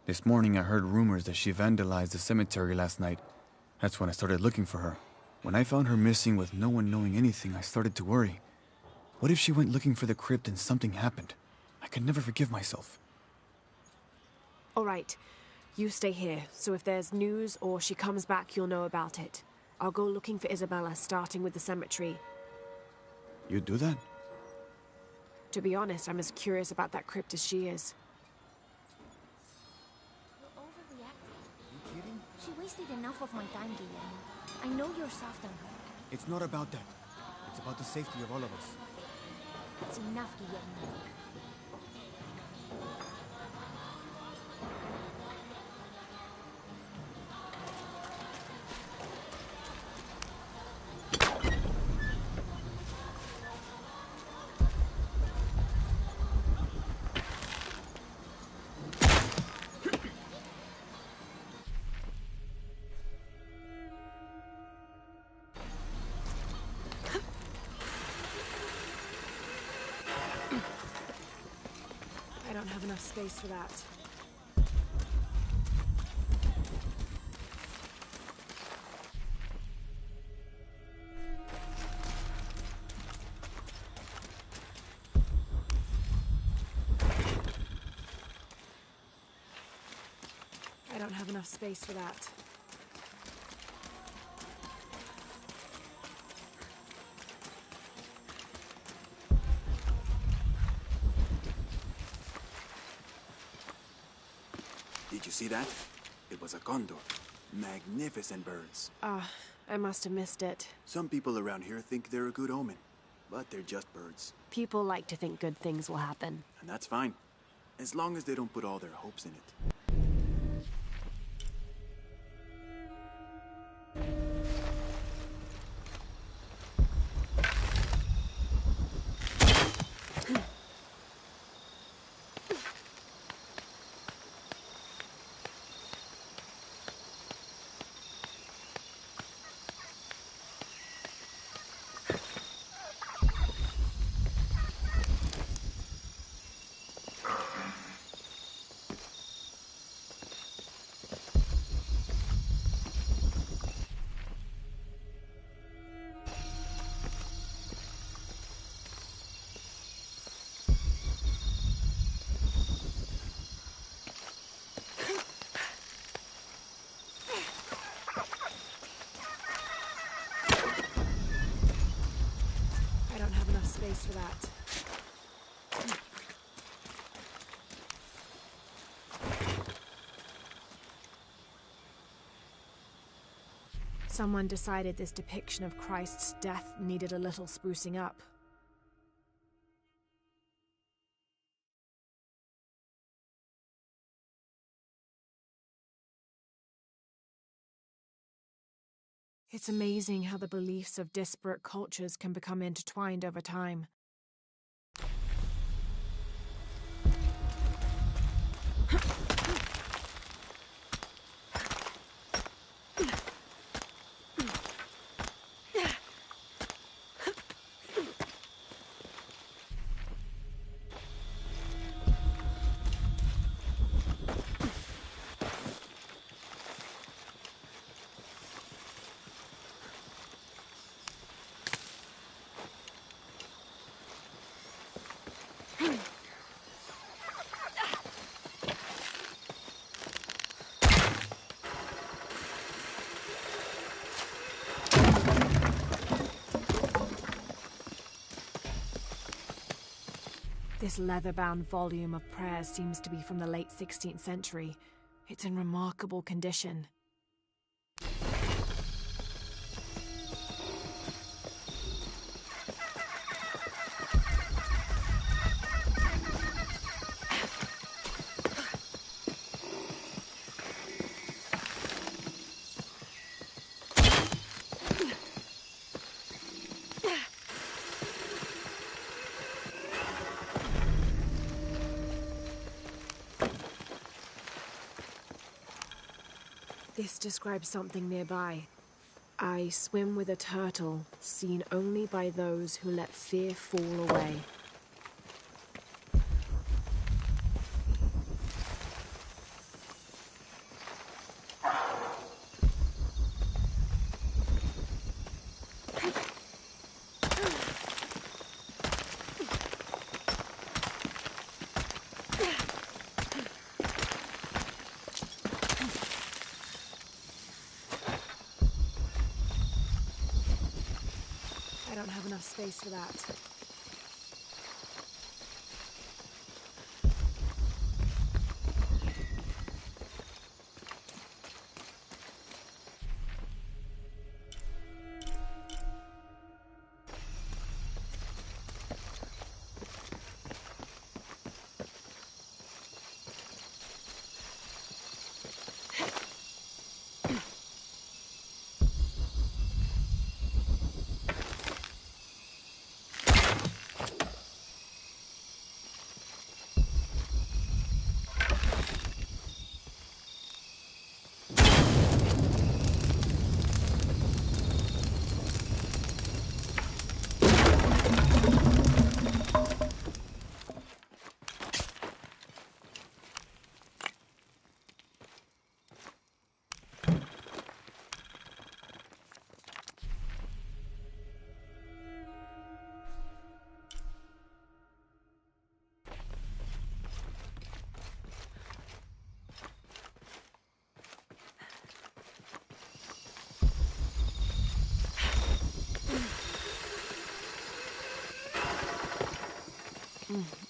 This morning I heard rumors that she vandalized the cemetery last night. That's when I started looking for her. When I found her missing with no one knowing anything, I started to worry. What if she went looking for the crypt and something happened? I could never forgive myself. All right. You stay here, so if there's news or she comes back, you'll know about it. I'll go looking for Isabella, starting with the cemetery. You'd do that? To be honest, I'm as curious about that crypt as she is. You're overreacting. You kidding? She wasted enough of my time, Guillermo. I know you're soft on her. It's not about that. It's about the safety of all of us. It's enough, Guillermo. I don't have enough space for that. I don't have enough space for that. Did you see that? It was a condor. Magnificent birds. I must have missed it. Some people around here think they're a good omen, but they're just birds. People like to think good things will happen. And that's fine, as long as they don't put all their hopes in it. Space for that. Someone decided this depiction of Christ's death needed a little sprucing up. It's amazing how the beliefs of disparate cultures can become intertwined over time. This leather-bound volume of prayers seems to be from the late 16th century. It's in remarkable condition. This describes something nearby. I swim with a turtle, seen only by those who let fear fall away. I don't have enough space for that.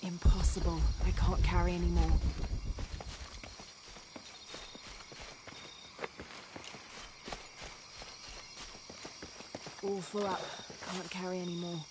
Impossible. I can't carry anymore. All full up. Can't carry anymore.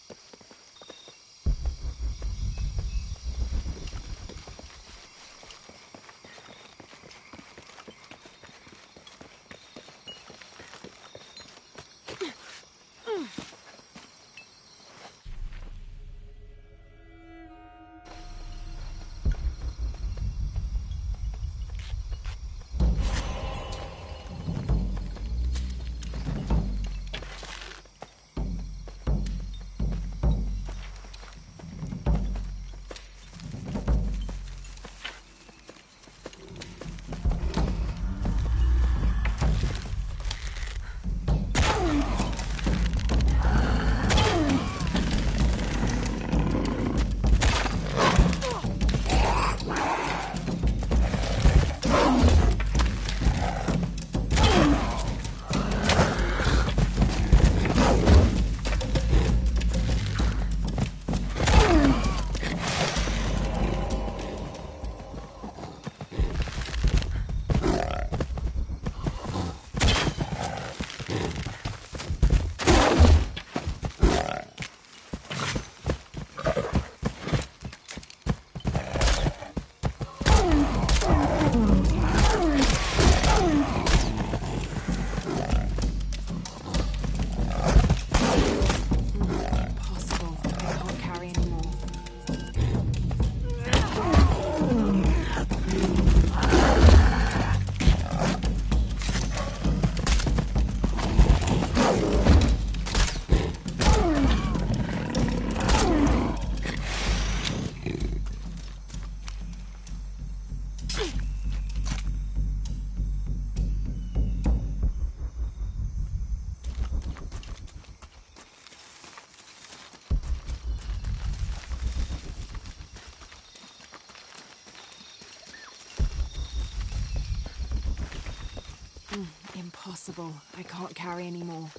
Impossible. I can't carry anymore.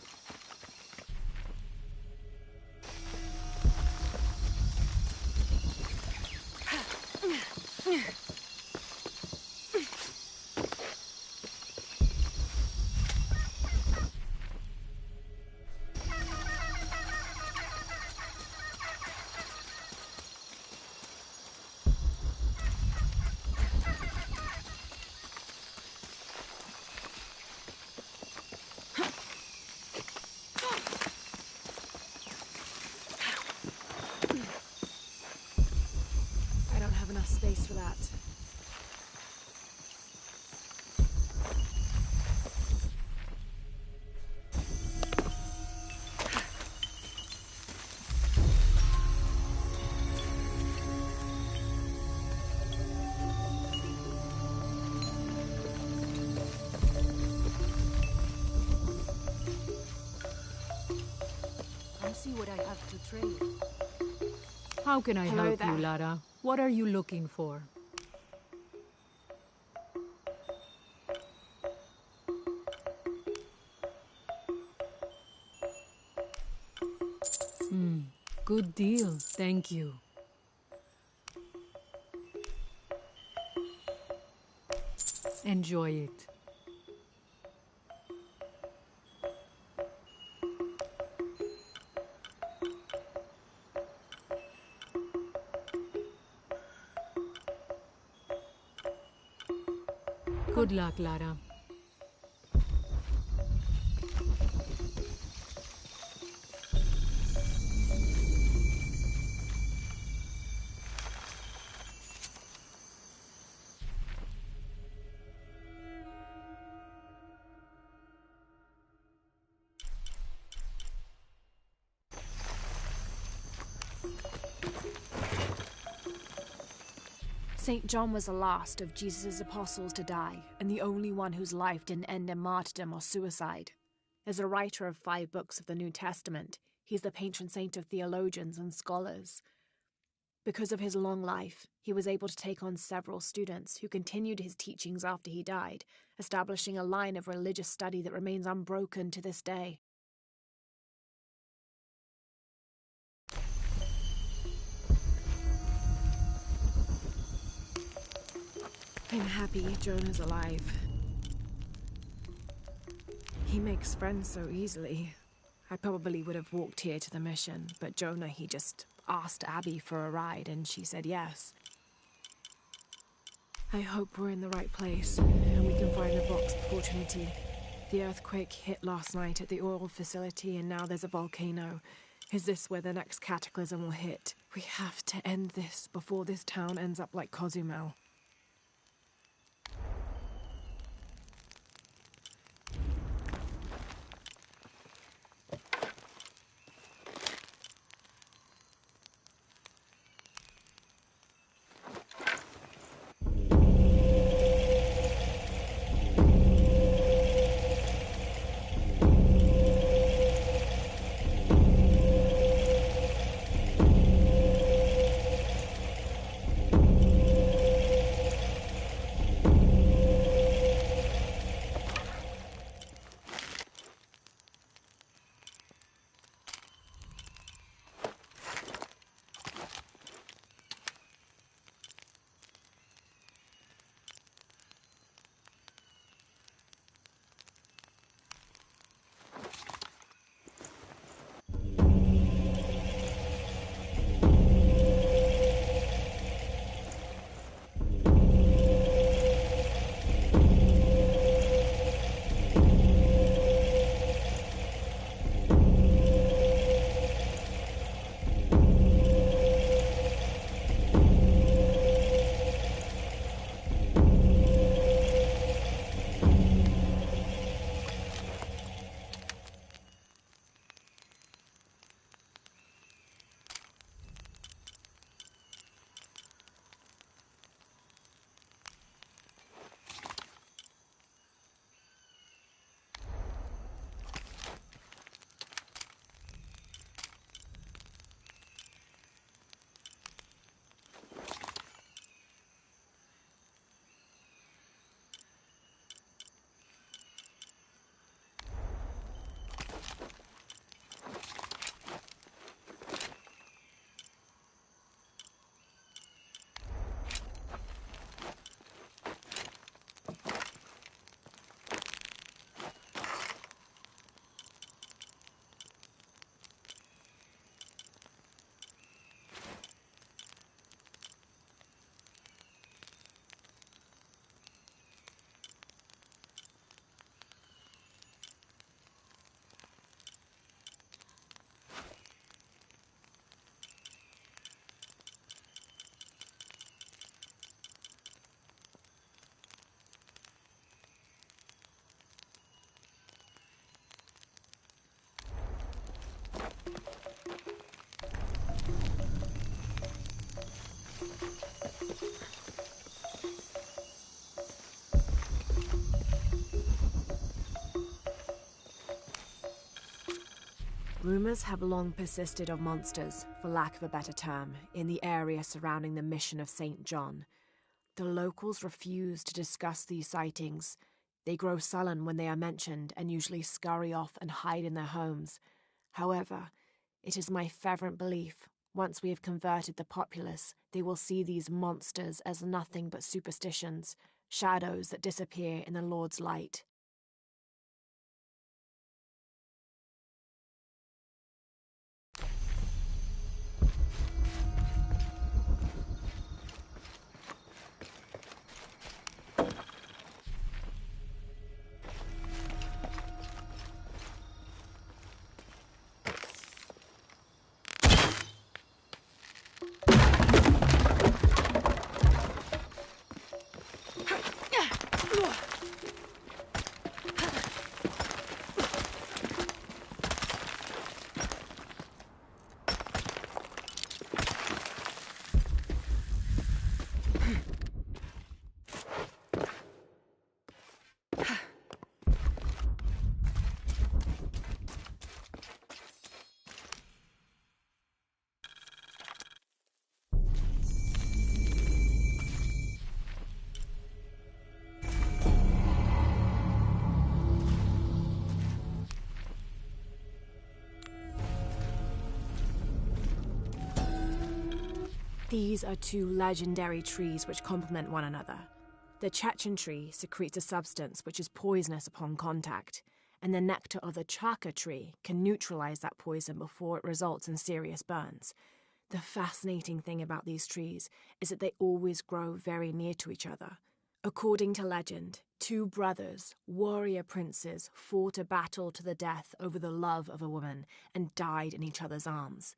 space for that. Come see what I have to trade. How can I Hello help there. you, Lara? What are you looking for? Good deal, thank you. Enjoy it. Good luck, Lara. St. John was the last of Jesus' apostles to die, and the only one whose life didn't end in martyrdom or suicide. As a writer of 5 books of the New Testament, he's the patron saint of theologians and scholars. Because of his long life, he was able to take on several students who continued his teachings after he died, establishing a line of religious study that remains unbroken to this day. I'm happy Jonah's alive. He makes friends so easily. I probably would have walked here to the mission, but Jonah, he just asked Abby for a ride and she said yes. I hope we're in the right place and we can find the box before Trinity. The earthquake hit last night at the oil facility and now there's a volcano. Is this where the next cataclysm will hit? We have to end this before this town ends up like Cozumel. Rumors have long persisted of monsters, for lack of a better term, in the area surrounding the mission of St. John. The locals refuse to discuss these sightings. They grow sullen when they are mentioned and usually scurry off and hide in their homes. However, it is my fervent belief, once we have converted the populace, they will see these monsters as nothing but superstitions, shadows that disappear in the Lord's light. These are two legendary trees which complement one another. The Chechen tree secretes a substance which is poisonous upon contact, and the nectar of the chaka tree can neutralize that poison before it results in serious burns. The fascinating thing about these trees is that they always grow very near to each other. According to legend, two brothers, warrior princes, fought a battle to the death over the love of a woman and died in each other's arms.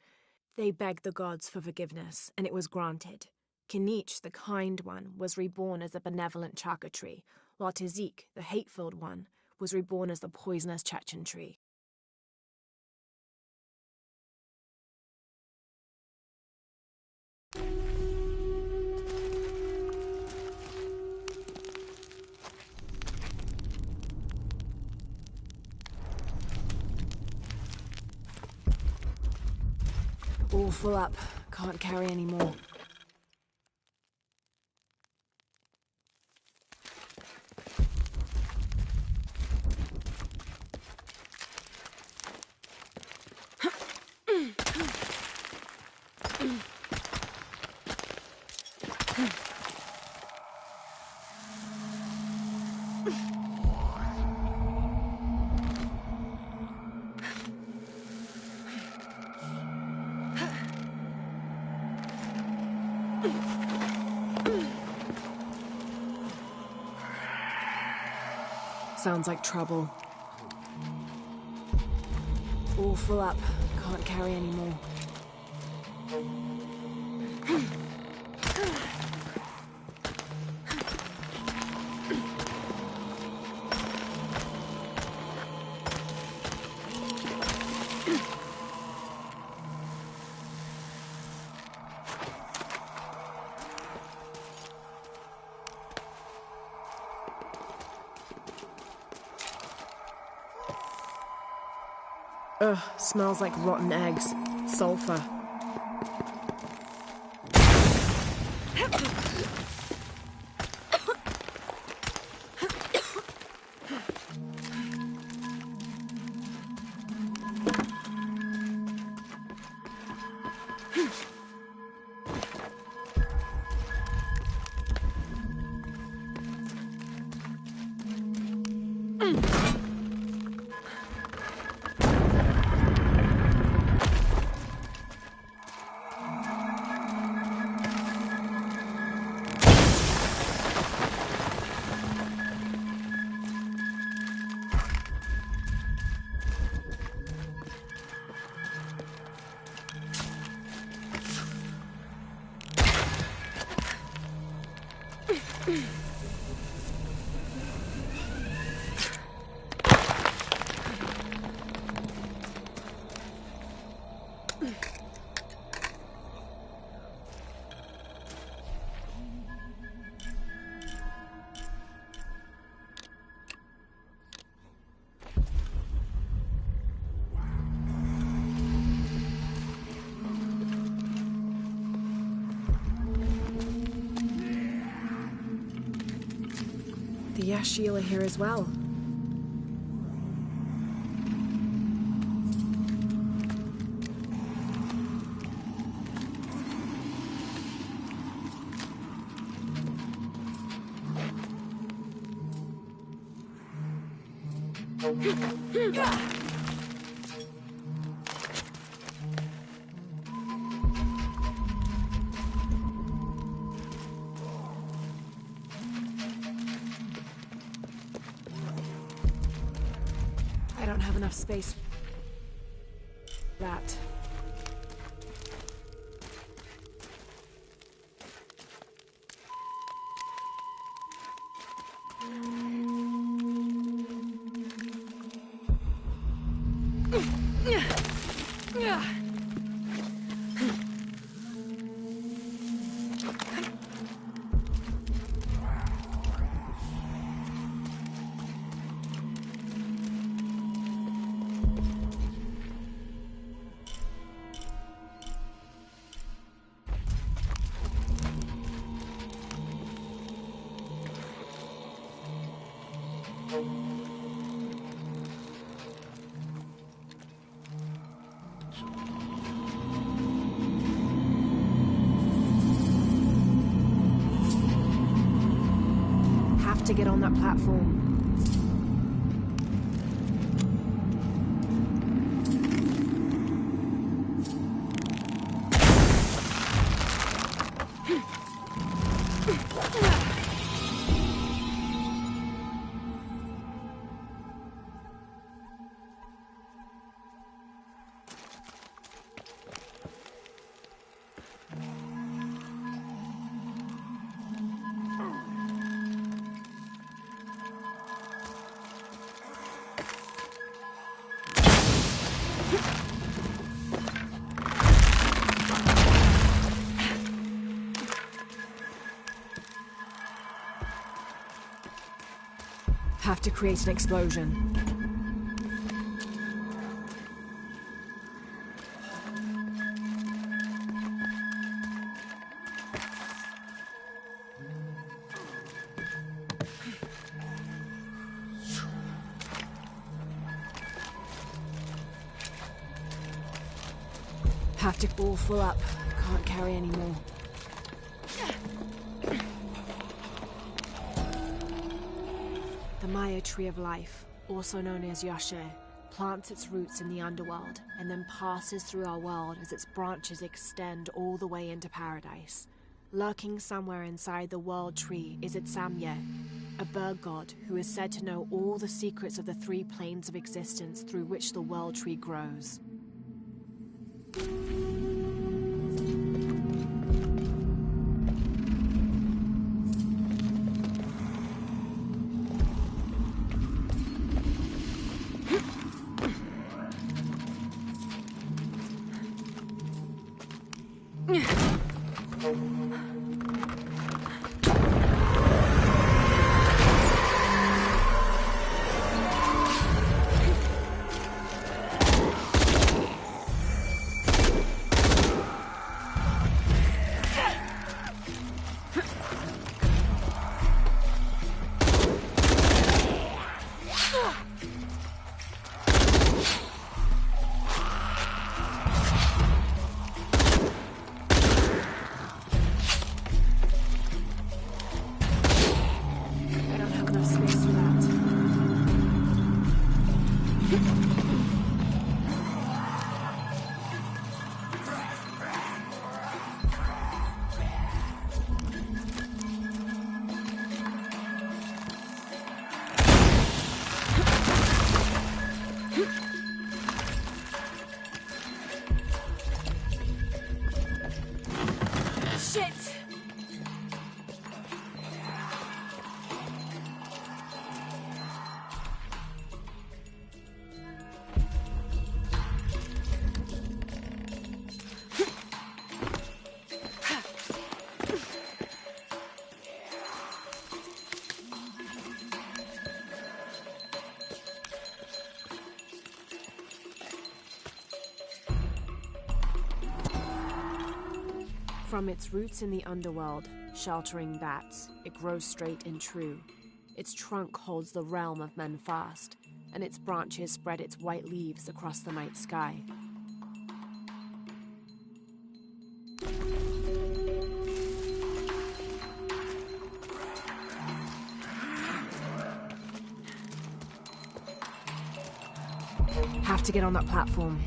They begged the gods for forgiveness, and it was granted. Kinich, the kind one, was reborn as the benevolent chaka tree, while Tizik, the hate-filled one, was reborn as the poisonous Chechen tree. All full up. Can't carry any more. Sounds like trouble. All full up. Can't carry any more. Ugh, smells like rotten eggs. Sulfur. The Yashil are here as well. I don't have enough space for that. Have to get on that platform. Have to create an explosion. Have to all full up. Can't carry any more. The Maya Tree of Life, also known as Yashe, plants its roots in the underworld and then passes through our world as its branches extend all the way into paradise. Lurking somewhere inside the world tree is Itsamye, a bird god who is said to know all the secrets of the three planes of existence through which the world tree grows. From its roots in the underworld, sheltering bats, it grows straight and true. Its trunk holds the realm of men fast, and its branches spread its white leaves across the night sky. Have to get on that platform.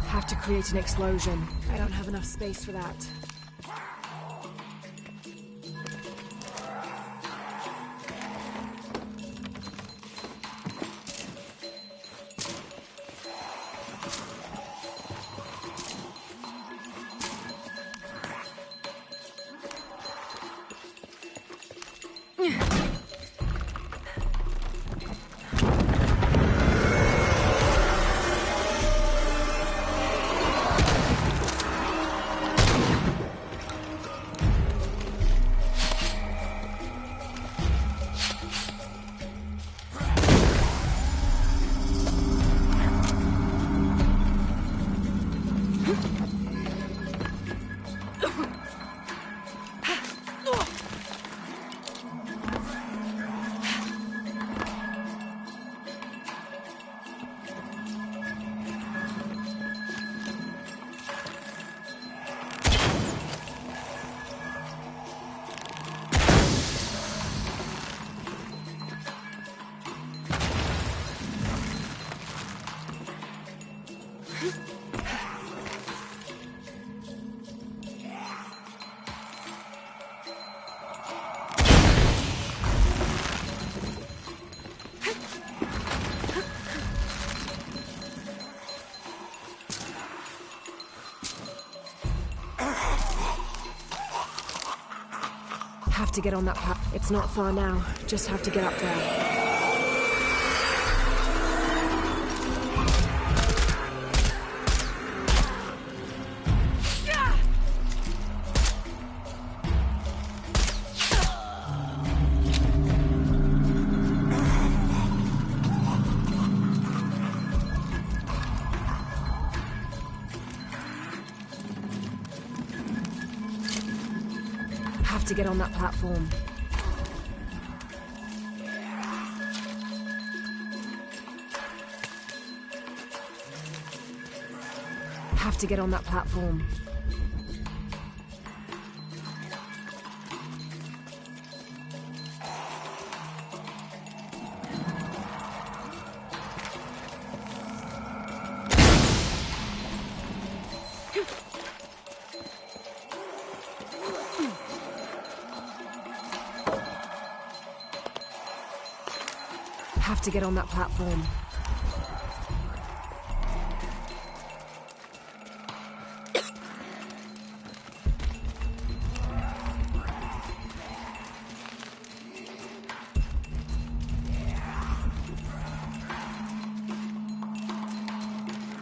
Have to create an explosion. I don't have enough space for that. Have to get on that path. It's not far now. Just have to get up there. Have to get on that platform. Have to get on that platform. Have to get on that platform.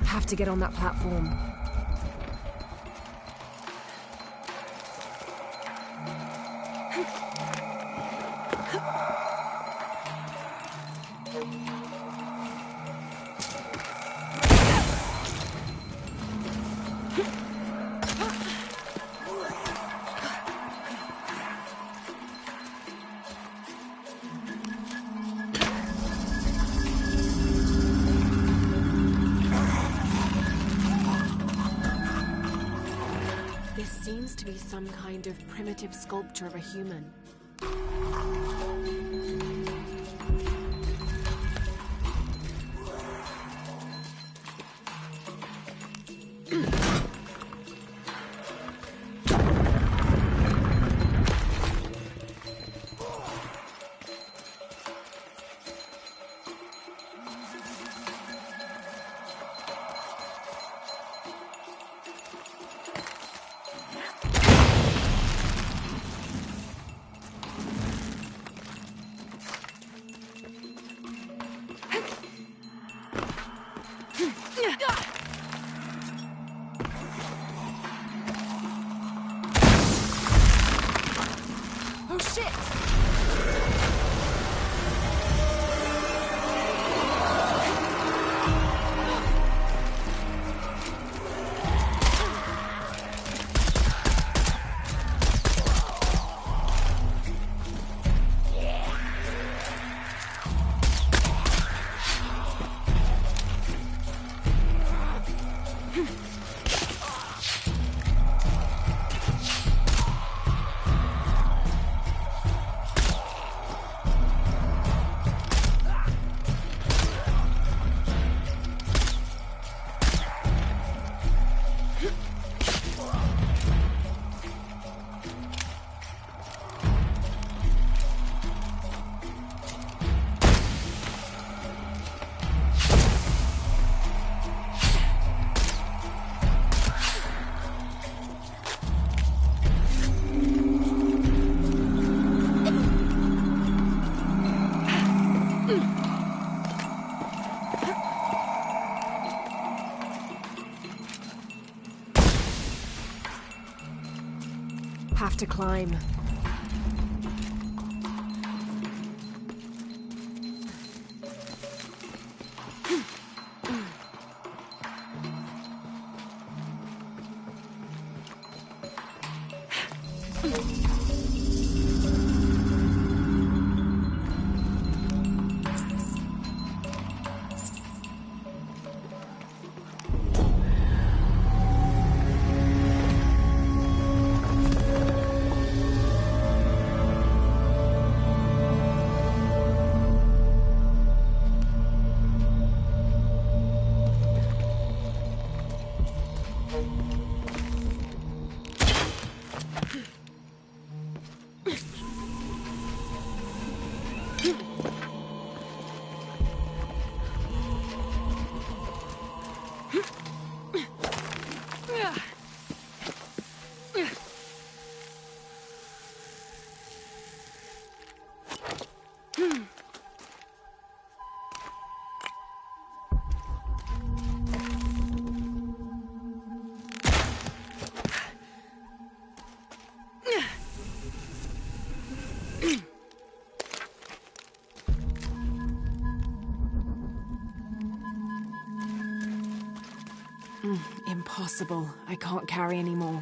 Have to get on that platform. This seems to be some kind of primitive sculpture of a human. Oh shit! Have to climb. Impossible. I can't carry anymore.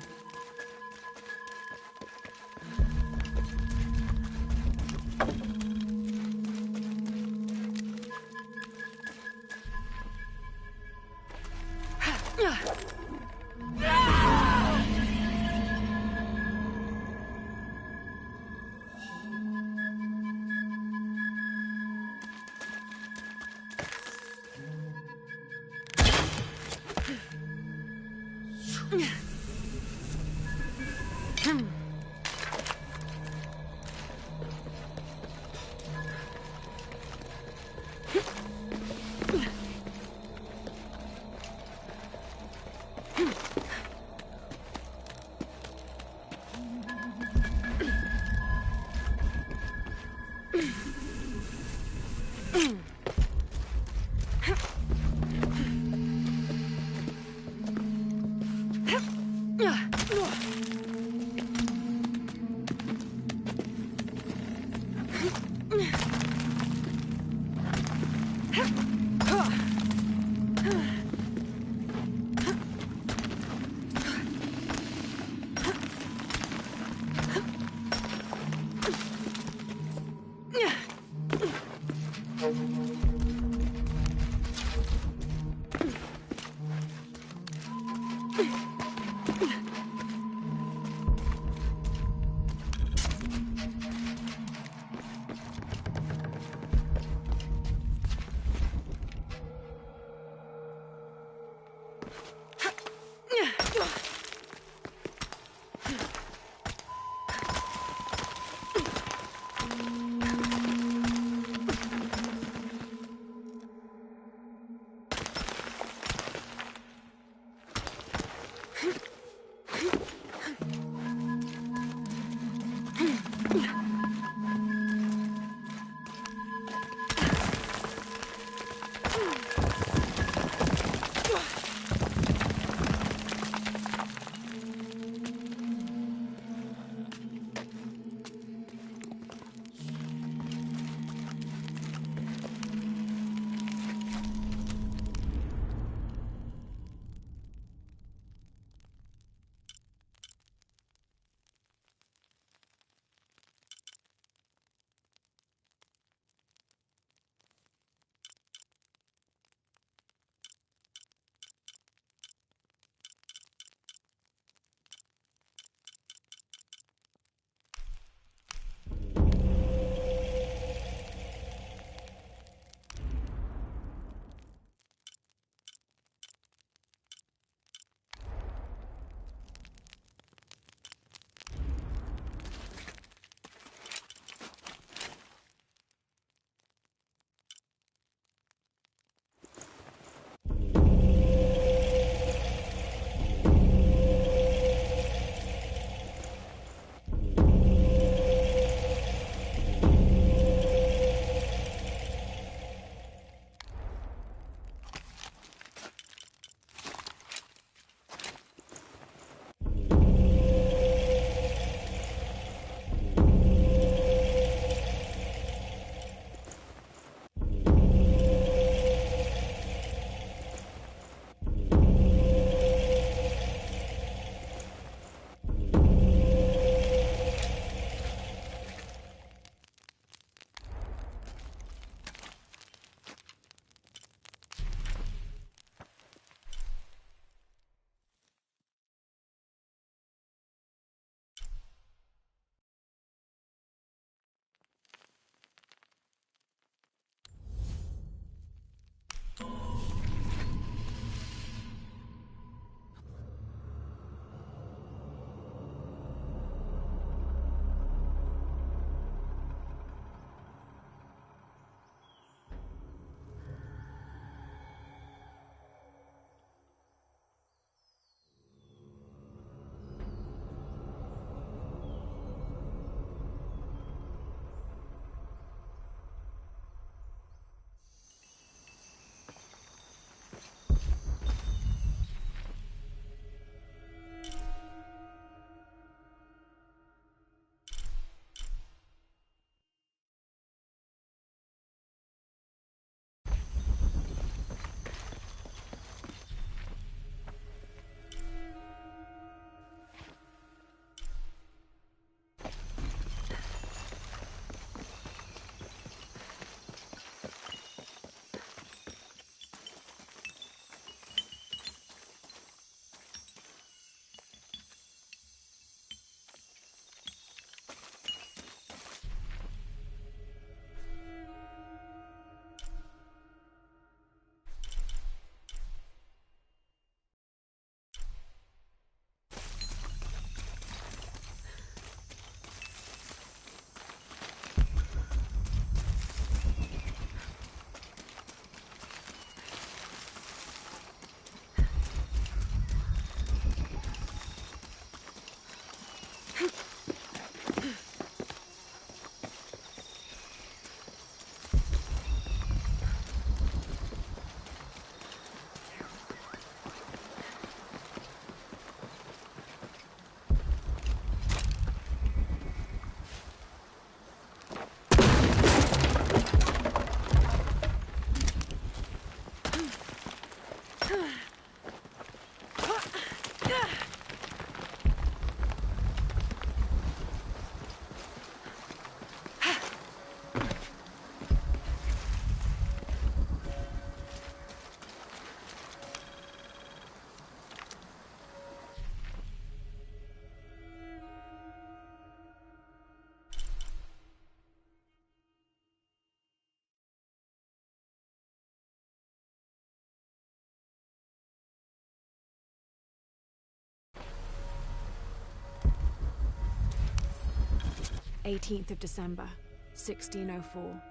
18th of December, 1604.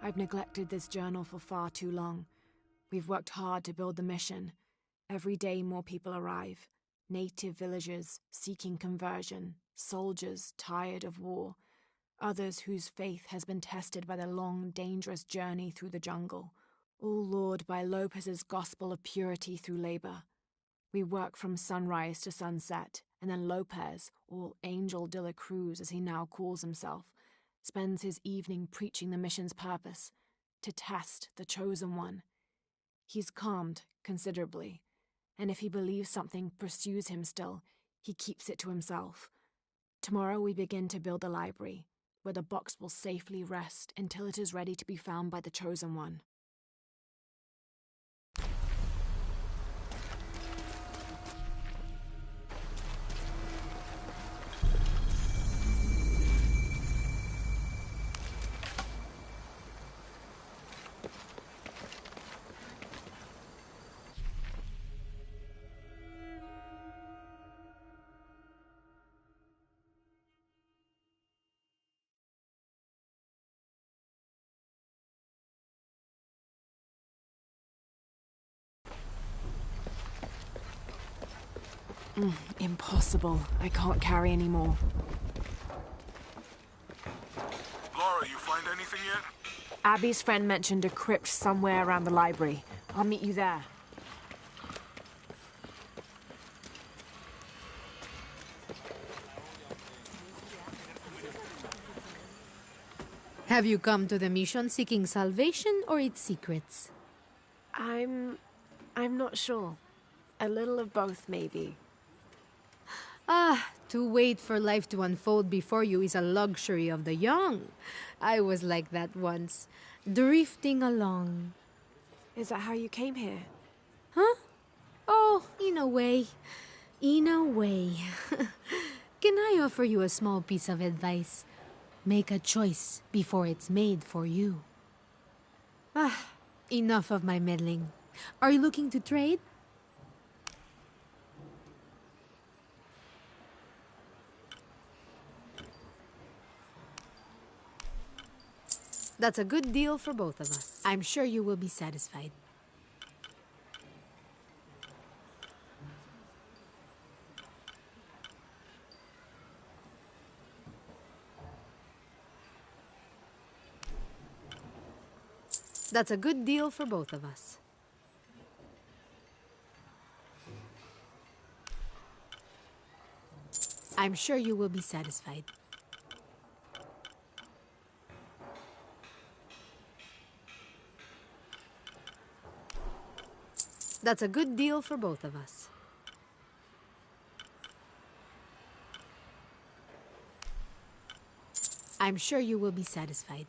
I've neglected this journal for far too long. We've worked hard to build the mission. Every day more people arrive. Native villagers seeking conversion, soldiers tired of war, others whose faith has been tested by the long, dangerous journey through the jungle, all lured by Lopez's gospel of purity through labor. We work from sunrise to sunset, and then Lopez, or Angel de la Cruz as he now calls himself, spends his evening preaching the mission's purpose, to test the chosen one. He's calmed considerably, and if he believes something pursues him still, he keeps it to himself. Tomorrow we begin to build a library, where the box will safely rest until it is ready to be found by the chosen one. Impossible. I can't carry anymore. Laura, you find anything yet? Abby's friend mentioned a crypt somewhere around the library. I'll meet you there. Have you come to the mission seeking salvation or its secrets? I'm not sure. A little of both, maybe. To wait for life to unfold before you is a luxury of the young. I was like that once, drifting along. Is that how you came here? Huh? Oh, in a way. In a way. Can I offer you a small piece of advice? Make a choice before it's made for you. Enough of my meddling. Are you looking to trade? That's a good deal for both of us. I'm sure you will be satisfied. That's a good deal for both of us. I'm sure you will be satisfied. That's a good deal for both of us. I'm sure you will be satisfied.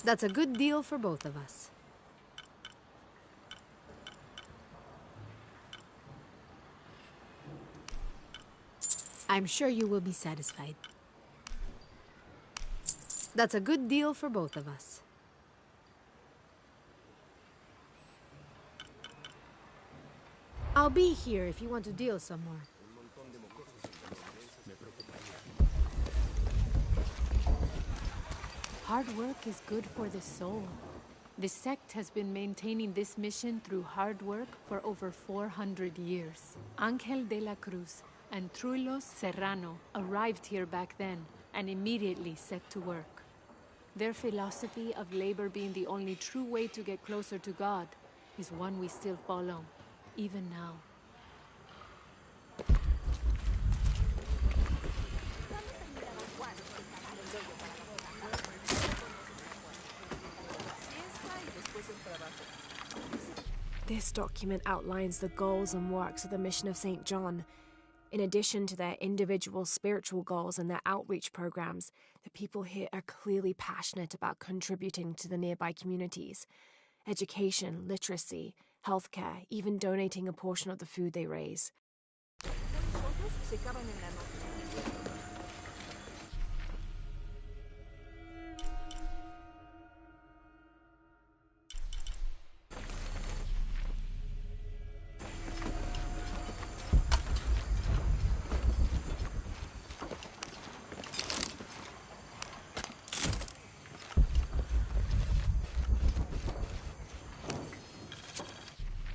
That's a good deal for both of us. I'm sure you will be satisfied. That's a good deal for both of us. I'll be here if you want to deal some more. Hard work is good for the soul. The sect has been maintaining this mission through hard work for over 400 years. Angel de la Cruz and Truilos Serrano arrived here back then and immediately set to work. Their philosophy of labor being the only true way to get closer to God is one we still follow, even now. This document outlines the goals and works of the mission of St. John. In addition to their individual spiritual goals and their outreach programs, the people here are clearly passionate about contributing to the nearby communities. Education, literacy, healthcare, even donating a portion of the food they raise.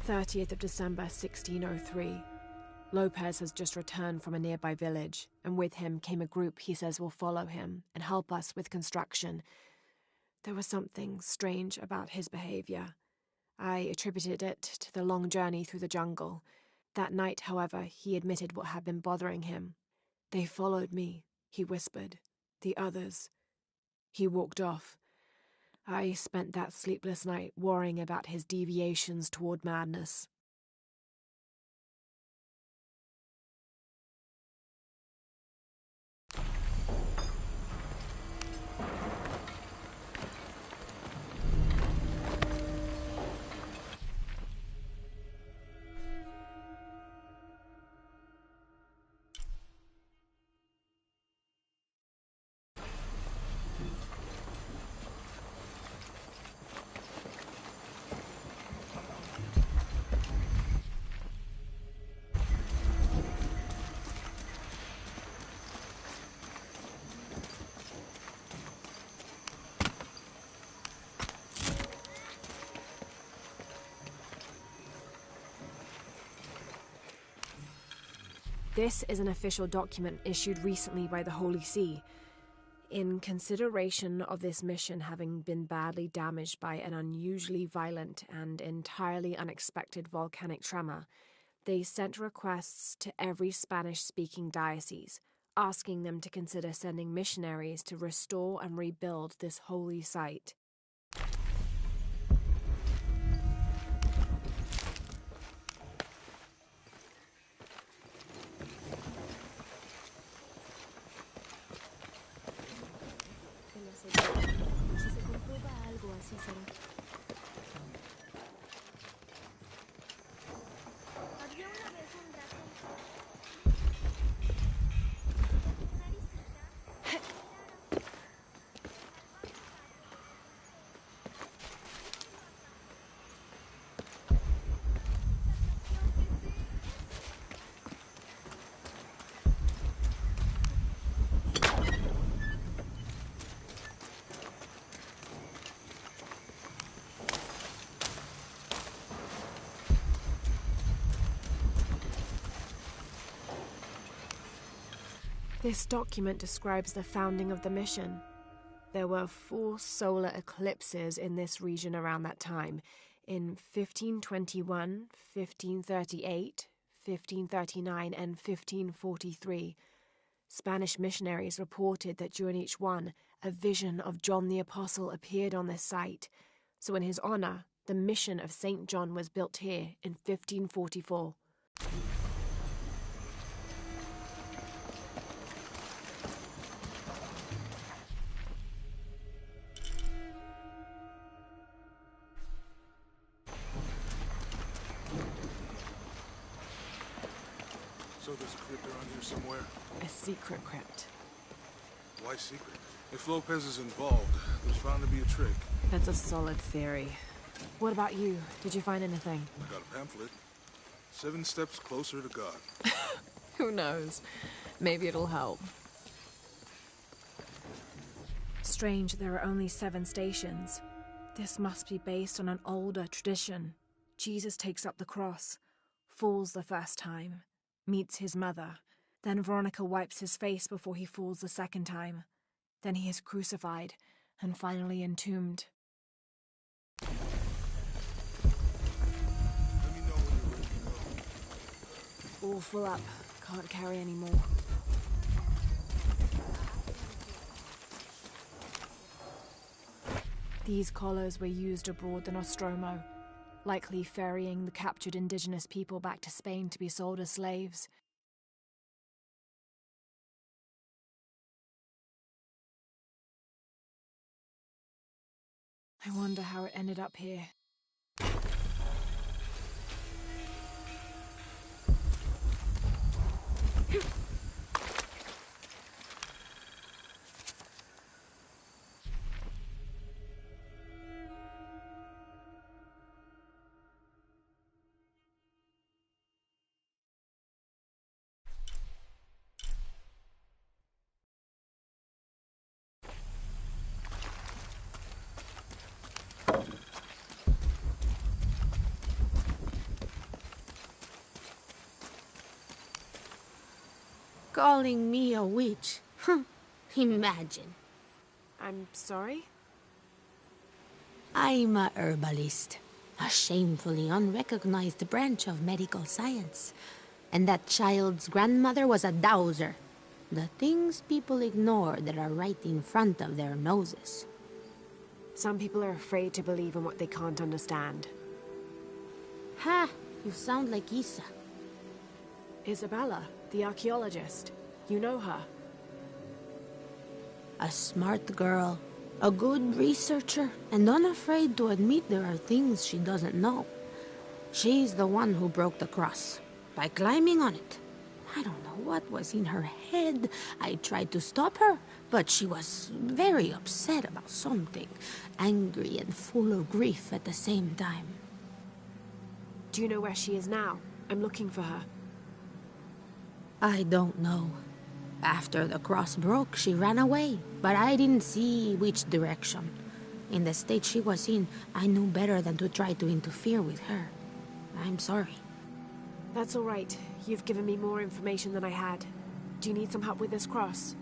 30th of December 1603. Lopez has just returned from a nearby village, and with him came a group he says will follow him and help us with construction. There was something strange about his behavior. I attributed it to the long journey through the jungle. That night, however, he admitted what had been bothering him. "They followed me," he whispered. "The others." He walked off. I spent that sleepless night worrying about his deviations toward madness. This is an official document issued recently by the Holy See. In consideration of this mission having been badly damaged by an unusually violent and entirely unexpected volcanic tremor, they sent requests to every Spanish-speaking diocese, asking them to consider sending missionaries to restore and rebuild this holy site. This document describes the founding of the mission. There were 4 solar eclipses in this region around that time, in 1521, 1538, 1539, and 1543. Spanish missionaries reported that during each one, a vision of John the Apostle appeared on this site. So in his honor, the mission of St. John was built here in 1544. So there's a crypt around here somewhere? A secret crypt. Why secret? If Lopez is involved, there's bound to be a trick. That's a solid theory. What about you? Did you find anything? I got a pamphlet. 7 steps closer to God. Who knows? Maybe it'll help. Strange, there are only 7 stations. This must be based on an older tradition. Jesus takes up the cross, falls the first time, meets his mother. Then Veronica wipes his face before he falls the second time. Then he is crucified and finally entombed. Let me know when you're ready to go. All full up. Can't carry any more. These collars were used abroad in Nostromo, likely ferrying the captured indigenous people back to Spain to be sold as slaves. I wonder how it ended up here. Calling me a witch? Imagine. I'm sorry? I'm a herbalist, a shamefully unrecognized branch of medical science. And that child's grandmother was a dowser. The things people ignore that are right in front of their noses. Some people are afraid to believe in what they can't understand. Ha! You sound like Isa. Isabella, the archaeologist. You know her. A smart girl, a good researcher, and unafraid to admit there are things she doesn't know. She's the one who broke the cross, by climbing on it. I don't know what was in her head. I tried to stop her, but she was very upset about something, angry and full of grief at the same time. Do you know where she is now? I'm looking for her. I don't know. After the cross broke, she ran away, but I didn't see which direction. In the state she was in, I knew better than to try to interfere with her. I'm sorry. That's all right. You've given me more information than I had. Do you need some help with this cross?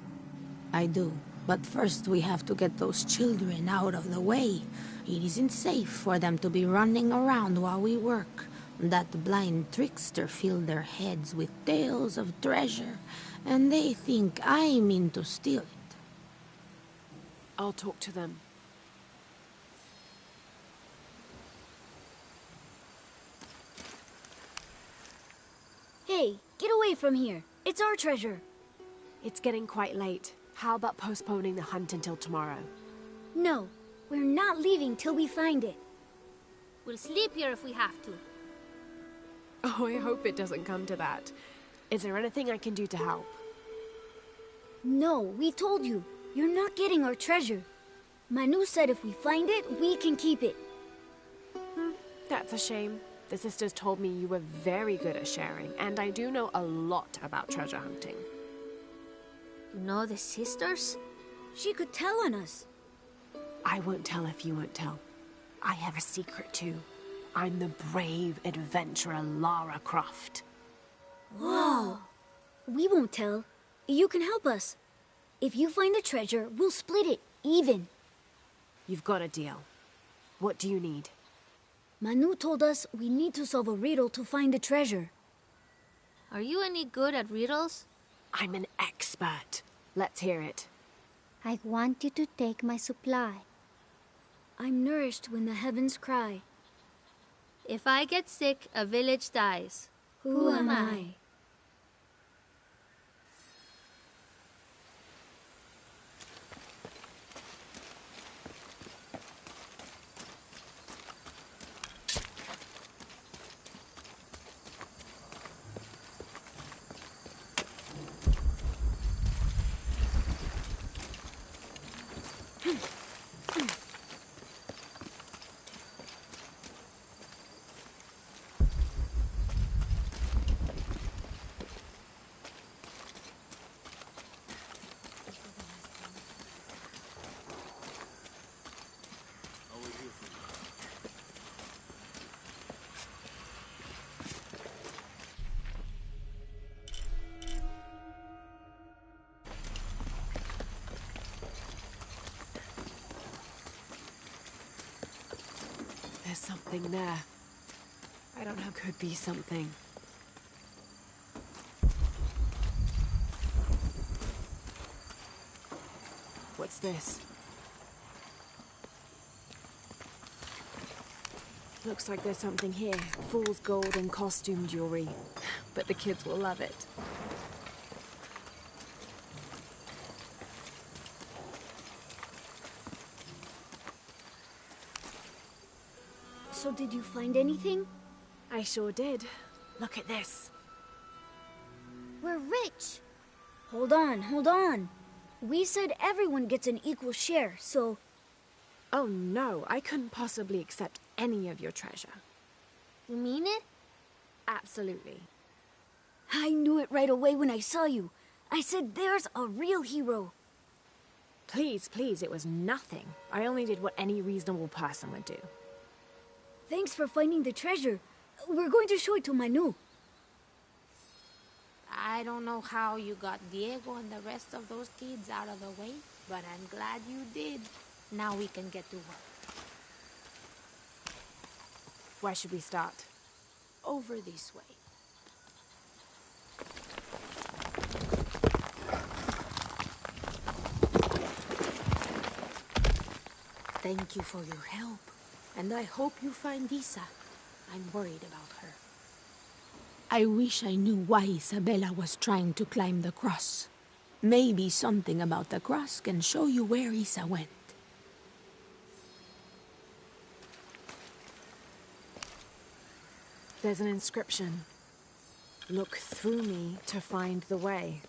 I do, but first we have to get those children out of the way. It isn't safe for them to be running around while we work. That blind trickster filled their heads with tales of treasure, and they think I mean to steal it. I'll talk to them. Hey, get away from here. It's our treasure. It's getting quite late. How about postponing the hunt until tomorrow? No, we're not leaving till we find it. We'll sleep here if we have to. Oh, I hope it doesn't come to that. Is there anything I can do to help? No, we told you. You're not getting our treasure. Manu said if we find it, we can keep it. That's a shame. The sisters told me you were very good at sharing, and I do know a lot about treasure hunting. You know the sisters? She could tell on us. I won't tell if you won't tell. I have a secret too. I'm the brave adventurer Lara Croft. Whoa! We won't tell. You can help us. If you find the treasure, we'll split it, even. You've got a deal. What do you need? Manu told us we need to solve a riddle to find the treasure. Are you any good at riddles? I'm an expert. Let's hear it. I want you to take my supply. I'm nourished when the heavens cry. If I get sick, a village dies. Who am I? There's something there. I don't know, could be something. What's this? Looks like there's something here. Fool's gold and costume jewelry. But the kids will love it. So did you find anything? I sure did. Look at this. We're rich! Hold on, hold on. We said everyone gets an equal share, so... Oh no, I couldn't possibly accept any of your treasure. You mean it? Absolutely. I knew it right away when I saw you. I said there's a real hero. Please, please, it was nothing. I only did what any reasonable person would do. Thanks for finding the treasure. We're going to show it to Manu. I don't know how you got Diego and the rest of those kids out of the way, but I'm glad you did. Now we can get to work. Where should we start? Over this way. Thank you for your help, and I hope you find Isa. I'm worried about her. I wish I knew why Isabella was trying to climb the cross. Maybe something about the cross can show you where Isa went. There's an inscription. Look through me to find the way.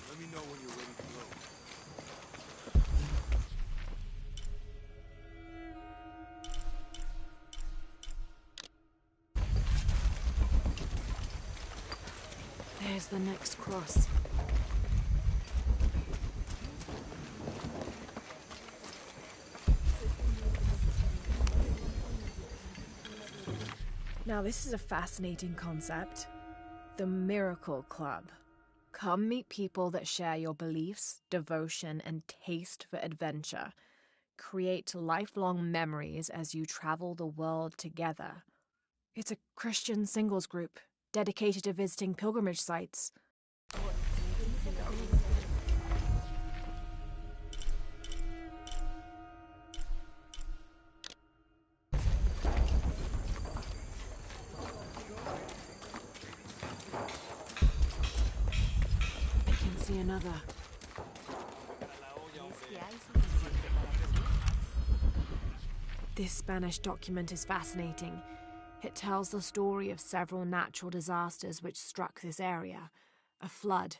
Let me know when you're ready to go. There's the next cross. Now this is a fascinating concept. The Miracle Club. Come meet people that share your beliefs, devotion, and taste for adventure. Create lifelong memories as you travel the world together. It's a Christian singles group dedicated to visiting pilgrimage sites. I can see another. This Spanish document is fascinating. It tells the story of several natural disasters which struck this area. A flood,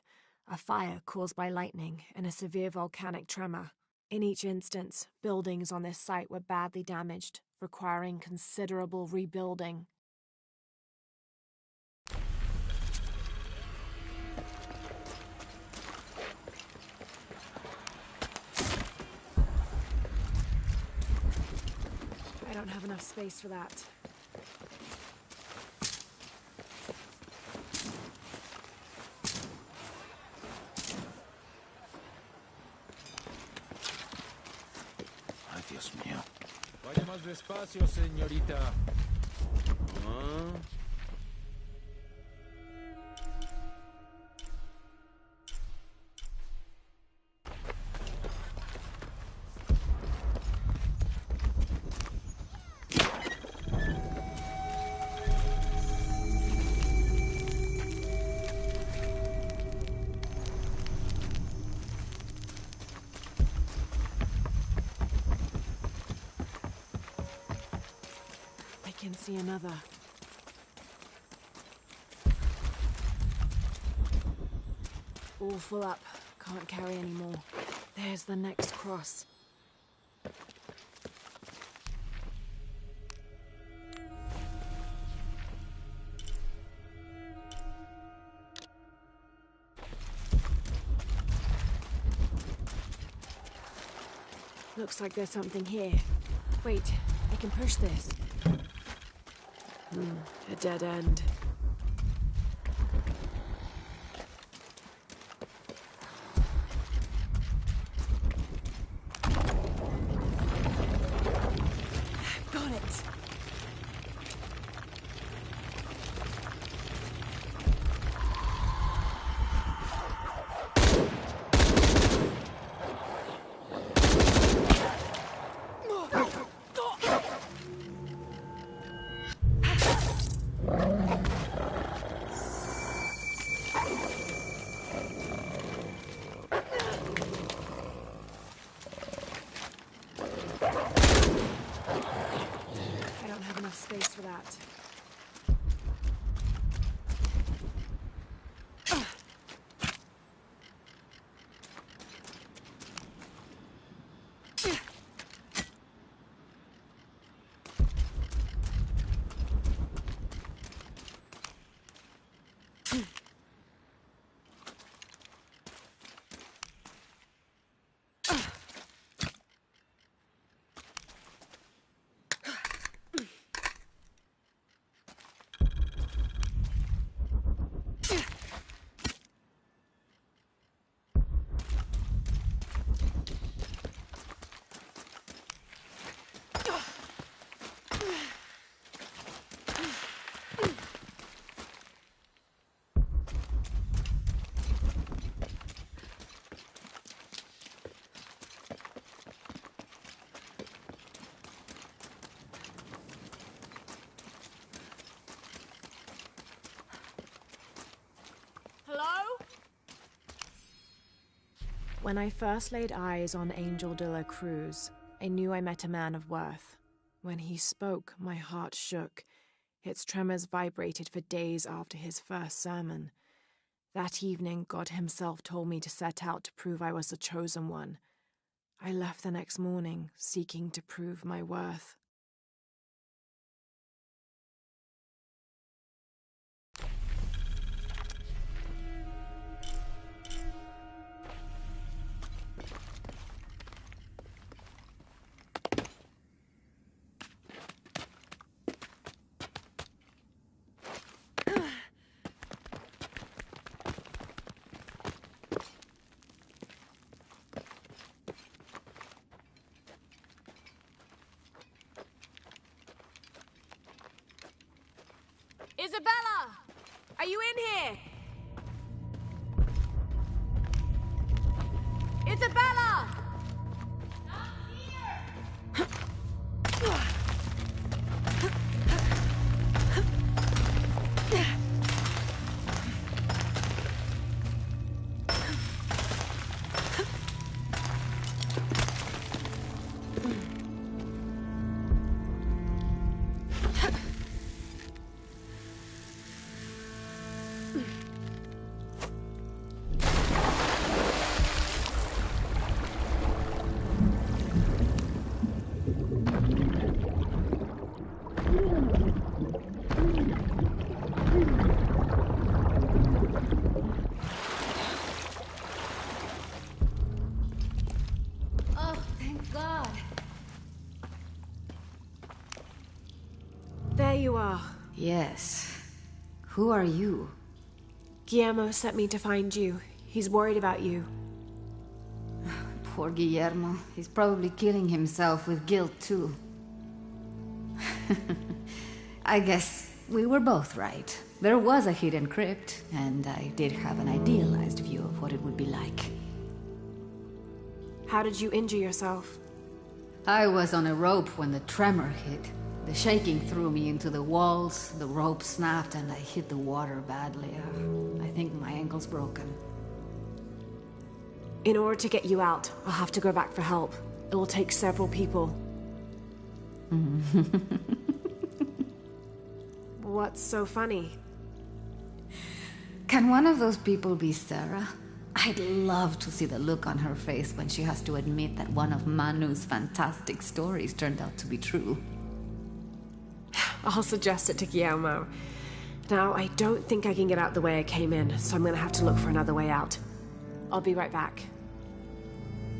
a fire caused by lightning, and a severe volcanic tremor. In each instance, buildings on this site were badly damaged, requiring considerable rebuilding. I don't have enough space for that. Ay, Dios mío. Vaya más despacio, señorita. I can see another. All full up. Can't carry any more. There's the next cross. Looks like there's something here. Wait, I can push this. A dead end. Got it. Thanks for that. When I first laid eyes on Angel de la Cruz, I knew I met a man of worth. When he spoke, my heart shook. Its tremors vibrated for days after his first sermon. That evening, God himself told me to set out to prove I was the chosen one. I left the next morning, seeking to prove my worth. Isabella! Are you in here? Isabella! There you are. Yes. Who are you? Guillermo sent me to find you. He's worried about you. Poor Guillermo. He's probably killing himself with guilt, too. I guess we were both right. There was a hidden crypt, and I did have an idealized view of what it would be like. How did you injure yourself? I was on a rope when the tremor hit. The shaking threw me into the walls, the rope snapped, and I hit the water badly. I think my ankle's broken. In order to get you out, I'll have to go back for help. It will take several people. What's so funny? Can one of those people be Sarah? I'd love to see the look on her face when she has to admit that one of Manu's fantastic stories turned out to be true. I'll suggest it to Guillermo. Now, I don't think I can get out the way I came in, so I'm gonna have to look for another way out. I'll be right back.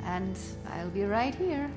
And I'll be right here.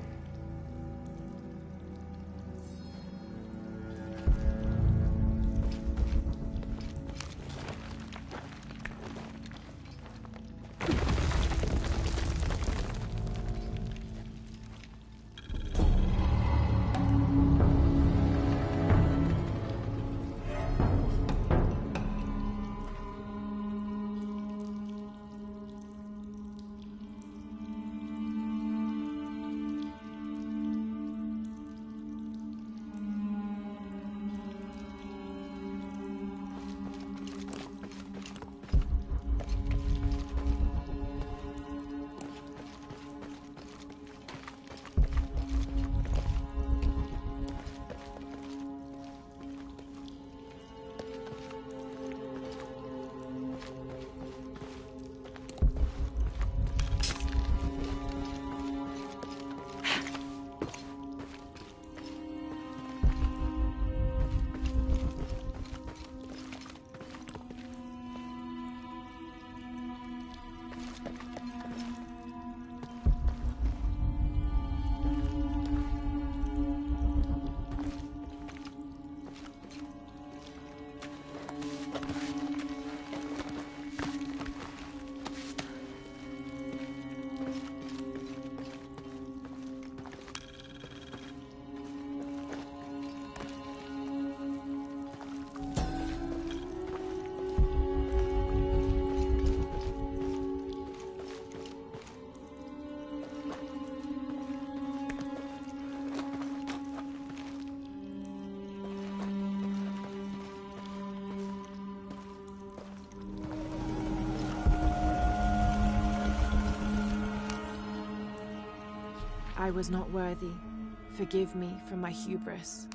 I was not worthy. Forgive me for my hubris.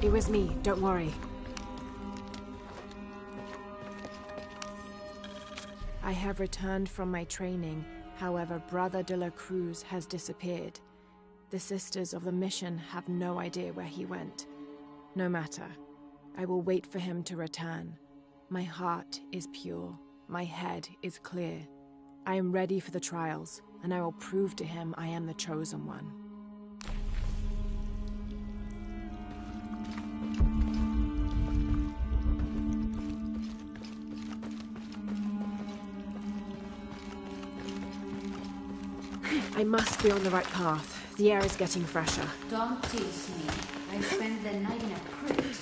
It was me, don't worry. I have returned from my training, however, Brother de la Cruz has disappeared. The Sisters of the Mission have no idea where he went. No matter. I will wait for him to return. My heart is pure. My head is clear. I am ready for the trials, and I will prove to him I am the chosen one. I must be on the right path. The air is getting fresher. Don't tease me. I spent the night in a crypt.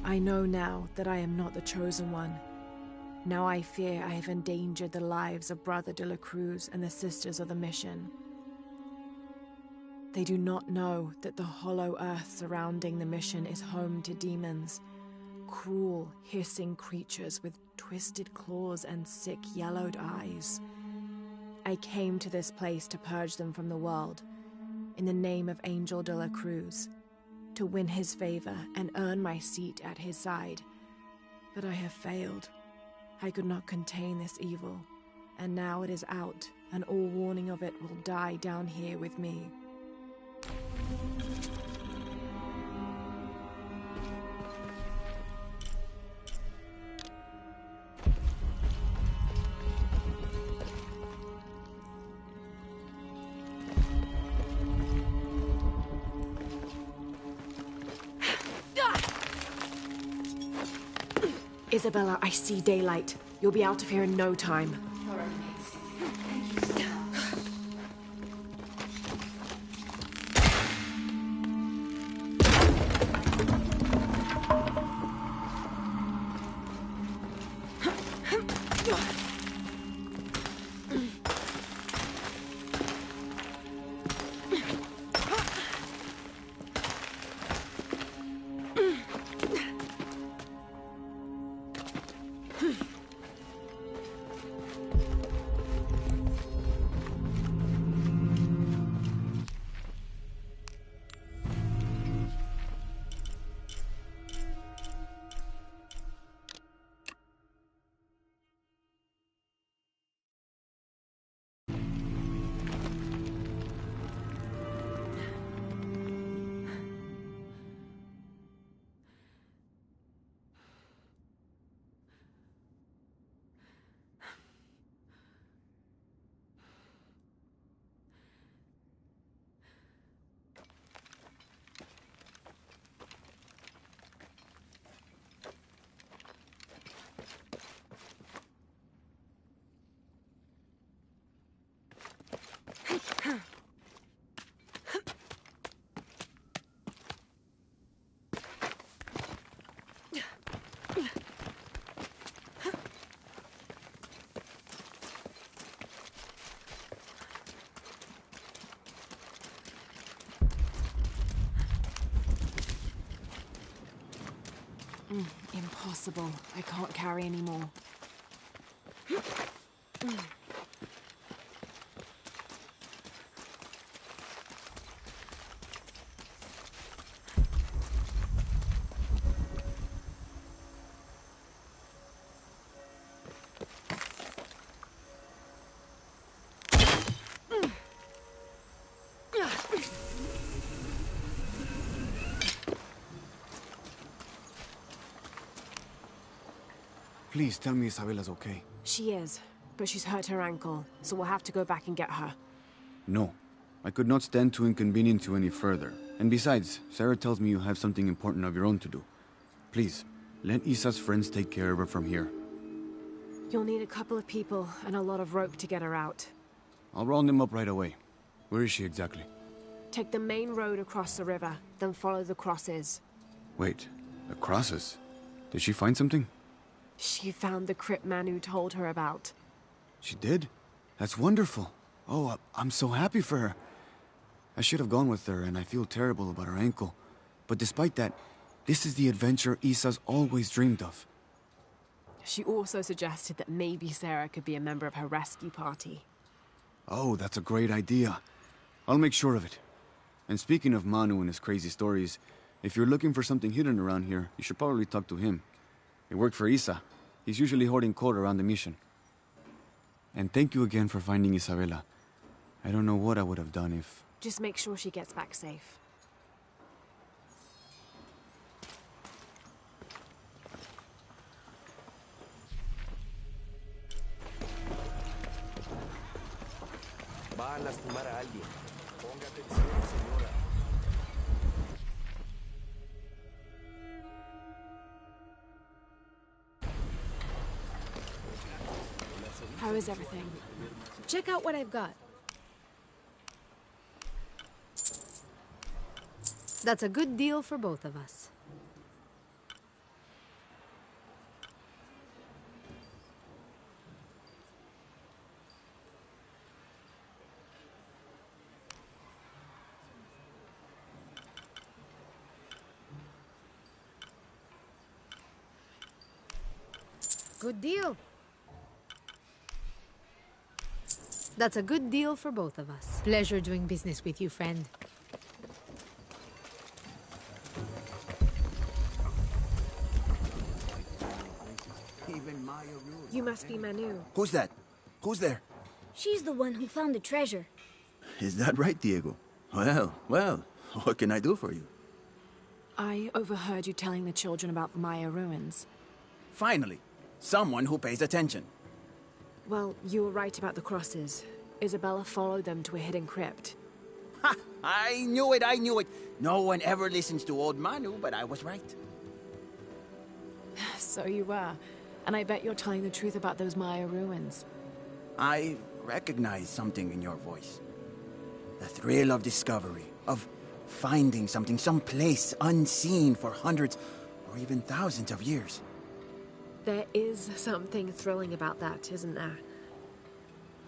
I know now that I am not the chosen one. Now I fear I have endangered the lives of Brother de la Cruz and the Sisters of the Mission. They do not know that the hollow earth surrounding the mission is home to demons, cruel, hissing creatures with twisted claws and sick, yellowed eyes. I came to this place to purge them from the world, in the name of Angel de la Cruz, to win his favor and earn my seat at his side. But I have failed. I could not contain this evil, and now it is out, and all warning of it will die down here with me. Isabella, I see daylight. You'll be out of here in no time. You're amazing. Thank you so much. Impossible. I can't carry anymore. Please tell me Isabella's okay. She is, but she's hurt her ankle, so we'll have to go back and get her. No. I could not stand to inconvenience you any further. And besides, Sarah tells me you have something important of your own to do. Please, let Isa's friends take care of her from here. You'll need a couple of people and a lot of rope to get her out. I'll round them up right away. Where is she exactly? Take the main road across the river, then follow the crosses. Wait, the crosses? Did she find something? She found the crypt Manu told her about. She did? That's wonderful. Oh, I'm so happy for her. I should have gone with her, and I feel terrible about her ankle. But despite that, this is the adventure Isa's always dreamed of. She also suggested that maybe Sarah could be a member of her rescue party. Oh, that's a great idea. I'll make sure of it. And speaking of Manu and his crazy stories, if you're looking for something hidden around here, you should probably talk to him. It worked for Isa. He's usually hoarding coal around the mission. And thank you again for finding Isabella. I don't know what I would have done if... Just make sure she gets back safe. Va a lastimar a alguien. Ponga atención, señora. How is everything? Check out what I've got. That's a good deal for both of us. Good deal. That's a good deal for both of us. Pleasure doing business with you, friend. You must be Manu. Who's that? Who's there? She's the one who found the treasure. Is that right, Diego? Well, what can I do for you? I overheard you telling the children about the Maya ruins. Finally, someone who pays attention. Well, you were right about the crosses. Isabella followed them to a hidden crypt. Ha! I knew it! No one ever listens to old Manu, but I was right. So you were. And I bet you're telling the truth about those Maya ruins. I recognize something in your voice. The thrill of discovery, of finding something someplace unseen for hundreds or even thousands of years. There is something thrilling about that, isn't there?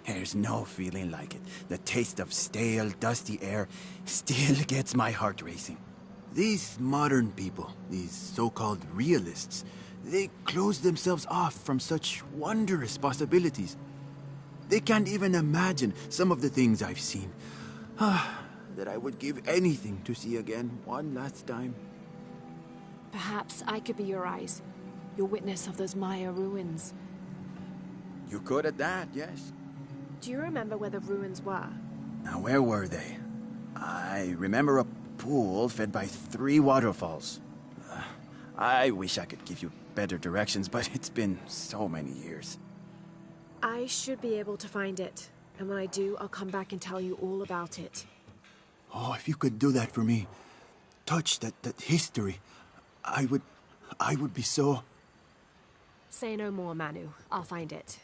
There's no feeling like it. The taste of stale, dusty air still gets my heart racing. These modern people, these so-called realists, they close themselves off from such wondrous possibilities. They can't even imagine some of the things I've seen. That I would give anything to see again one last time. Perhaps I could be your eyes, your witness of those Maya ruins. You could at that, yes. Do you remember where the ruins were? Now, where were they? I remember a pool fed by 3 waterfalls. I wish I could give you better directions, but it's been so many years. I should be able to find it. And when I do, I'll come back and tell you all about it. Oh, if you could do that for me. Touch that history. I would be so... Say no more, Manu. I'll find it.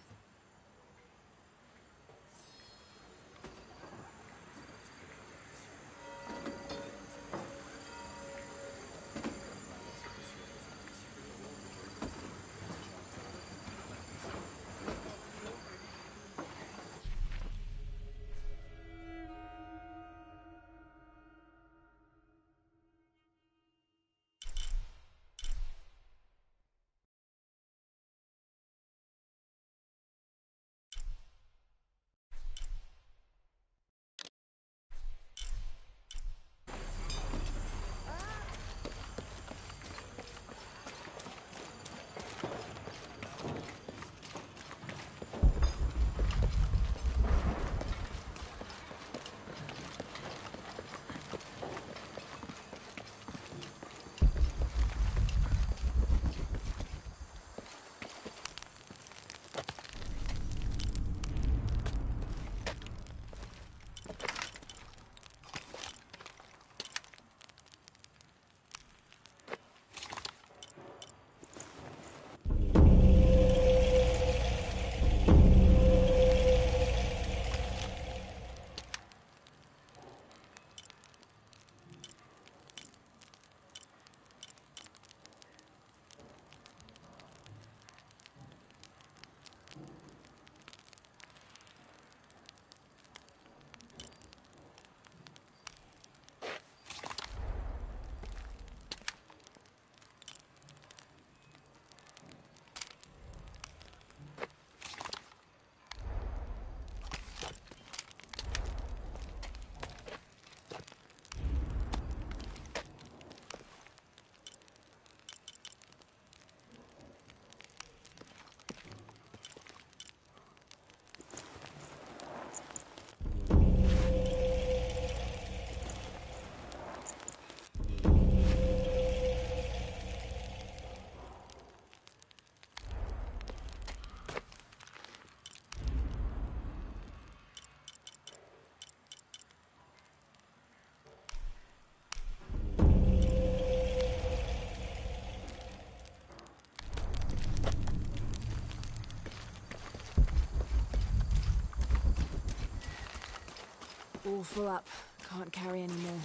All full up. Can't carry any more.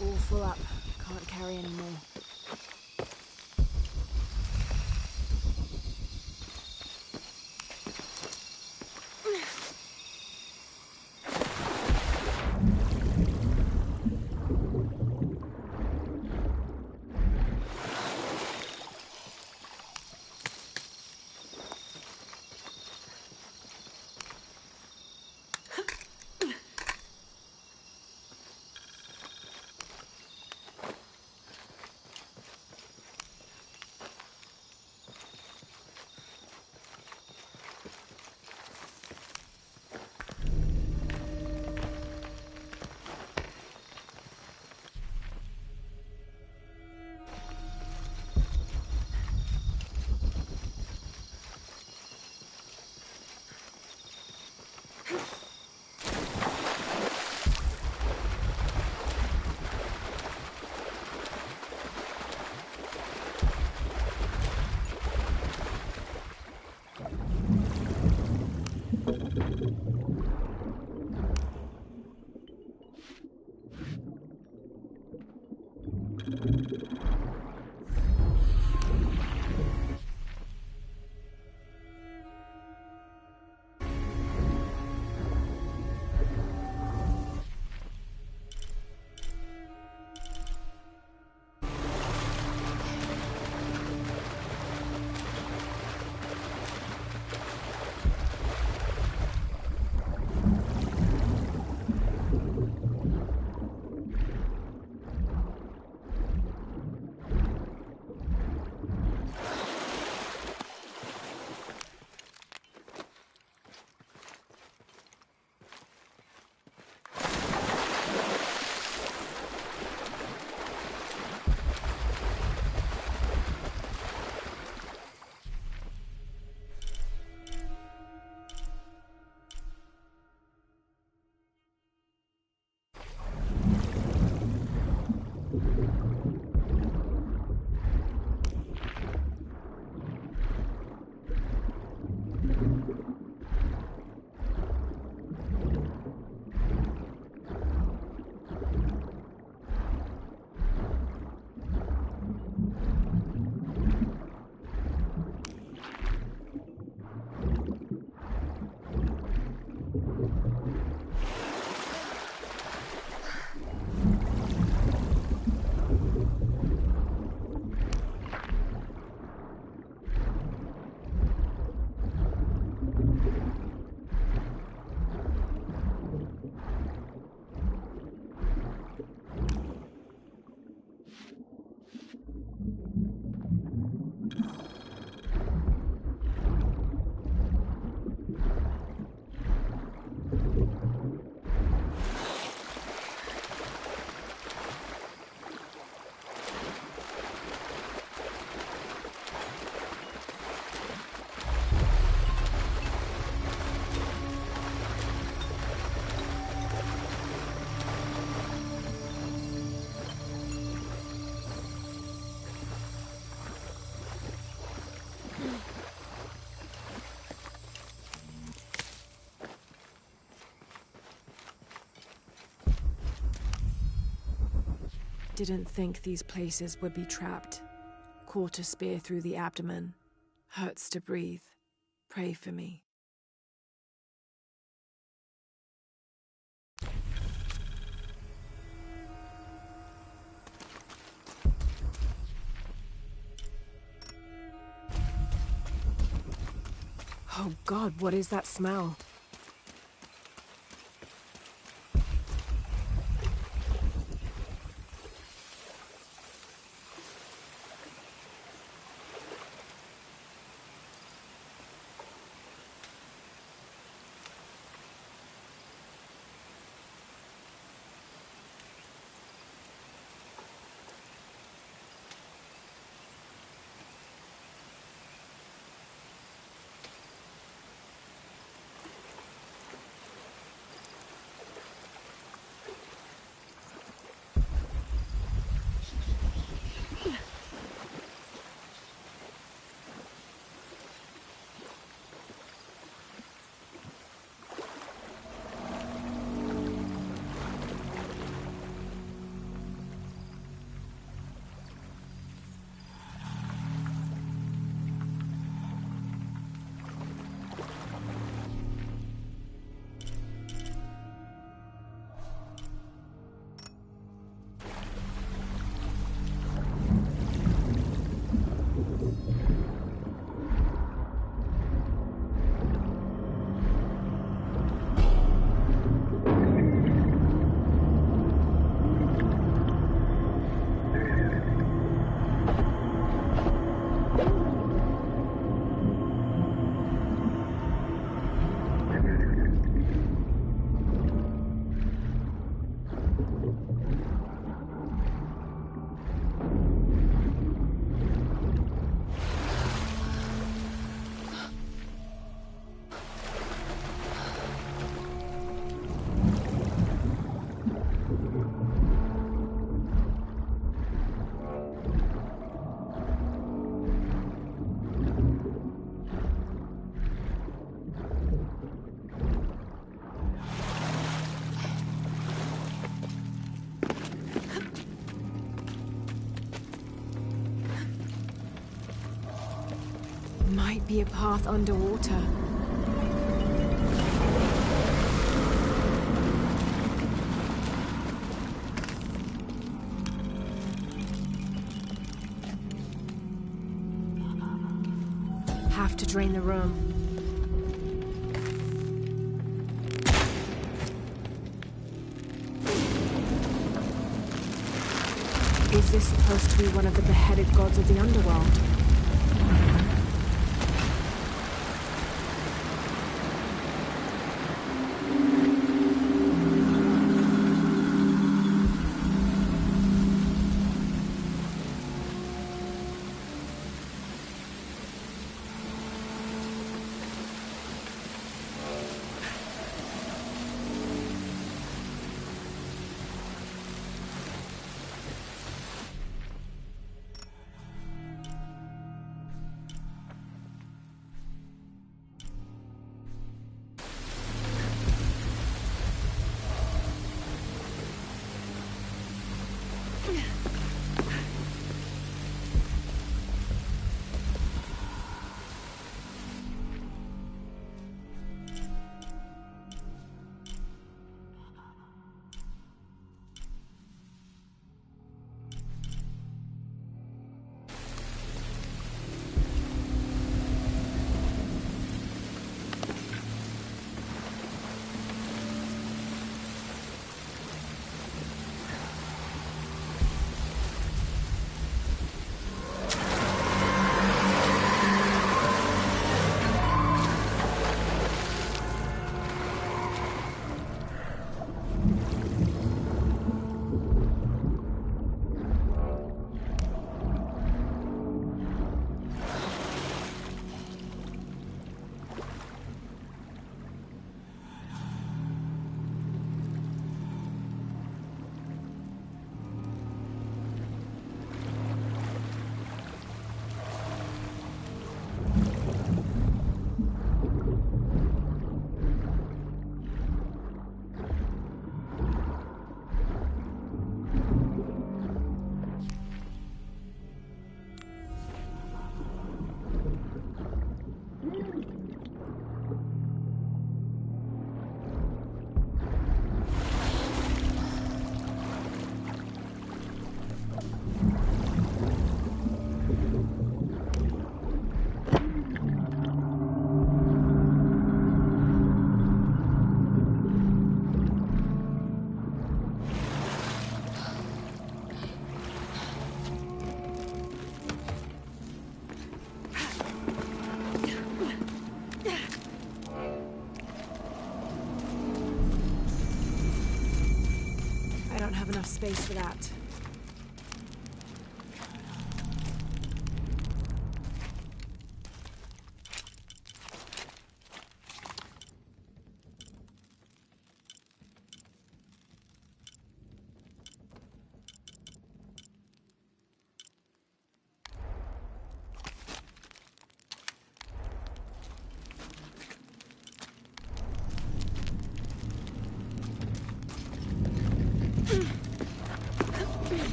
All full up. Can't carry any more. Didn't think these places would be trapped. Caught a spear through the abdomen. Hurts to breathe. Pray for me. Oh God, what is that smell? Might be a path underwater. Have to drain the room. Is this supposed to be one of the beheaded gods of the underworld? don't have enough space for that.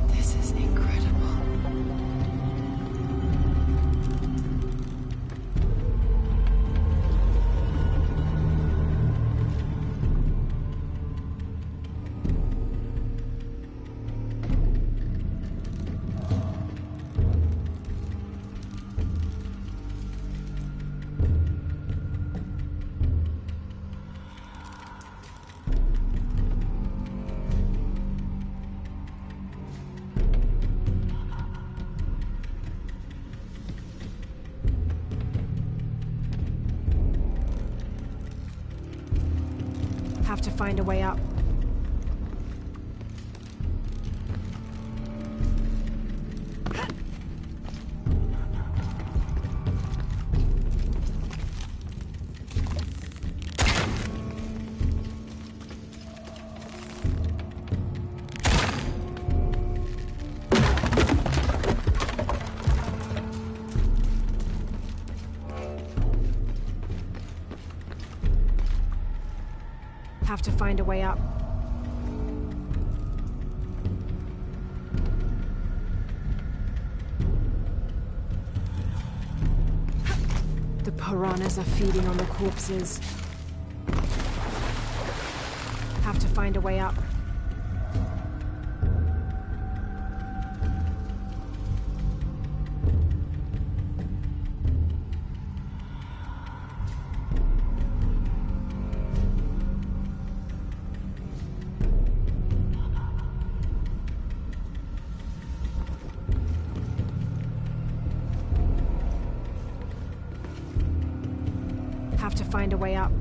This is incredible. Have to find a way up. Have to find a way up. The piranhas are feeding on the corpses. Have to find a way up. Have to find a way up.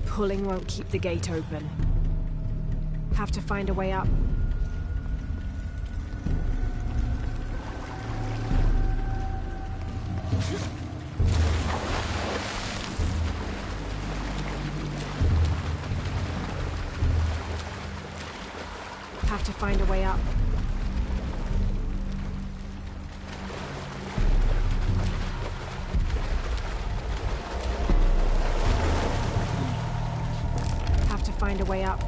Pulling won't keep the gate open. Have to find a way up. Have to find a way up. Find a way up.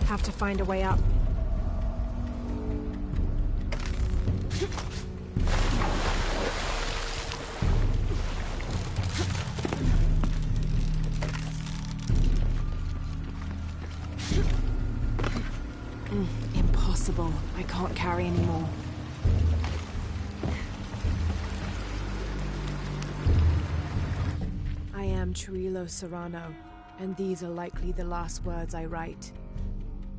Have to find a way up. Impossible. I can't carry anymore. I am Trujillo Serrano, and these are likely the last words I write.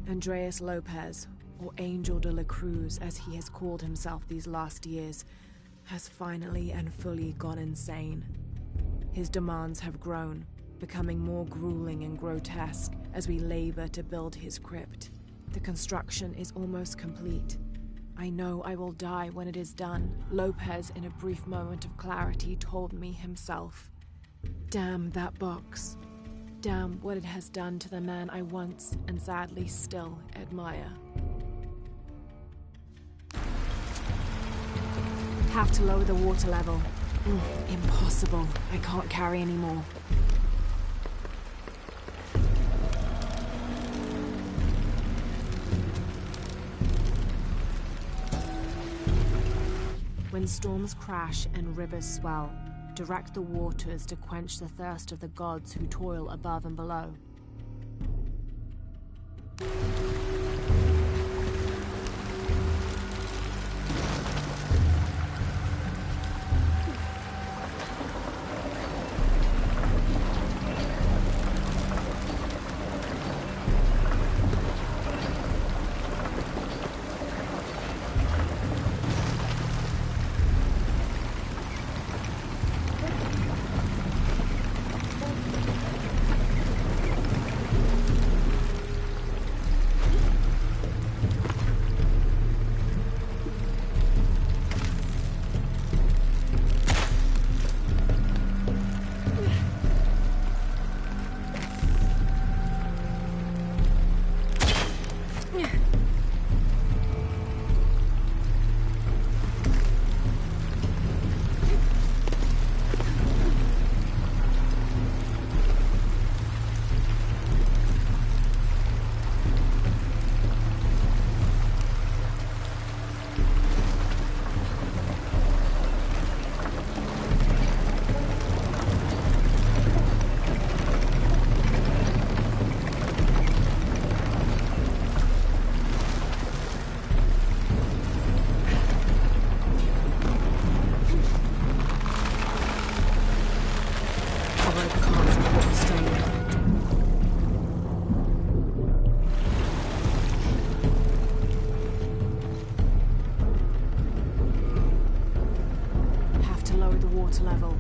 Andreas Lopez, or Angel de la Cruz as he has called himself these last years, has finally and fully gone insane. His demands have grown, becoming more grueling and grotesque as we labor to build his crypt. The construction is almost complete. I know I will die when it is done, Lopez, in a brief moment of clarity, told me himself. Damn that box. Damn what it has done to the man I once, and sadly still, admire. Have to lower the water level. Impossible. I can't carry anymore. When storms crash and rivers swell, direct the waters to quench the thirst of the gods who toil above and below. Level.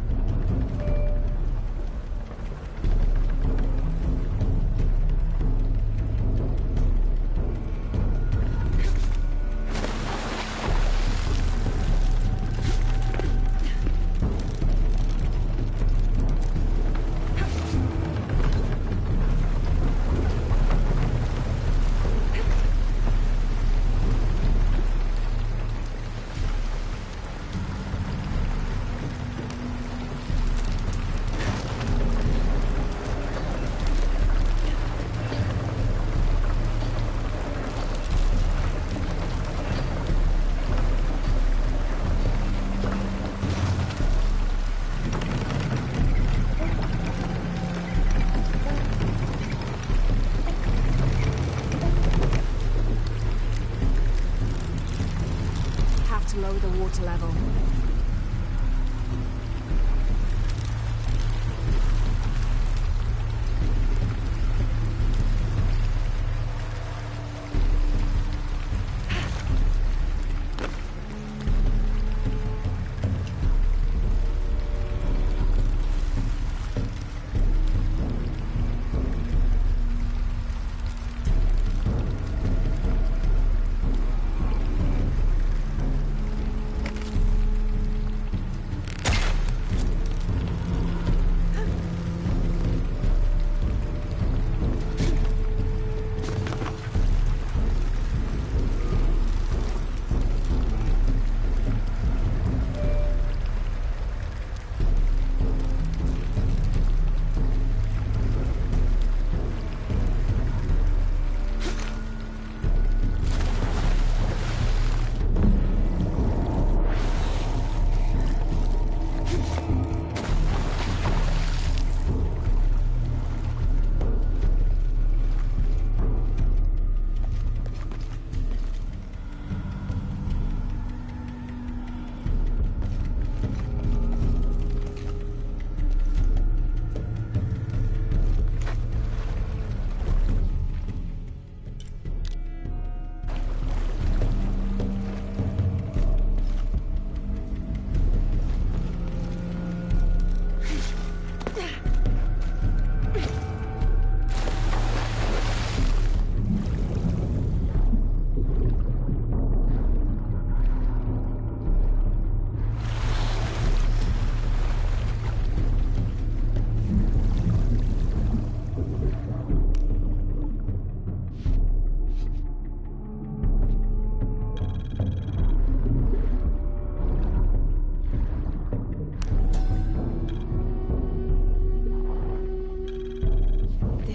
Lower the water level.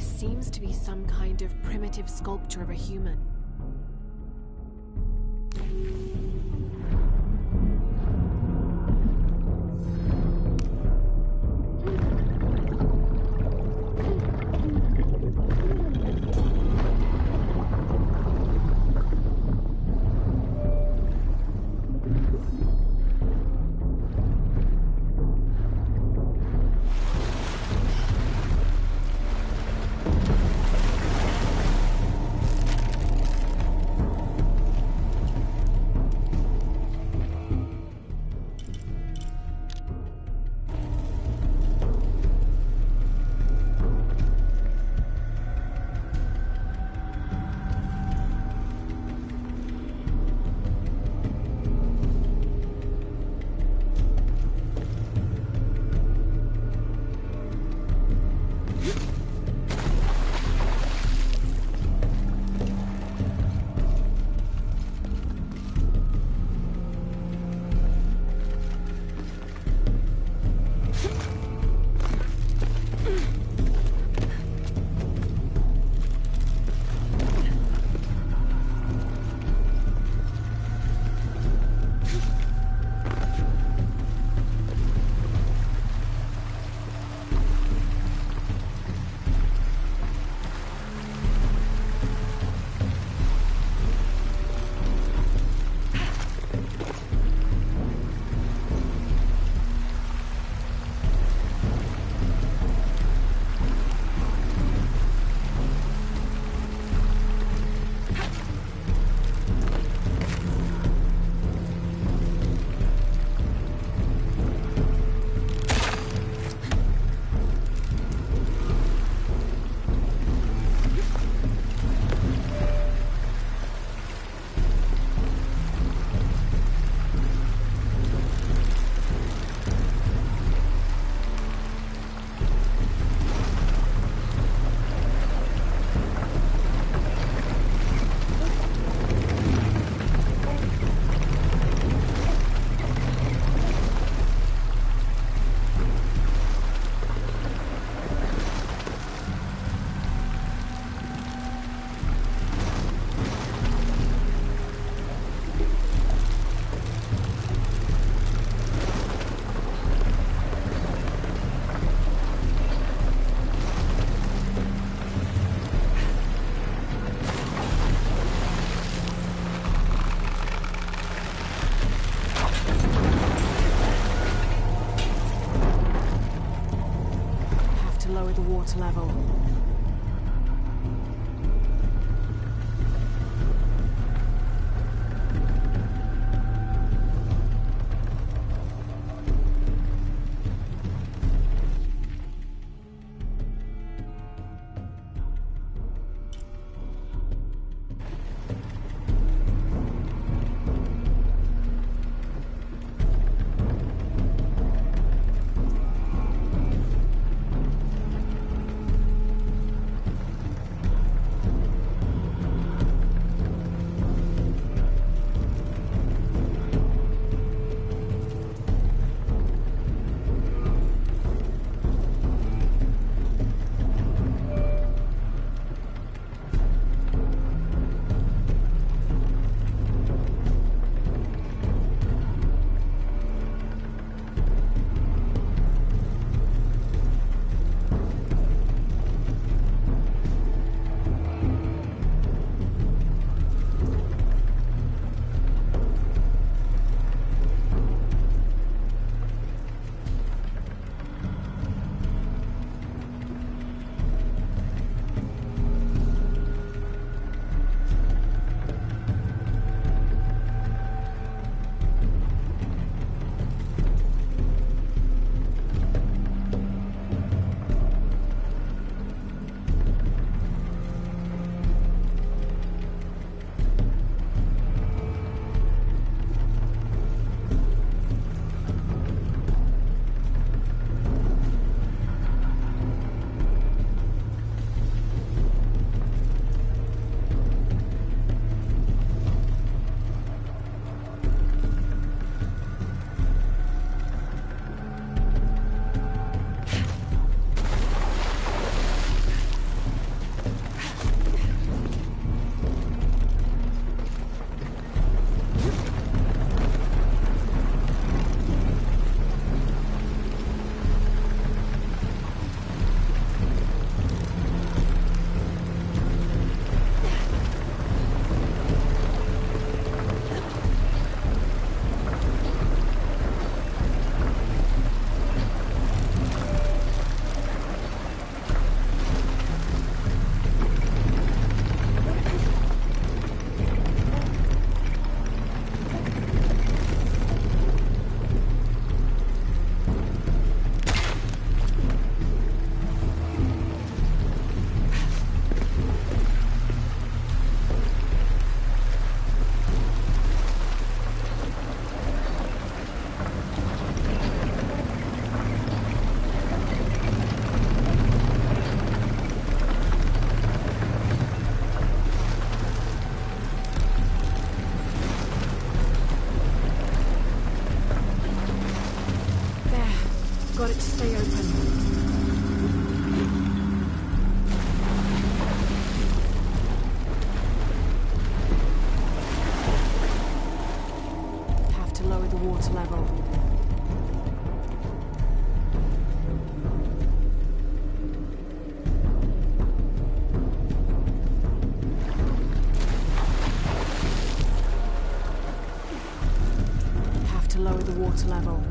This seems to be some kind of primitive sculpture of a human. Lower the water level. water level.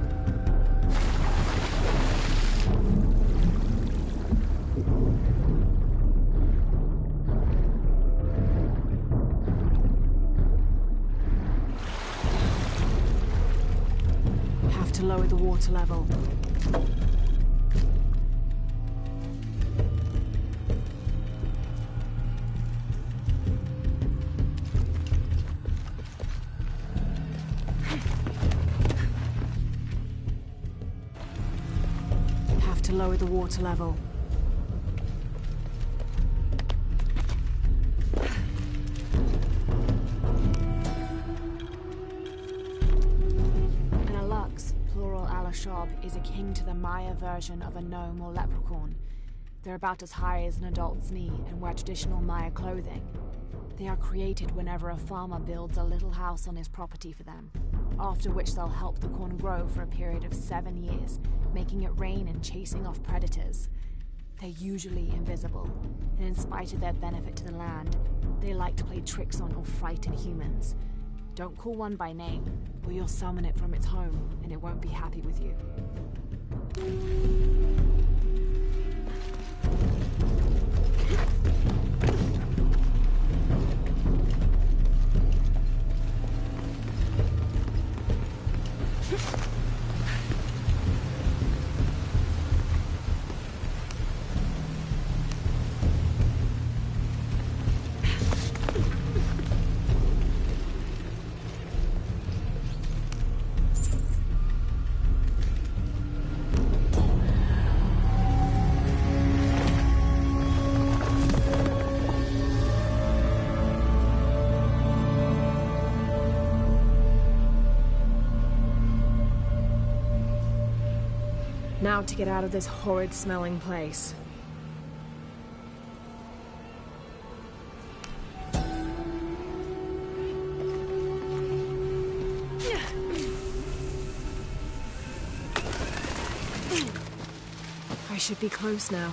Have to lower the water level. Have to lower the water level. Is akin to the Maya version of a gnome or leprechaun. They're about as high as an adult's knee and wear traditional Maya clothing. They are created whenever a farmer builds a little house on his property for them, after which they'll help the corn grow for a period of 7 years, making it rain and chasing off predators. They're usually invisible, and in spite of their benefit to the land, they like to play tricks on or frighten humans. Don't call one by name, or you'll summon it from its home, and it won't be happy with you. Now to get out of this horrid-smelling place. I should be close now.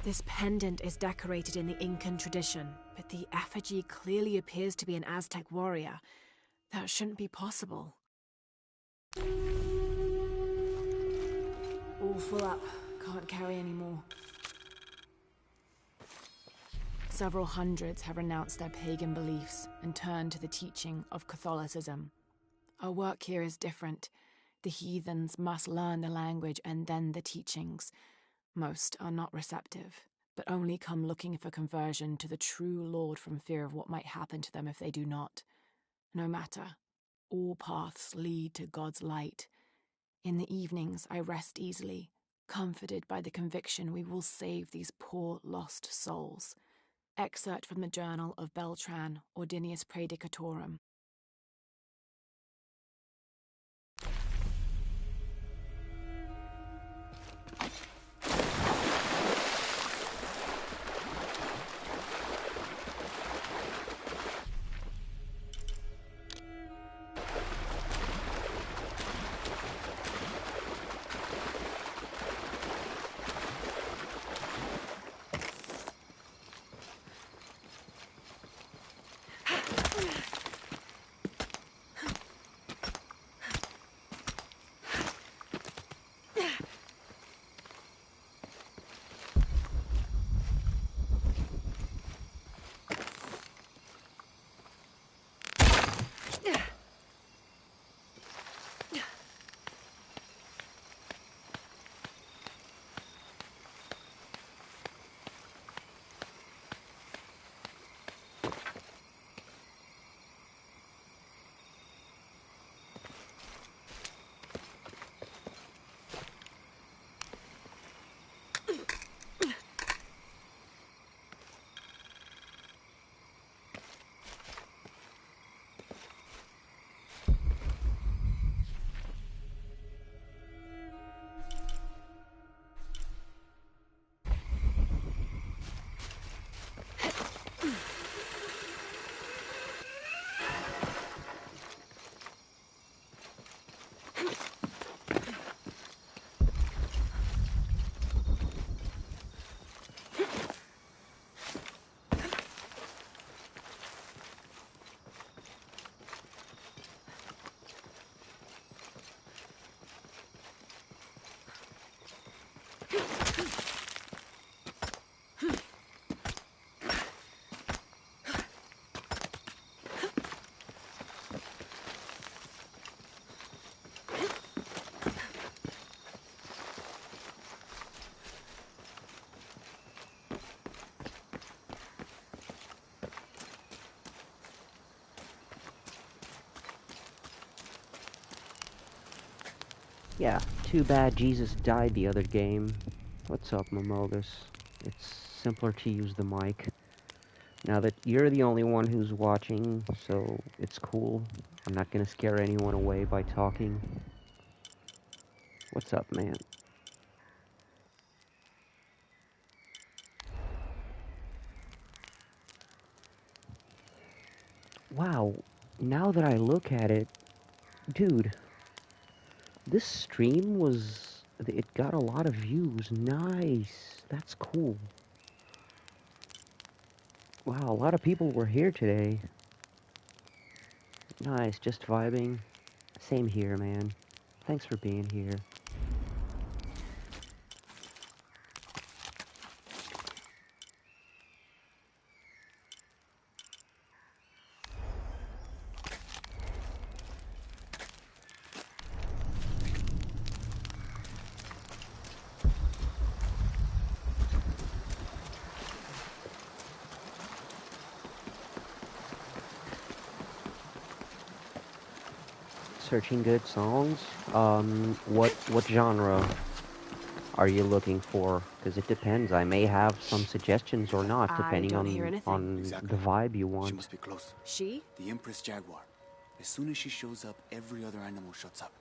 This pendant is decorated in the Incan tradition, but the effigy clearly appears to be an Aztec warrior. That shouldn't be possible. All full up. Can't carry anymore. Several hundreds have renounced their pagan beliefs and turned to the teaching of Catholicism. Our work here is different. The heathens must learn the language and then the teachings. Most are not receptive, but only come looking for conversion to the true Lord from fear of what might happen to them if they do not. No matter. All paths lead to God's light. In the evenings, I rest easily, comforted by the conviction we will save these poor lost souls. Excerpt from the journal of Beltran, Ordinius Praedicatorum. Yeah, too bad Jesus died the other game. What's up, Momogus? It's simpler to use the mic. Now that you're the only one who's watching, so it's cool. I'm not gonna scare anyone away by talking. What's up, man? Wow, now that I look at it, dude, this stream it got a lot of views. Nice. That's cool. Wow, a lot of people were here today. Nice, just vibing. Same here, man. Thanks for being here. Searching good songs. What genre are you looking for? Because it depends. I may have some suggestions or not, I depending don't hear anything. on the vibe you want. She must be close. She? The Empress Jaguar. As soon as she shows up, every other animal shuts up.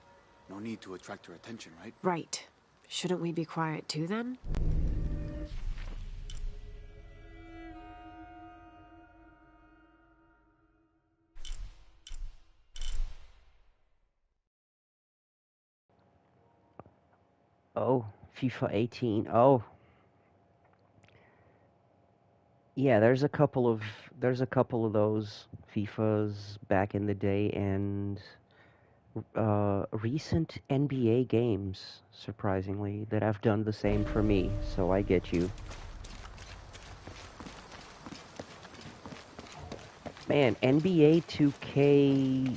No need to attract her attention, right? Right. Shouldn't we be quiet too then? Oh, FIFA 18. Oh, yeah. There's a couple of those FIFAs back in the day, and recent NBA games, surprisingly, that have done the same for me, so I get you. Man, NBA 2K,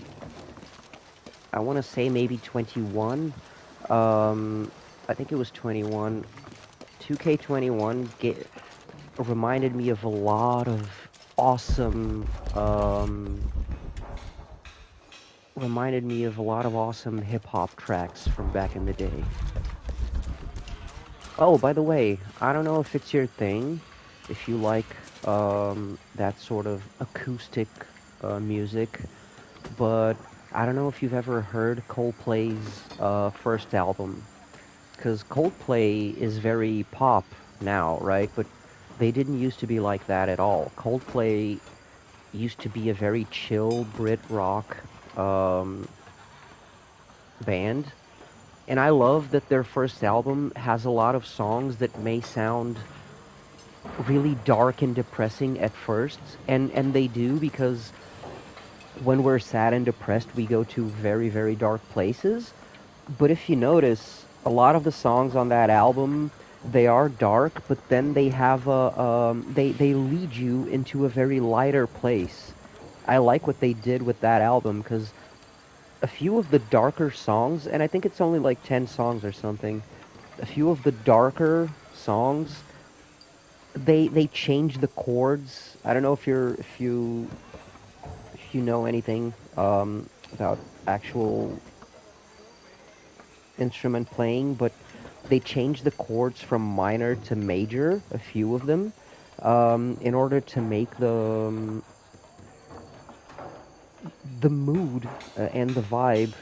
I want to say maybe 21. I think it was 21. 2K21 reminded me of a lot of awesome, hip-hop tracks from back in the day. Oh, by the way, I don't know if it's your thing, if you like that sort of acoustic music, but I don't know if you've ever heard Coldplay's first album, because Coldplay is very pop now, right? But they didn't used to be like that at all. Coldplay used to be a very chill Brit rock band. And I love that their first album has a lot of songs that may sound really dark and depressing at first, and they do, because when we're sad and depressed, we go to very, very dark places. But if you notice, a lot of the songs on that album, they are dark, but then they have they lead you into a very lighter place. I like what they did with that album, because a few of the darker songs, and I think it's only like 10 songs or something, a few of the darker songs, they change the chords. I don't know if you know anything about actual instrument playing, but they change the chords from minor to major, a few of them, in order to make the mood and the vibe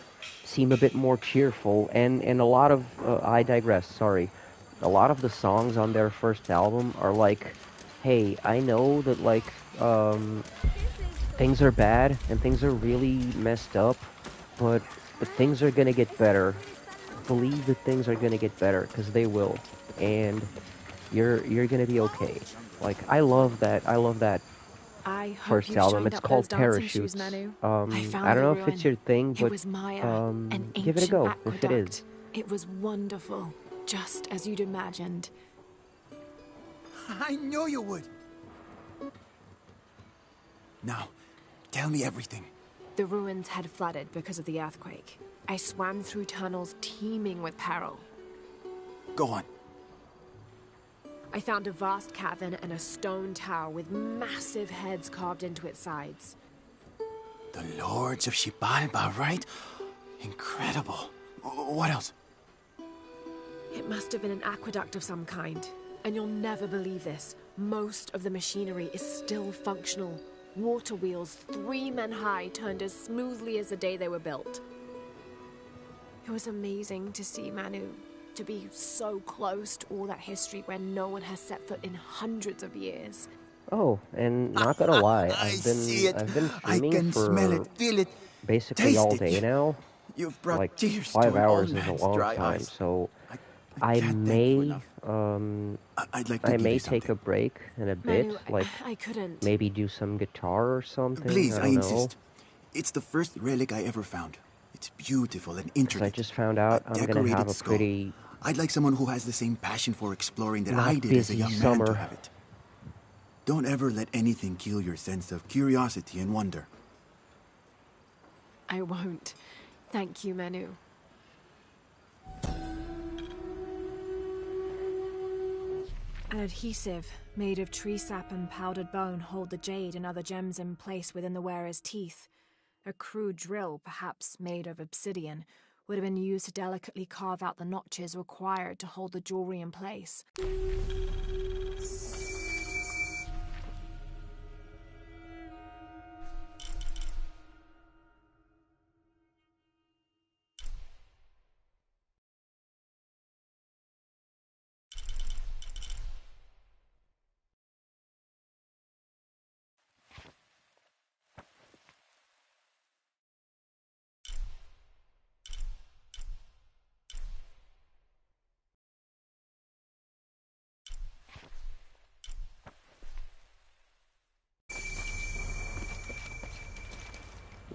seem a bit more cheerful. And a lot of I digress, sorry, a lot of the songs on their first album are like, hey, I know that like things are bad and things are really messed up, but things are gonna get better. Believe that things are gonna get better, because they will, and you're gonna be okay. Like, I love that. I love that I hope first you've album. shined It's up those called dancing shoes, Parachutes. Manu. I I found don't the know if it's ruin. your thing, It but was Maya, an give it a ancient go if it aqueduct. is. It was wonderful, just as you'd imagined. I knew you would. Now, tell me everything. The ruins had flooded because of the earthquake. I swam through tunnels teeming with peril. Go on. I found a vast cavern and a stone tower with massive heads carved into its sides. The Lords of Xibalba, right? Incredible. What else? It must have been an aqueduct of some kind. And you'll never believe this. Most of the machinery is still functional. Water wheels 3 men high turned as smoothly as the day they were built. It was amazing to see, Manu. To be so close to all that history where no one has set foot in hundreds of years. Oh, and not gonna lie, I see it. I've been I streaming can smell it, for feel it, basically taste all it. day now. You've brought Like tears 5 to an old hours is a man's long dry time, eyes. so I I can't thank you may enough. I'd like to I give may you take something. a break in a bit, Manu, like I couldn't. maybe do some guitar or something. Please, I I don't know. insist. It's the first relic I ever found. It's beautiful and Because intricate. I just found out I'm gonna Decorated have a skull. pretty I'd like someone who has the same passion for exploring that I not did as a busy young man to summer. have it. Don't ever let anything kill your sense of curiosity and wonder. I won't. Thank you, Manu. An adhesive made of tree sap and powdered bone hold the jade and other gems in place within the wearer's teeth. A crude drill, perhaps made of obsidian, would have been used to delicately carve out the notches required to hold the jewelry in place.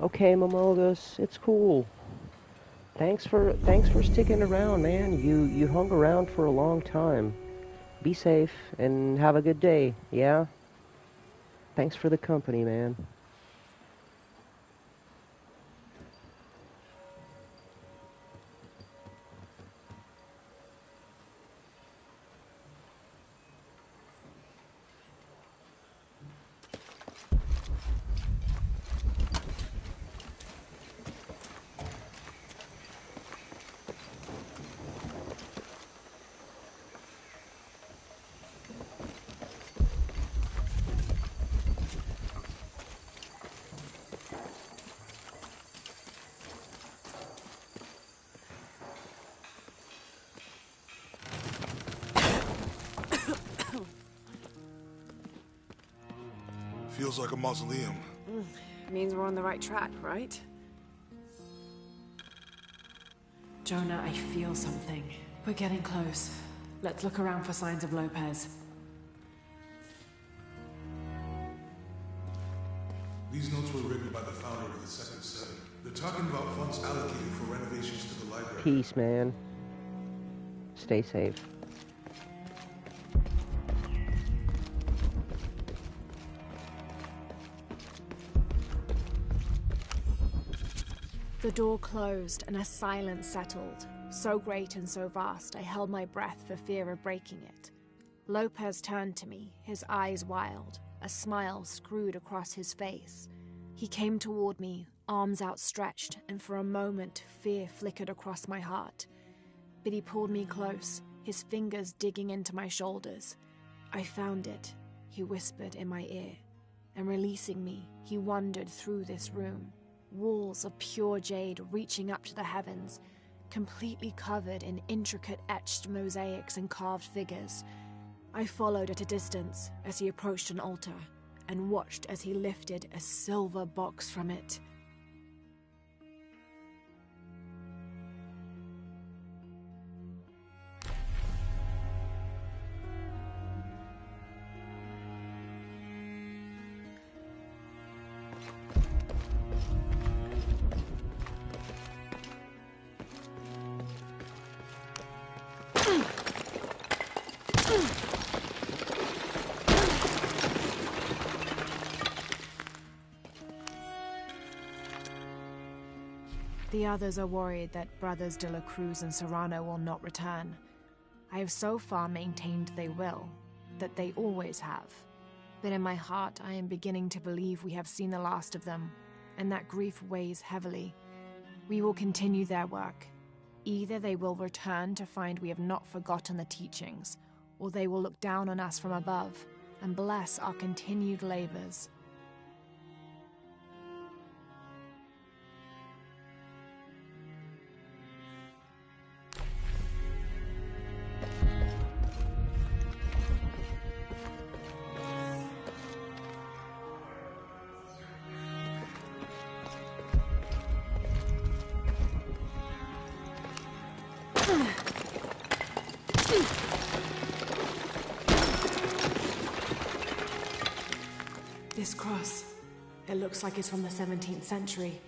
Okay, Momogus, it's cool. Thanks for sticking around, man. You hung around for a long time. Be safe and have a good day, yeah? Thanks for the company, man. Feels like a mausoleum. Means we're on the right track, right? Jonah, I feel something. We're getting close. Let's look around for signs of Lopez. These notes were written by the founder of the Second Seven. They're talking about funds allocated for renovations to the library. Peace, man. Stay safe. The door closed and a silence settled, so great and so vast I held my breath for fear of breaking it. Lopez turned to me, his eyes wild, a smile screwed across his face. He came toward me, arms outstretched, and for a moment fear flickered across my heart. But he pulled me close, his fingers digging into my shoulders. "I found it," he whispered in my ear, and releasing me, he wandered through this room. Walls of pure jade reaching up to the heavens, completely covered in intricate etched mosaics and carved figures. I followed at a distance as he approached an altar, and watched as he lifted a silver box from it. The others are worried that Brothers de la Cruz and Serrano will not return. I have so far maintained they will, that they always have. But in my heart, I am beginning to believe we have seen the last of them, and that grief weighs heavily. We will continue their work. Either they will return to find we have not forgotten the teachings, or they will look down on us from above and bless our continued labors. This cross, it looks like it's from the 17th century.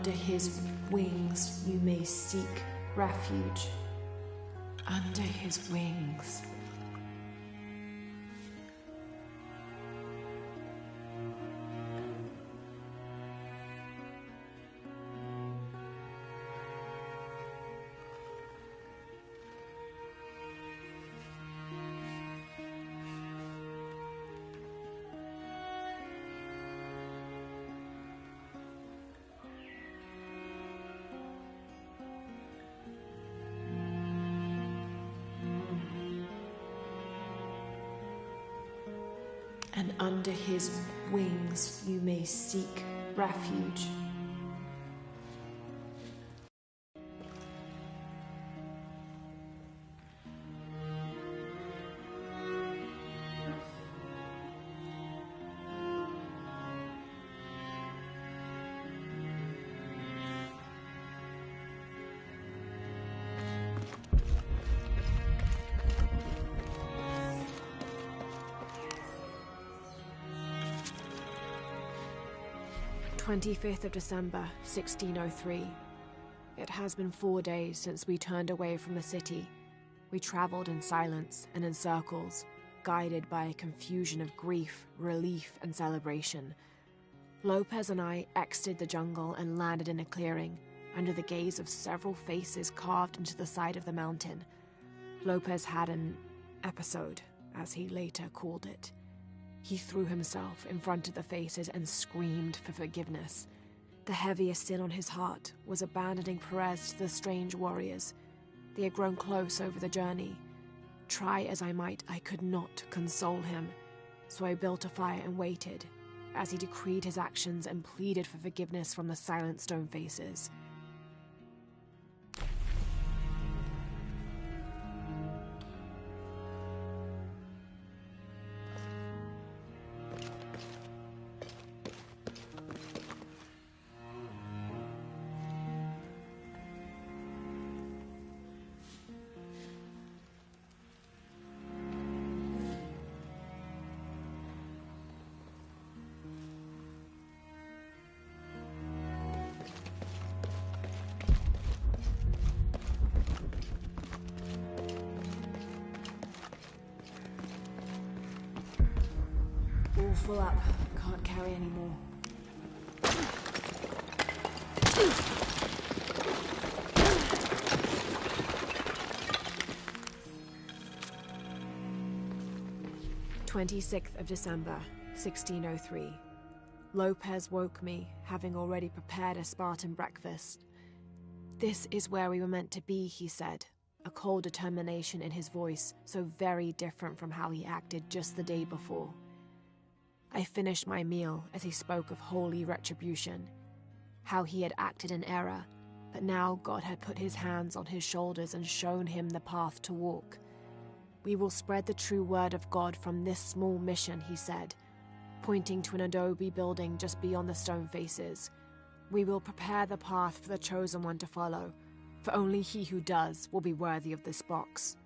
under his wings you may seek refuge. Under his wings. And under his wings you may seek refuge. December 1603. It has been 4 days since we turned away from the city. We traveled in silence and in circles, guided by a confusion of grief, relief, and celebration. Lopez and I exited the jungle and landed in a clearing, under the gaze of several faces carved into the side of the mountain. Lopez had an episode, as he later called it. He threw himself in front of the faces and screamed for forgiveness. The heaviest sin on his heart was abandoning Perez to the strange warriors. They had grown close over the journey. Try as I might, I could not console him. So I built a fire and waited, as he decreed his actions and pleaded for forgiveness from the silent stone faces. All full up. Can't carry any more. December 1603. Lopez woke me, having already prepared a Spartan breakfast. This is where we were meant to be, he said, a cold determination in his voice, so very different from how he acted just the day before. I finished my meal as he spoke of holy retribution, how he had acted in error, but now God had put his hands on his shoulders and shown him the path to walk. We will spread the true word of God from this small mission, he said, pointing to an adobe building just beyond the stone faces. We will prepare the path for the chosen one to follow, for only he who does will be worthy of this box.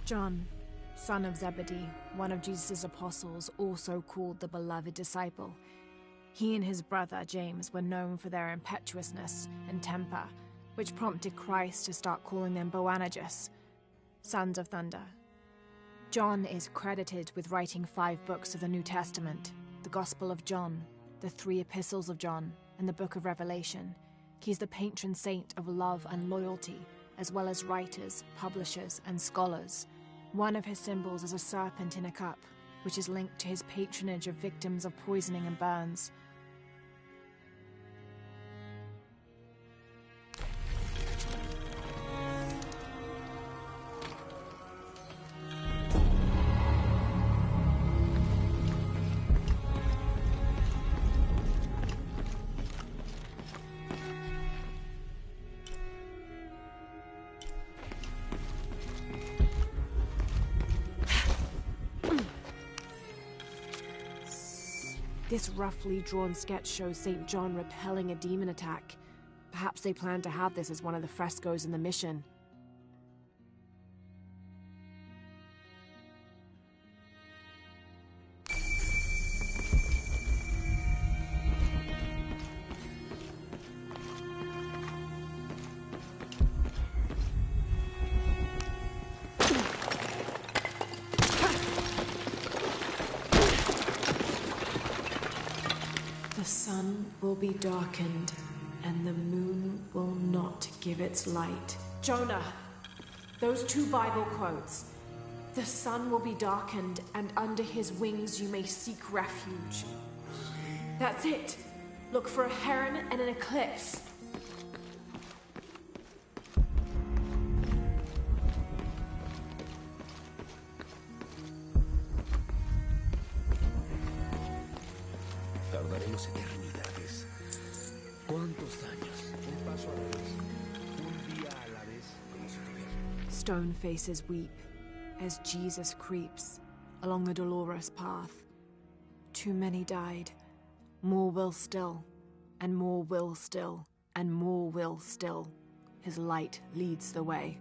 John, son of Zebedee, one of Jesus' apostles, also called the beloved disciple. He and his brother, James, were known for their impetuousness and temper, which prompted Christ to start calling them Boanerges, sons of thunder. John is credited with writing 5 books of the New Testament, the Gospel of John, the 3 epistles of John, and the Book of Revelation. He's the patron saint of love and loyalty, as well as writers, publishers, and scholars. One of his symbols is a serpent in a cup, which is linked to his patronage of victims of poisoning and burns. This roughly drawn sketch shows St. John repelling a demon attack. Perhaps they plan to have this as one of the frescoes in the mission. The sun will be darkened, and the moon will not give its light. Jonah, those 2 Bible quotes. The sun will be darkened, and under his wings you may seek refuge. That's it. Look for a heron and an eclipse. Tardaremos eternidades. ¿Cuántos años? Un paso a la vez. Un día a la vez, como si tuviera. Stone faces weep as Jesus creeps along the dolorous path. Too many died. More will still, and more will still, and more will still. His light leads the way.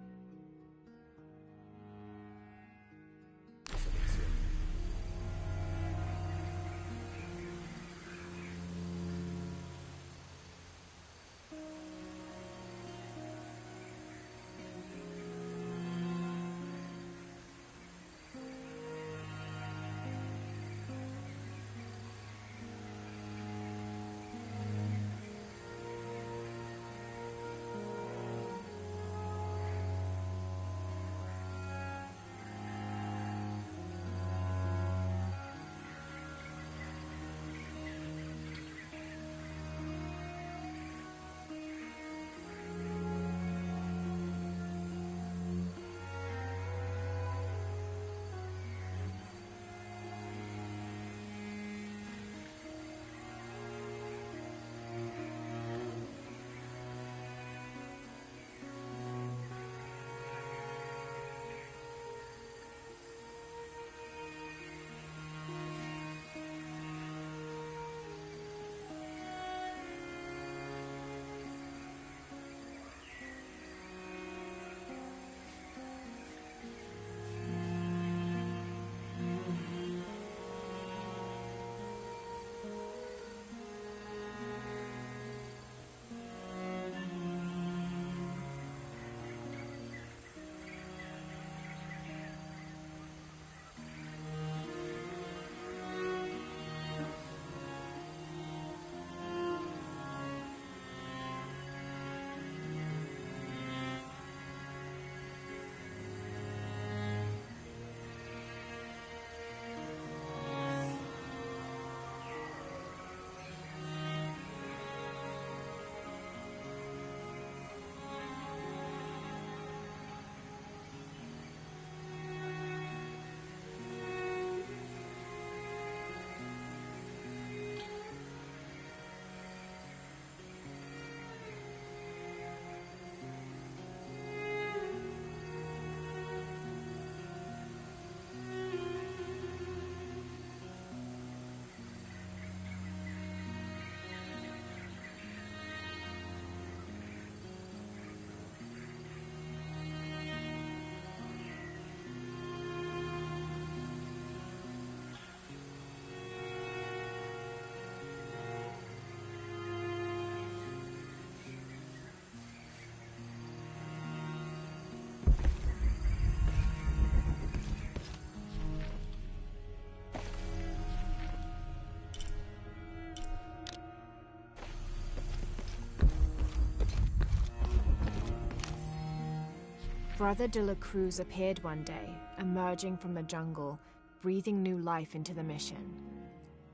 Brother de la Cruz appeared one day, emerging from the jungle, breathing new life into the mission.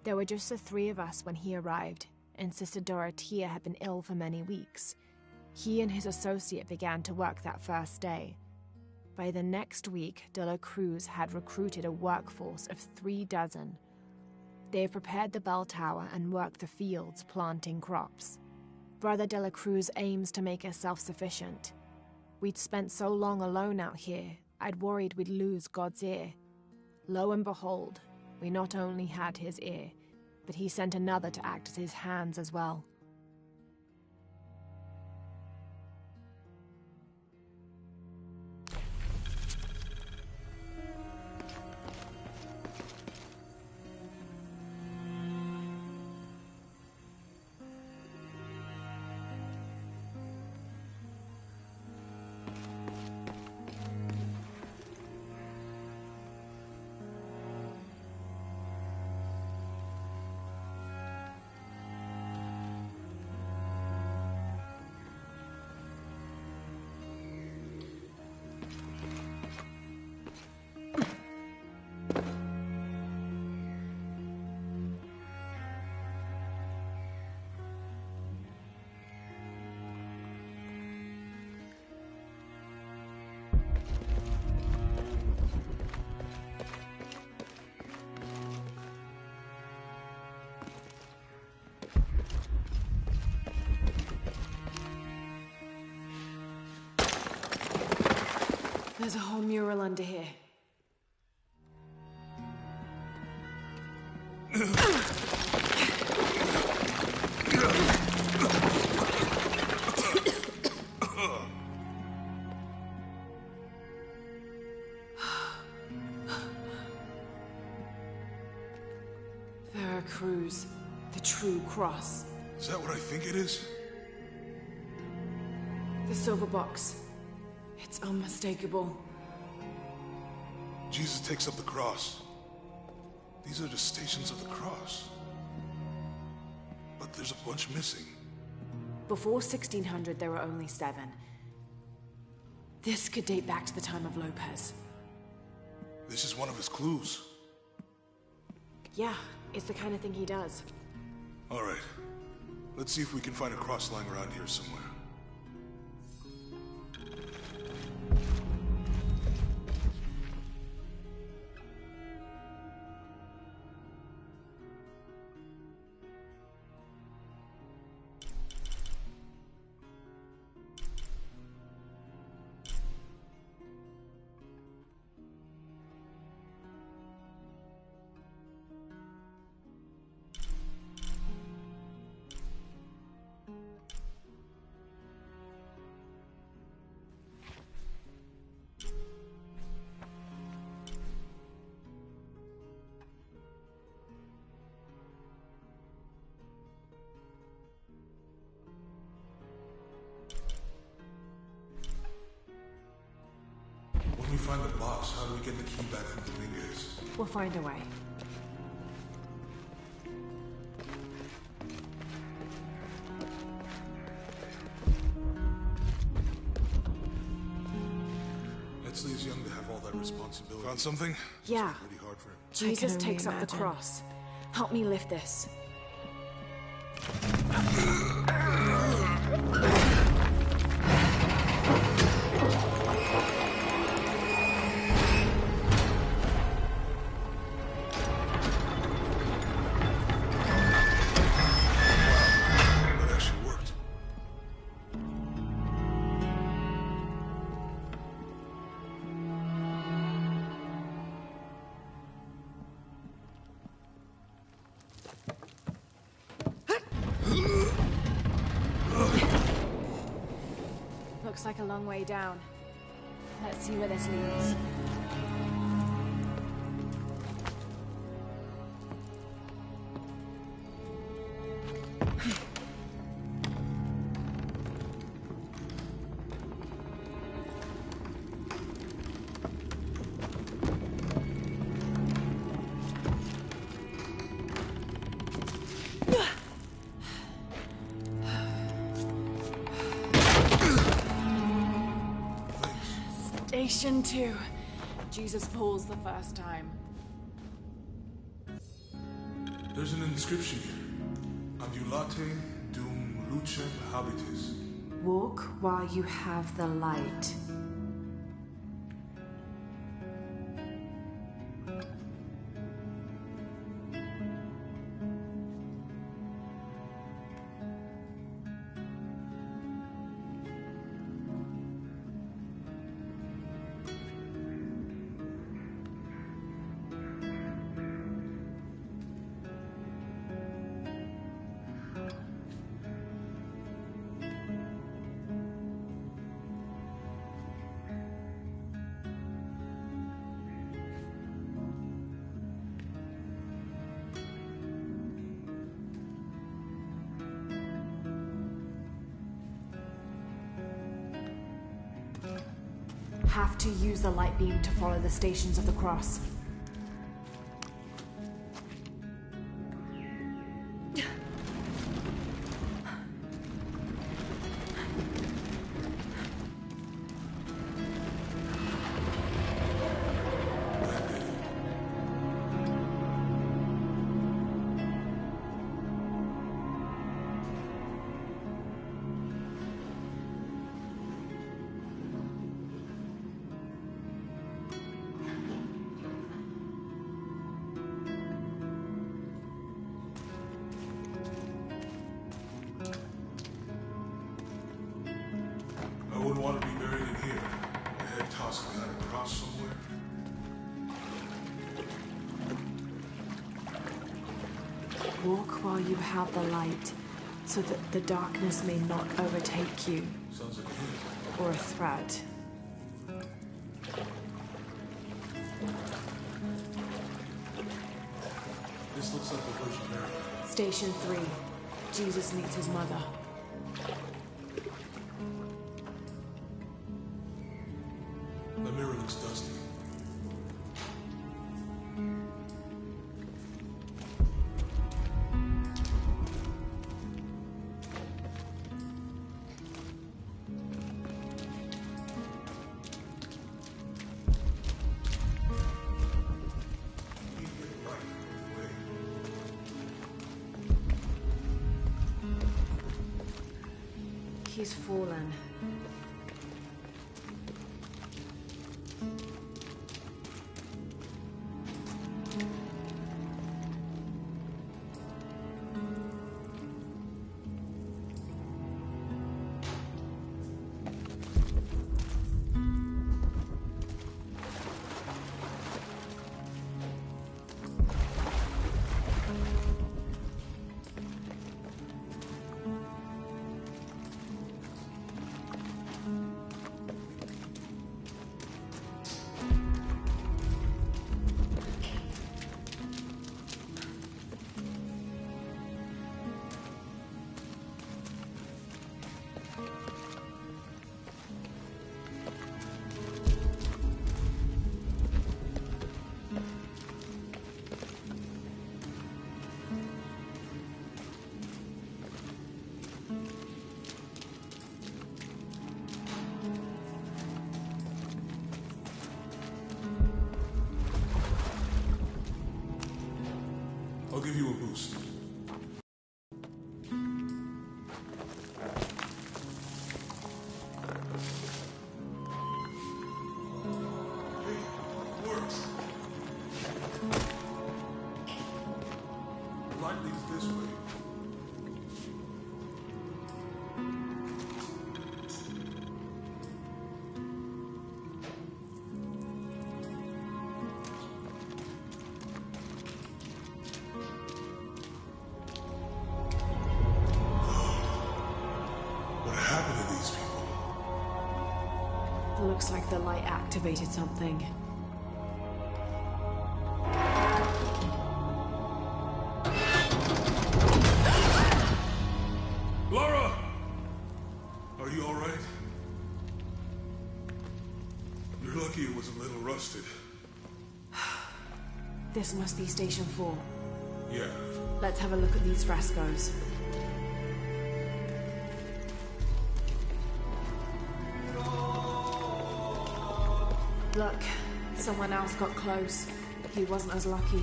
There were just the 3 of us when he arrived, and Sister Dorothea had been ill for many weeks. He and his associate began to work that first day. By the next week, de la Cruz had recruited a workforce of 3 dozen. They have prepared the bell tower and worked the fields, planting crops. Brother de la Cruz aims to make us self-sufficient. We'd spent so long alone out here, I'd worried we'd lose God's ear. Lo and behold, we not only had his ear, but he sent another to act as his hands as well. There's a whole mural under here. Veracruz, the true cross. Is that what I think it is? The silver box. It's unmistakable. Jesus takes up the cross. These are the stations of the cross. But there's a bunch missing. Before 1600, there were only 7. This could date back to the time of Lopez. This is one of his clues. Yeah, it's the kind of thing he does. All right. Let's see if we can find a cross lying around here somewhere. When we find the box, how do we get the key back from Dominguez? We'll find a way. Leslie's young to have all that responsibility. Found something? Yeah. Pretty hard for him. Jesus takes up the cross. Help me lift this. Looks like a long way down. Let's see where this leads. Station 2. Jesus falls the first time. There's an inscription here. Ambulate dum lucem habitis. Walk while you have the light. have to use the light beam to follow the Stations of the Cross. I wouldn't want to be buried in here. My head tossed behind a cross somewhere. Walk while you have the light, so that the darkness may not overtake you. Sounds like a hint. Or a threat. This looks like the Virgin Mary. Station 3. Jesus meets his mother. The mirror looks dusty. He's fallen. I'll give you a boost. Looks like the light activated something. Laura! Are you all right? You're lucky it was a little rusted. This must be Station 4. Yeah. Let's have a look at these frescoes. Look, someone else got close. He wasn't as lucky.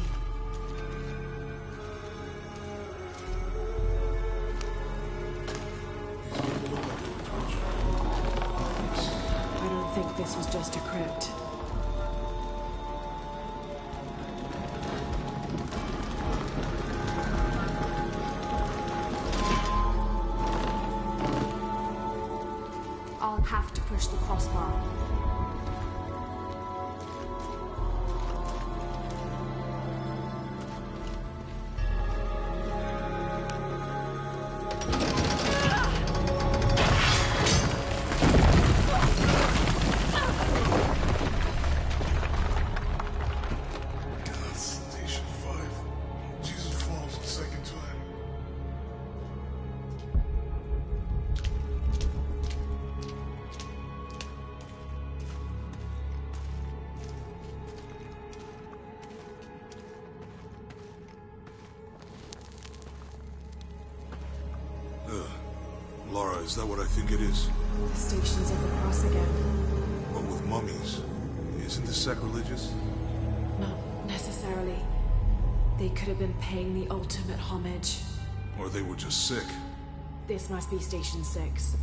I don't think this was just a crypt. I'll have to push the crossbar. Lara, is that what I think it is? The Stations of the Cross again. But with mummies, isn't this sacrilegious? Not necessarily. They could have been paying the ultimate homage. Or they were just sick. This must be Station 6.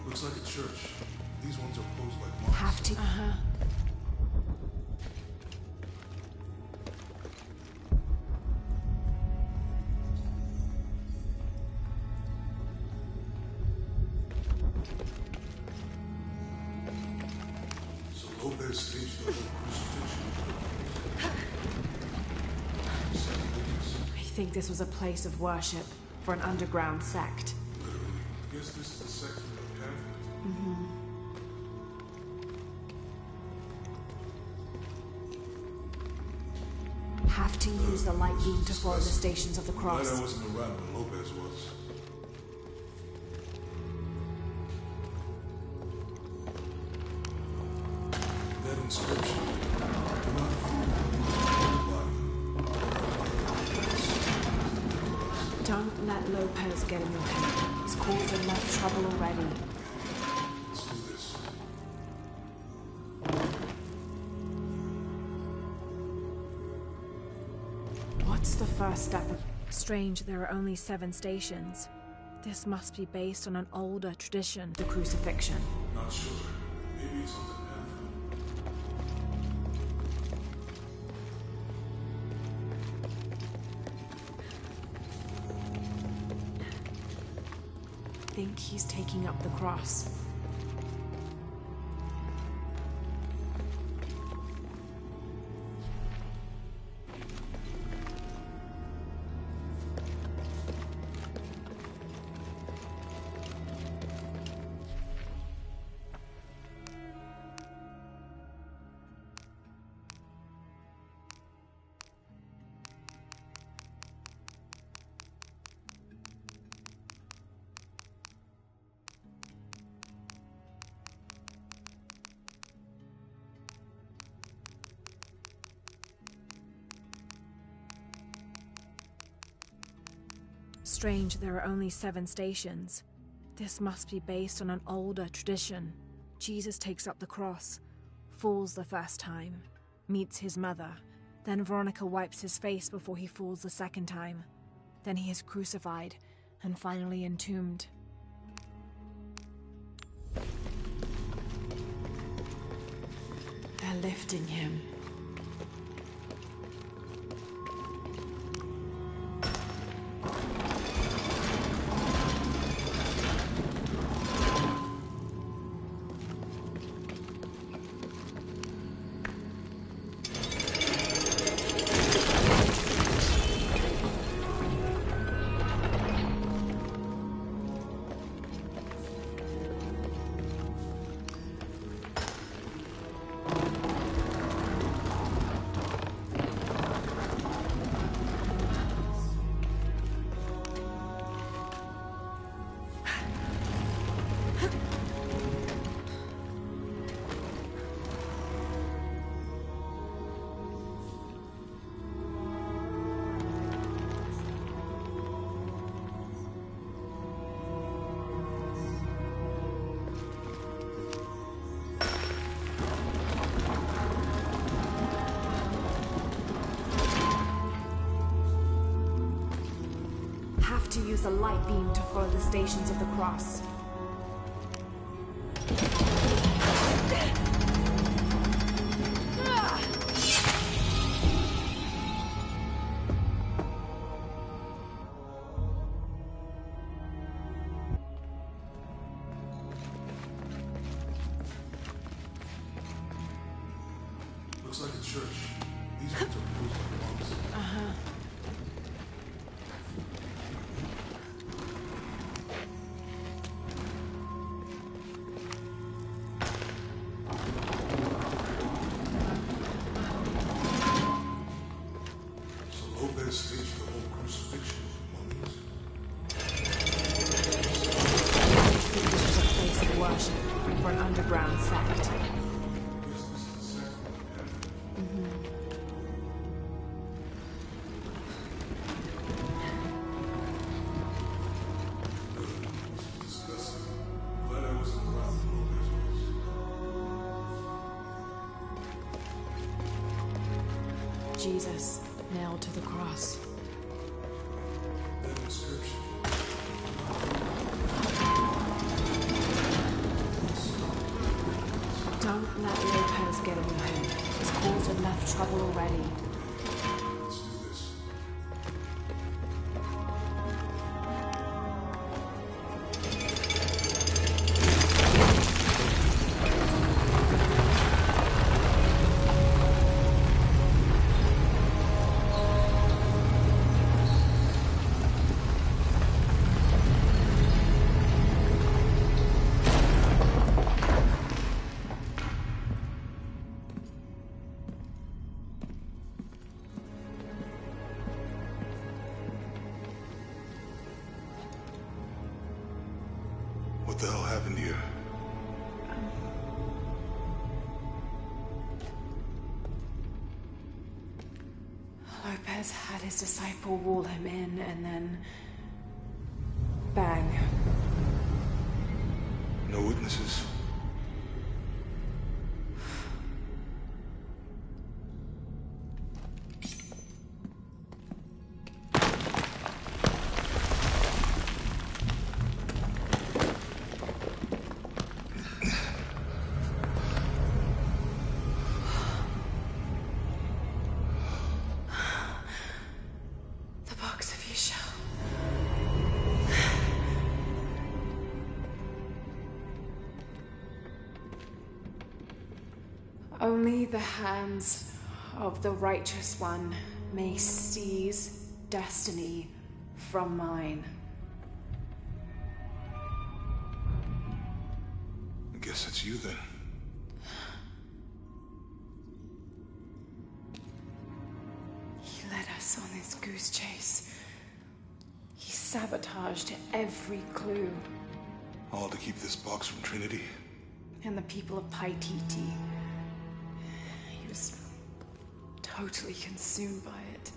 Looks like a church. These ones are posed like monks. Have to. Uh-huh. So Lopez staged the whole crucifixion. I think this was a place of worship for an underground sect. Literally. I guess this is the sect from the pamphlet. Mm-hmm. Have to use the light beam to follow the Stations of the Cross. Glad I wasn't around when Lopez was. That inscription. Do not Don't let Lopez get in your head. He's caused enough trouble already. Let's do this. What's the first step? Strange, there are only 7 stations. This must be based on an older tradition, the crucifixion. Not sure. Maybe it's on the pamphlet. Think he's taking up the cross. Strange, there are only 7 stations. This must be based on an older tradition. Jesus takes up the cross, falls the first time, meets his mother. Then Veronica wipes his face before he falls the second time. Then he is crucified and finally entombed. They're lifting him. Have to use a light beam to follow the Stations of the Cross. Looks like a church. These ones are posed like monks. Uh-huh. So Lopez staged the whole crucifixion of mummies. I think this was a place of worship for an underground sect. Jesus, nailed to the cross. That inscription. Don't let Lopez get away. He's caused enough trouble already. Let's do this. What the hell happened here? Lopez had his disciple wall him in, and then... bang. No witnesses? The box of Yeshua. Only the hands of the righteous one may seize destiny from mine. I guess it's you then. He led us on this goose chase. He sabotaged every clue. All to keep this box from Trinity. And the people of Paititi. He was totally consumed by it.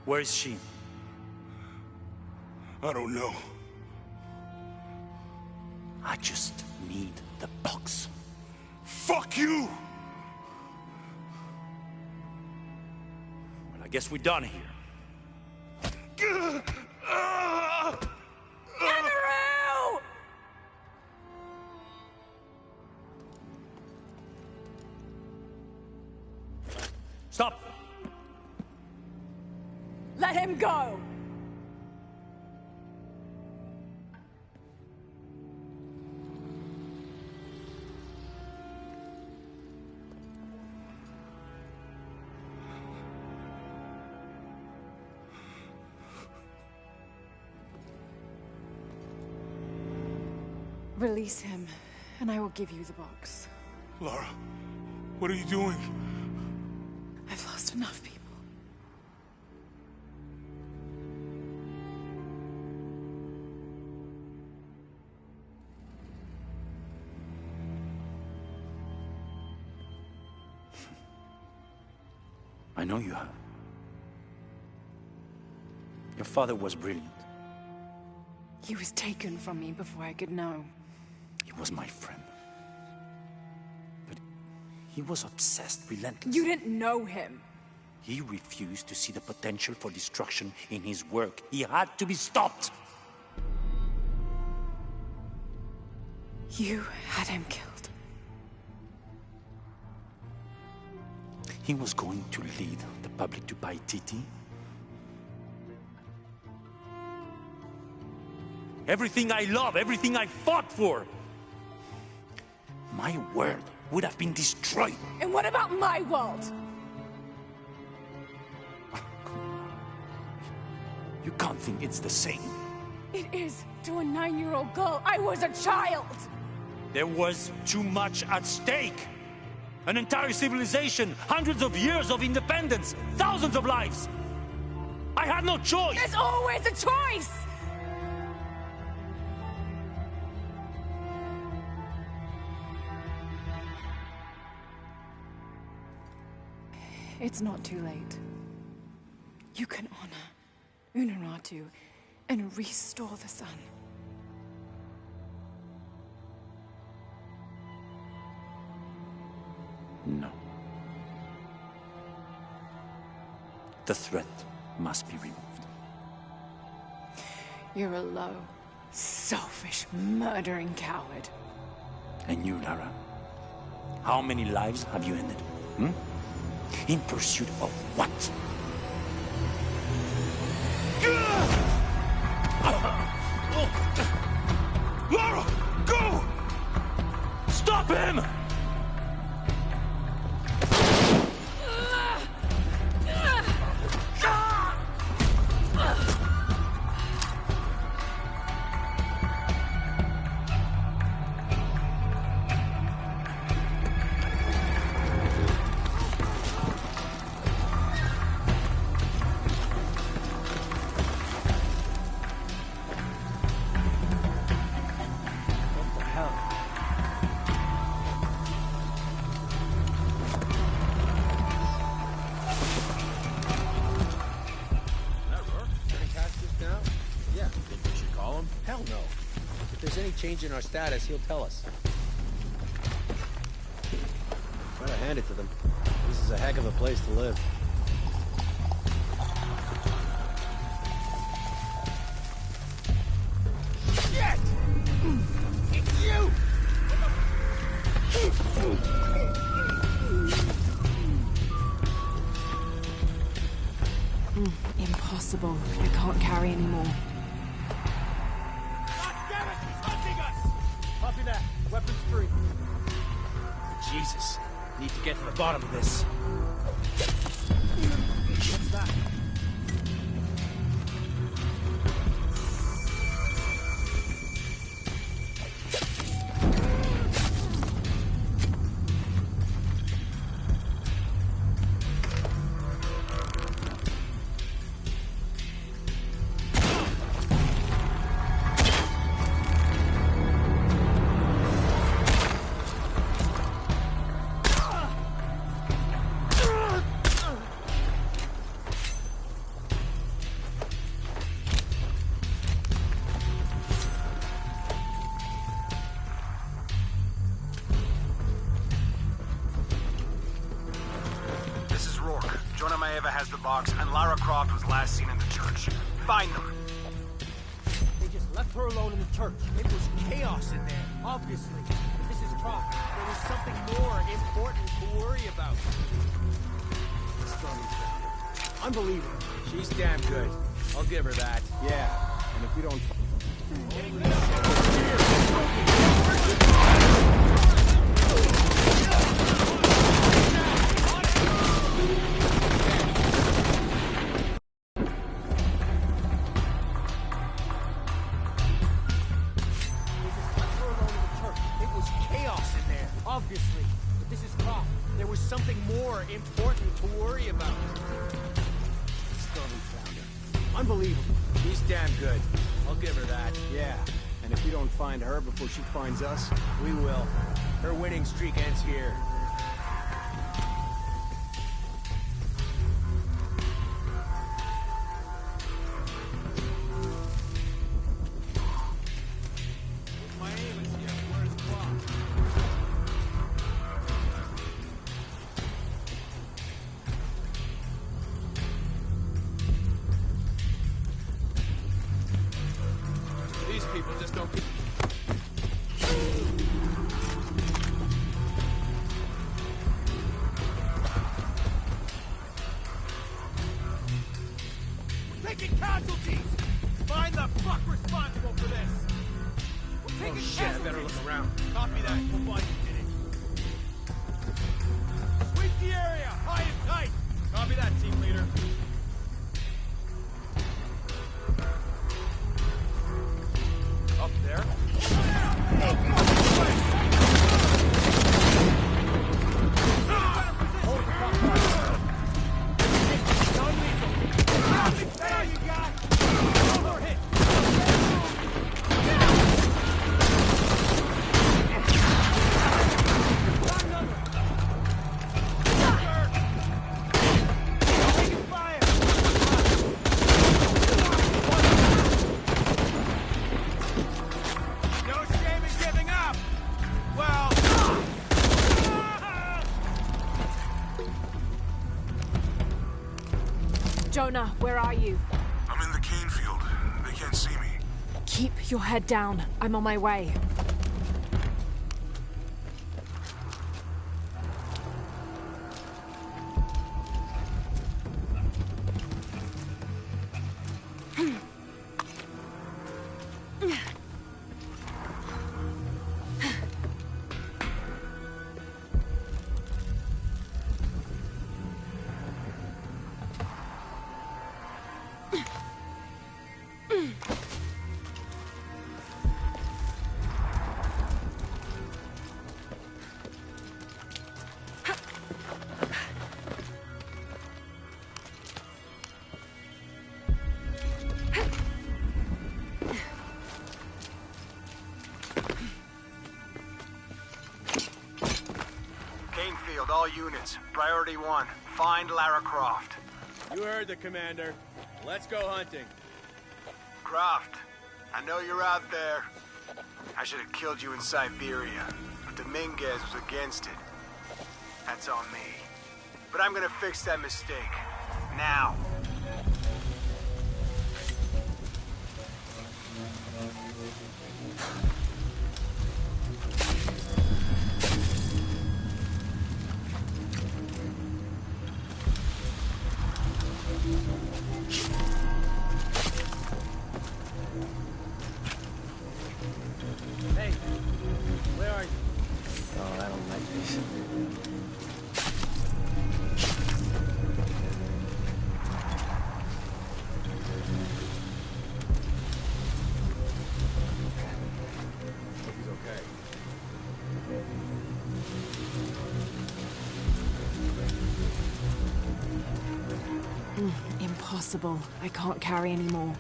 Where is she? I don't know. I just need the box. Fuck you! Well, I guess we're done here. Amaru! Stop! Let him go! Release him, and I will give you the box. Lara, what are you doing? I've lost enough people. I know you have. Your father was brilliant. He was taken from me before I could know. He was my friend. But he was obsessed, relentless. You didn't know him. He refused to see the potential for destruction in his work. He had to be stopped. You had him killed. He was going to lead the public to Paititi. Everything I love, everything I fought for. My world would have been destroyed. And what about my world? You can't think it's the same. It is to a 9-year-old girl. I was a child. There was too much at stake. An entire civilization, hundreds of years of independence, thousands of lives. I had no choice. There's always a choice. It's not too late. You can honor Unuratu and restore the sun. No. The threat must be removed. You're a low, selfish, murdering coward. And you, Lara? How many lives have you ended? Hmm? In pursuit of what? Lara! Go! Stop him! Change in our status, he'll tell us. Try to hand it to them. This is a heck of a place to live. Shit! It's you! Impossible. I can't carry anymore. Copy that. Weapons free. Jesus. Need to get to the bottom of this. What's that? Has the box, and Lara Croft was last seen in the church. Find them. They just left her alone in the church. It was chaos in there, obviously. But this is Croft. There was something more important to worry about. Unbelievable. She's damn good. I'll give her that. Yeah. And if we don't... important to worry about. Still haven't found her. Unbelievable. She's damn good. I'll give her that. Yeah. And if we don't find her before she finds us, we will. Her winning streak ends here. These people just don't get... We're taking casualties! Find the fuck responsible for this! We're taking shit, casualties! I better look around. Copy that. We'll find who did it. Sweep the area! High and tight! Copy that, team leader. Up there? Jonah, where are you? I'm in the cane field. They can't see me. Keep your head down. I'm on my way. Field, all units. Priority 1. Find Lara Croft. You heard the commander. Let's go hunting. Croft, I know you're out there. I should have killed you in Siberia, but Dominguez was against it. That's on me. But I'm gonna fix that mistake. Now. Hey, where are you? Oh, I don't like this. Hope he's okay. Impossible. I can't carry anymore.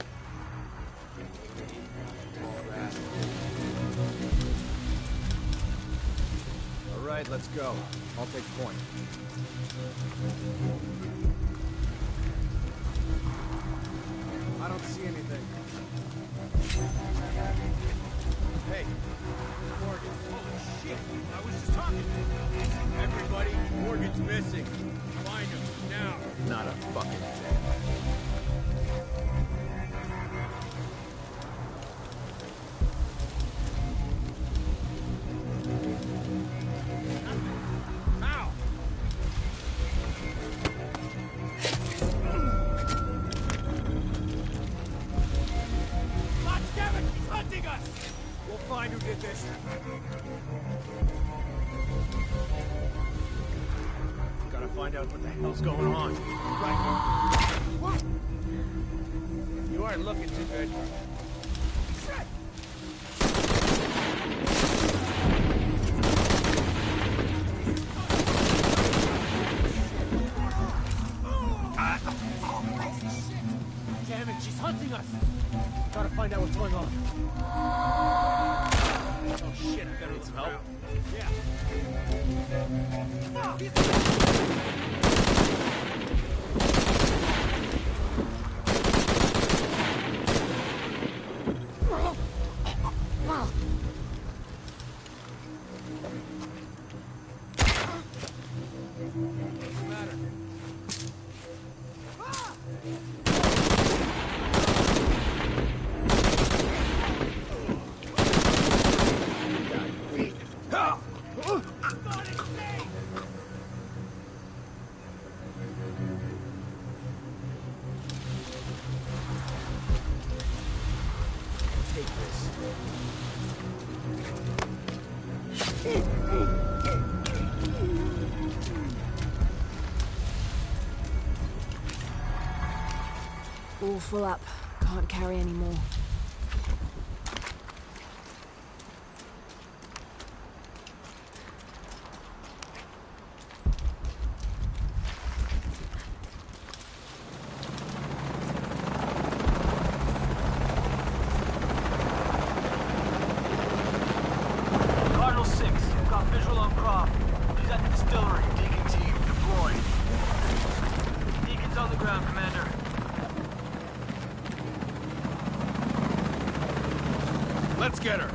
All right, let's go. I'll take point. I don't see anything. Hey, Morgan. Holy shit! I was just talking. Everybody, Morgan's missing. Find him now. Not a fucking thing. Ow! God damn it! He's hunting us! We'll find who did this. Gotta find out what the hell's going on. Right. What? You aren't looking too good. Gotta find out what's going on. Oh shit, I gotta need some help. Yeah. All full up. Can't carry any more. Cardinal 6, got visual on Croft. He's at the distillery. Deacon team, deployed. Deacon's on the ground, Commander. Let's get her.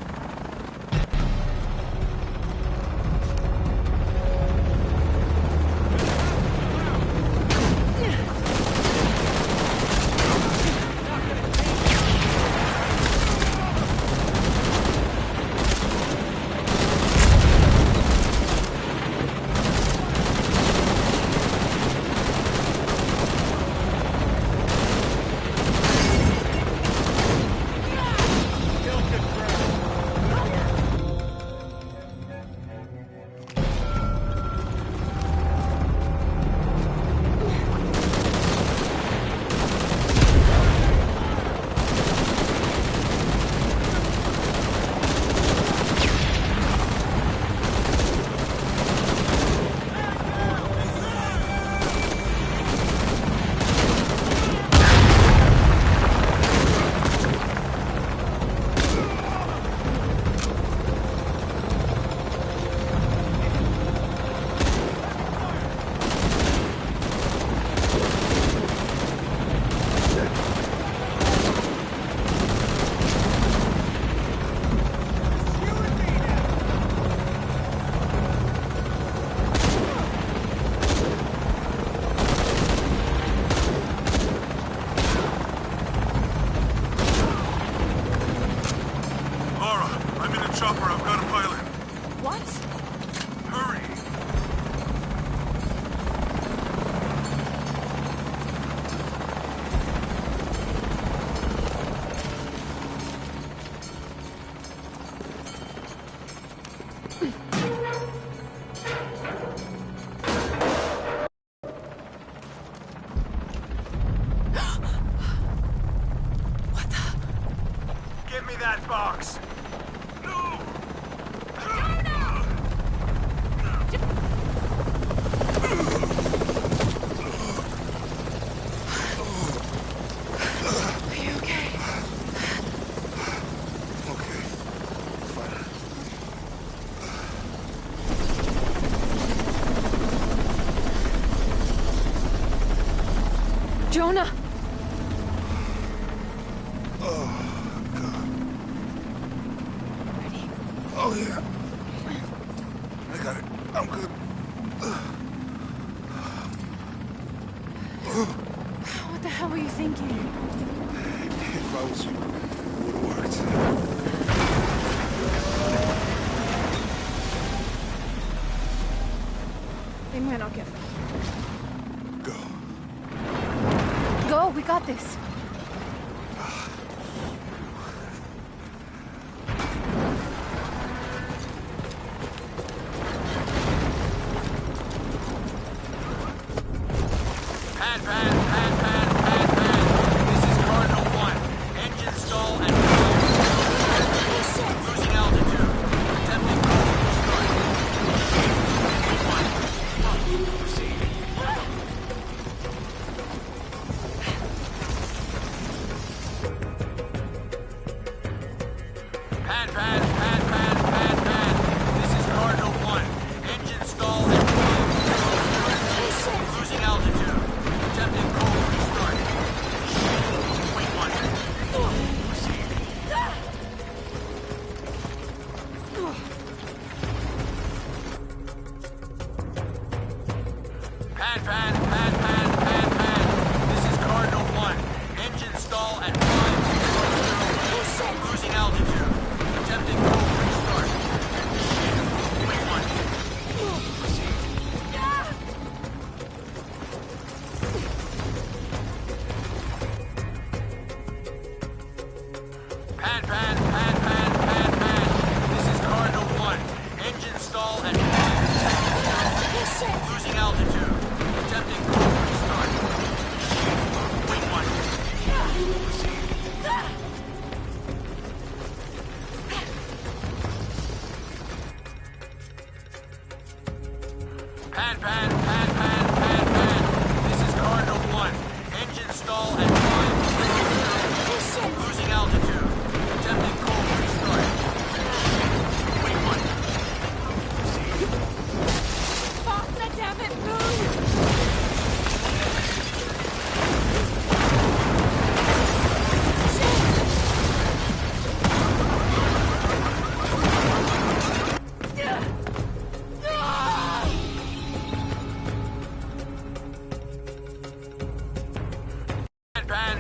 that box! Jonah! Oh, God. Ready? Oh, yeah. I got it. I'm good. What the hell were you thinking? If I was you, it would have worked. They might not get far. Go, we got this. Pad. This is Cardinal 1. Engines This is Cardinal 1. Engine stall at 5. Losing altitude. Attempting cold restart. Wait 1. Proceed. Pad. This is Cardinal 1. Engine stall at 5. Losing altitude. Attempting cold restart. Wait 1. Proceed. Pad. This is Cardinal 1. Engine stall at 5. Losing altitude. Attempting cold restart. Wait 1. Proceed. Pad. This is Cardinal 1. Engine stall at 5. Losing altitude. Attempting cold restart. Wait 1. Proceed. Faster, damn it, move! Pad.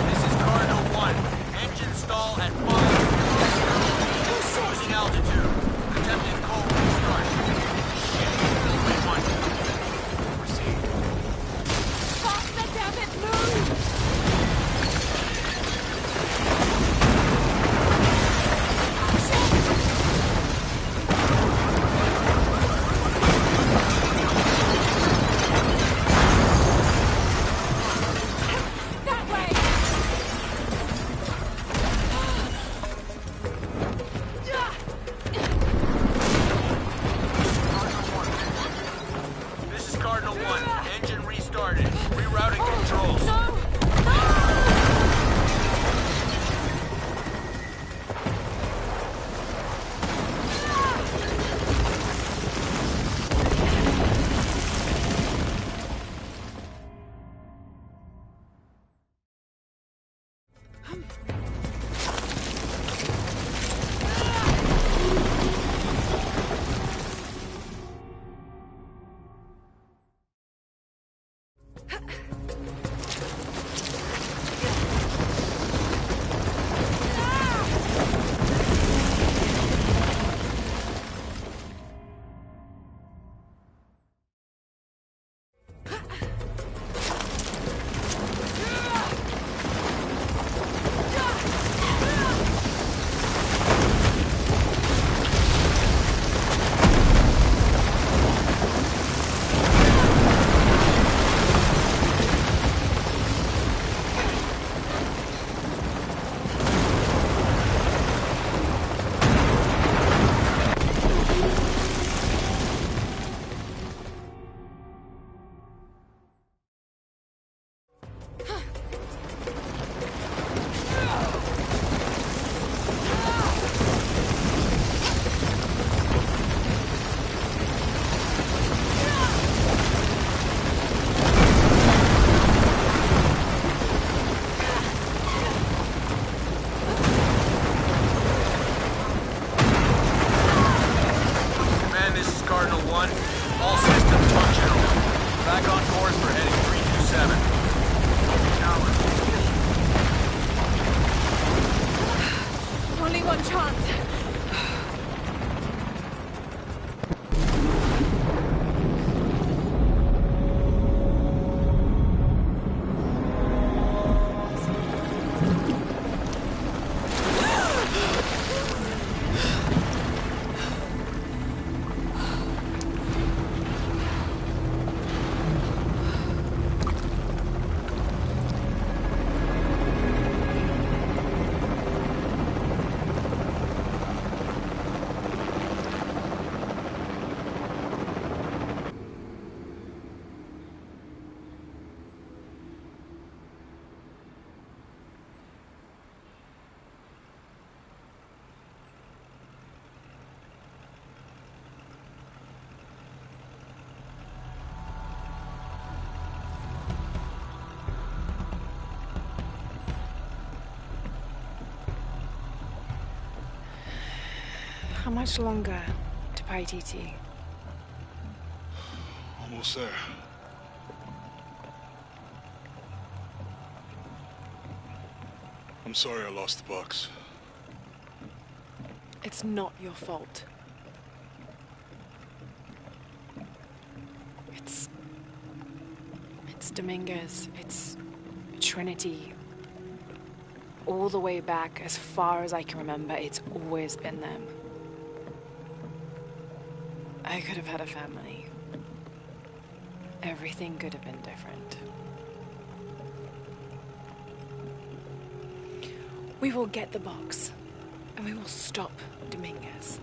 This is Cardinal 1. Engine stall at 5. Losing altitude. Attempting cold restart. Wait 1. Proceed. Faster, damn it, move! That way! This is Cardinal 1. Engine restarted. Rerouting controls. How much longer to Paititi? Almost there. I'm sorry I lost the box. It's not your fault. It's Dominguez. It's Trinity. All the way back, as far as I can remember, it's always been them. I could have had a family. Everything could have been different. We will get the box, and we will stop Dominguez.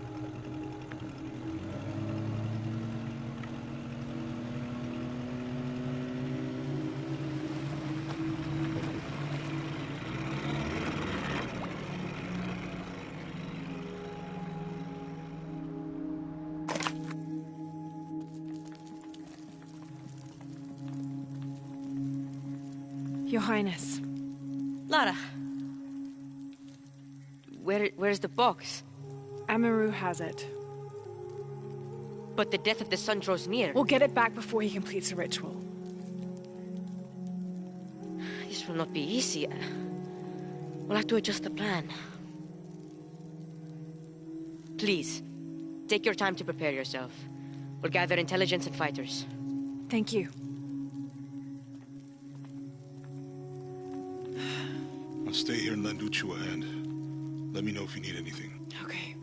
Your Highness. Lara. Where's the box? Amaru has it. But the death of the sun draws near. We'll get it back before he completes the ritual. This will not be easy. We'll have to adjust the plan. Please, take your time to prepare yourself. We'll gather intelligence and fighters. Thank you. I'll stay here and lend Uchu a hand. Let me know if you need anything. Okay.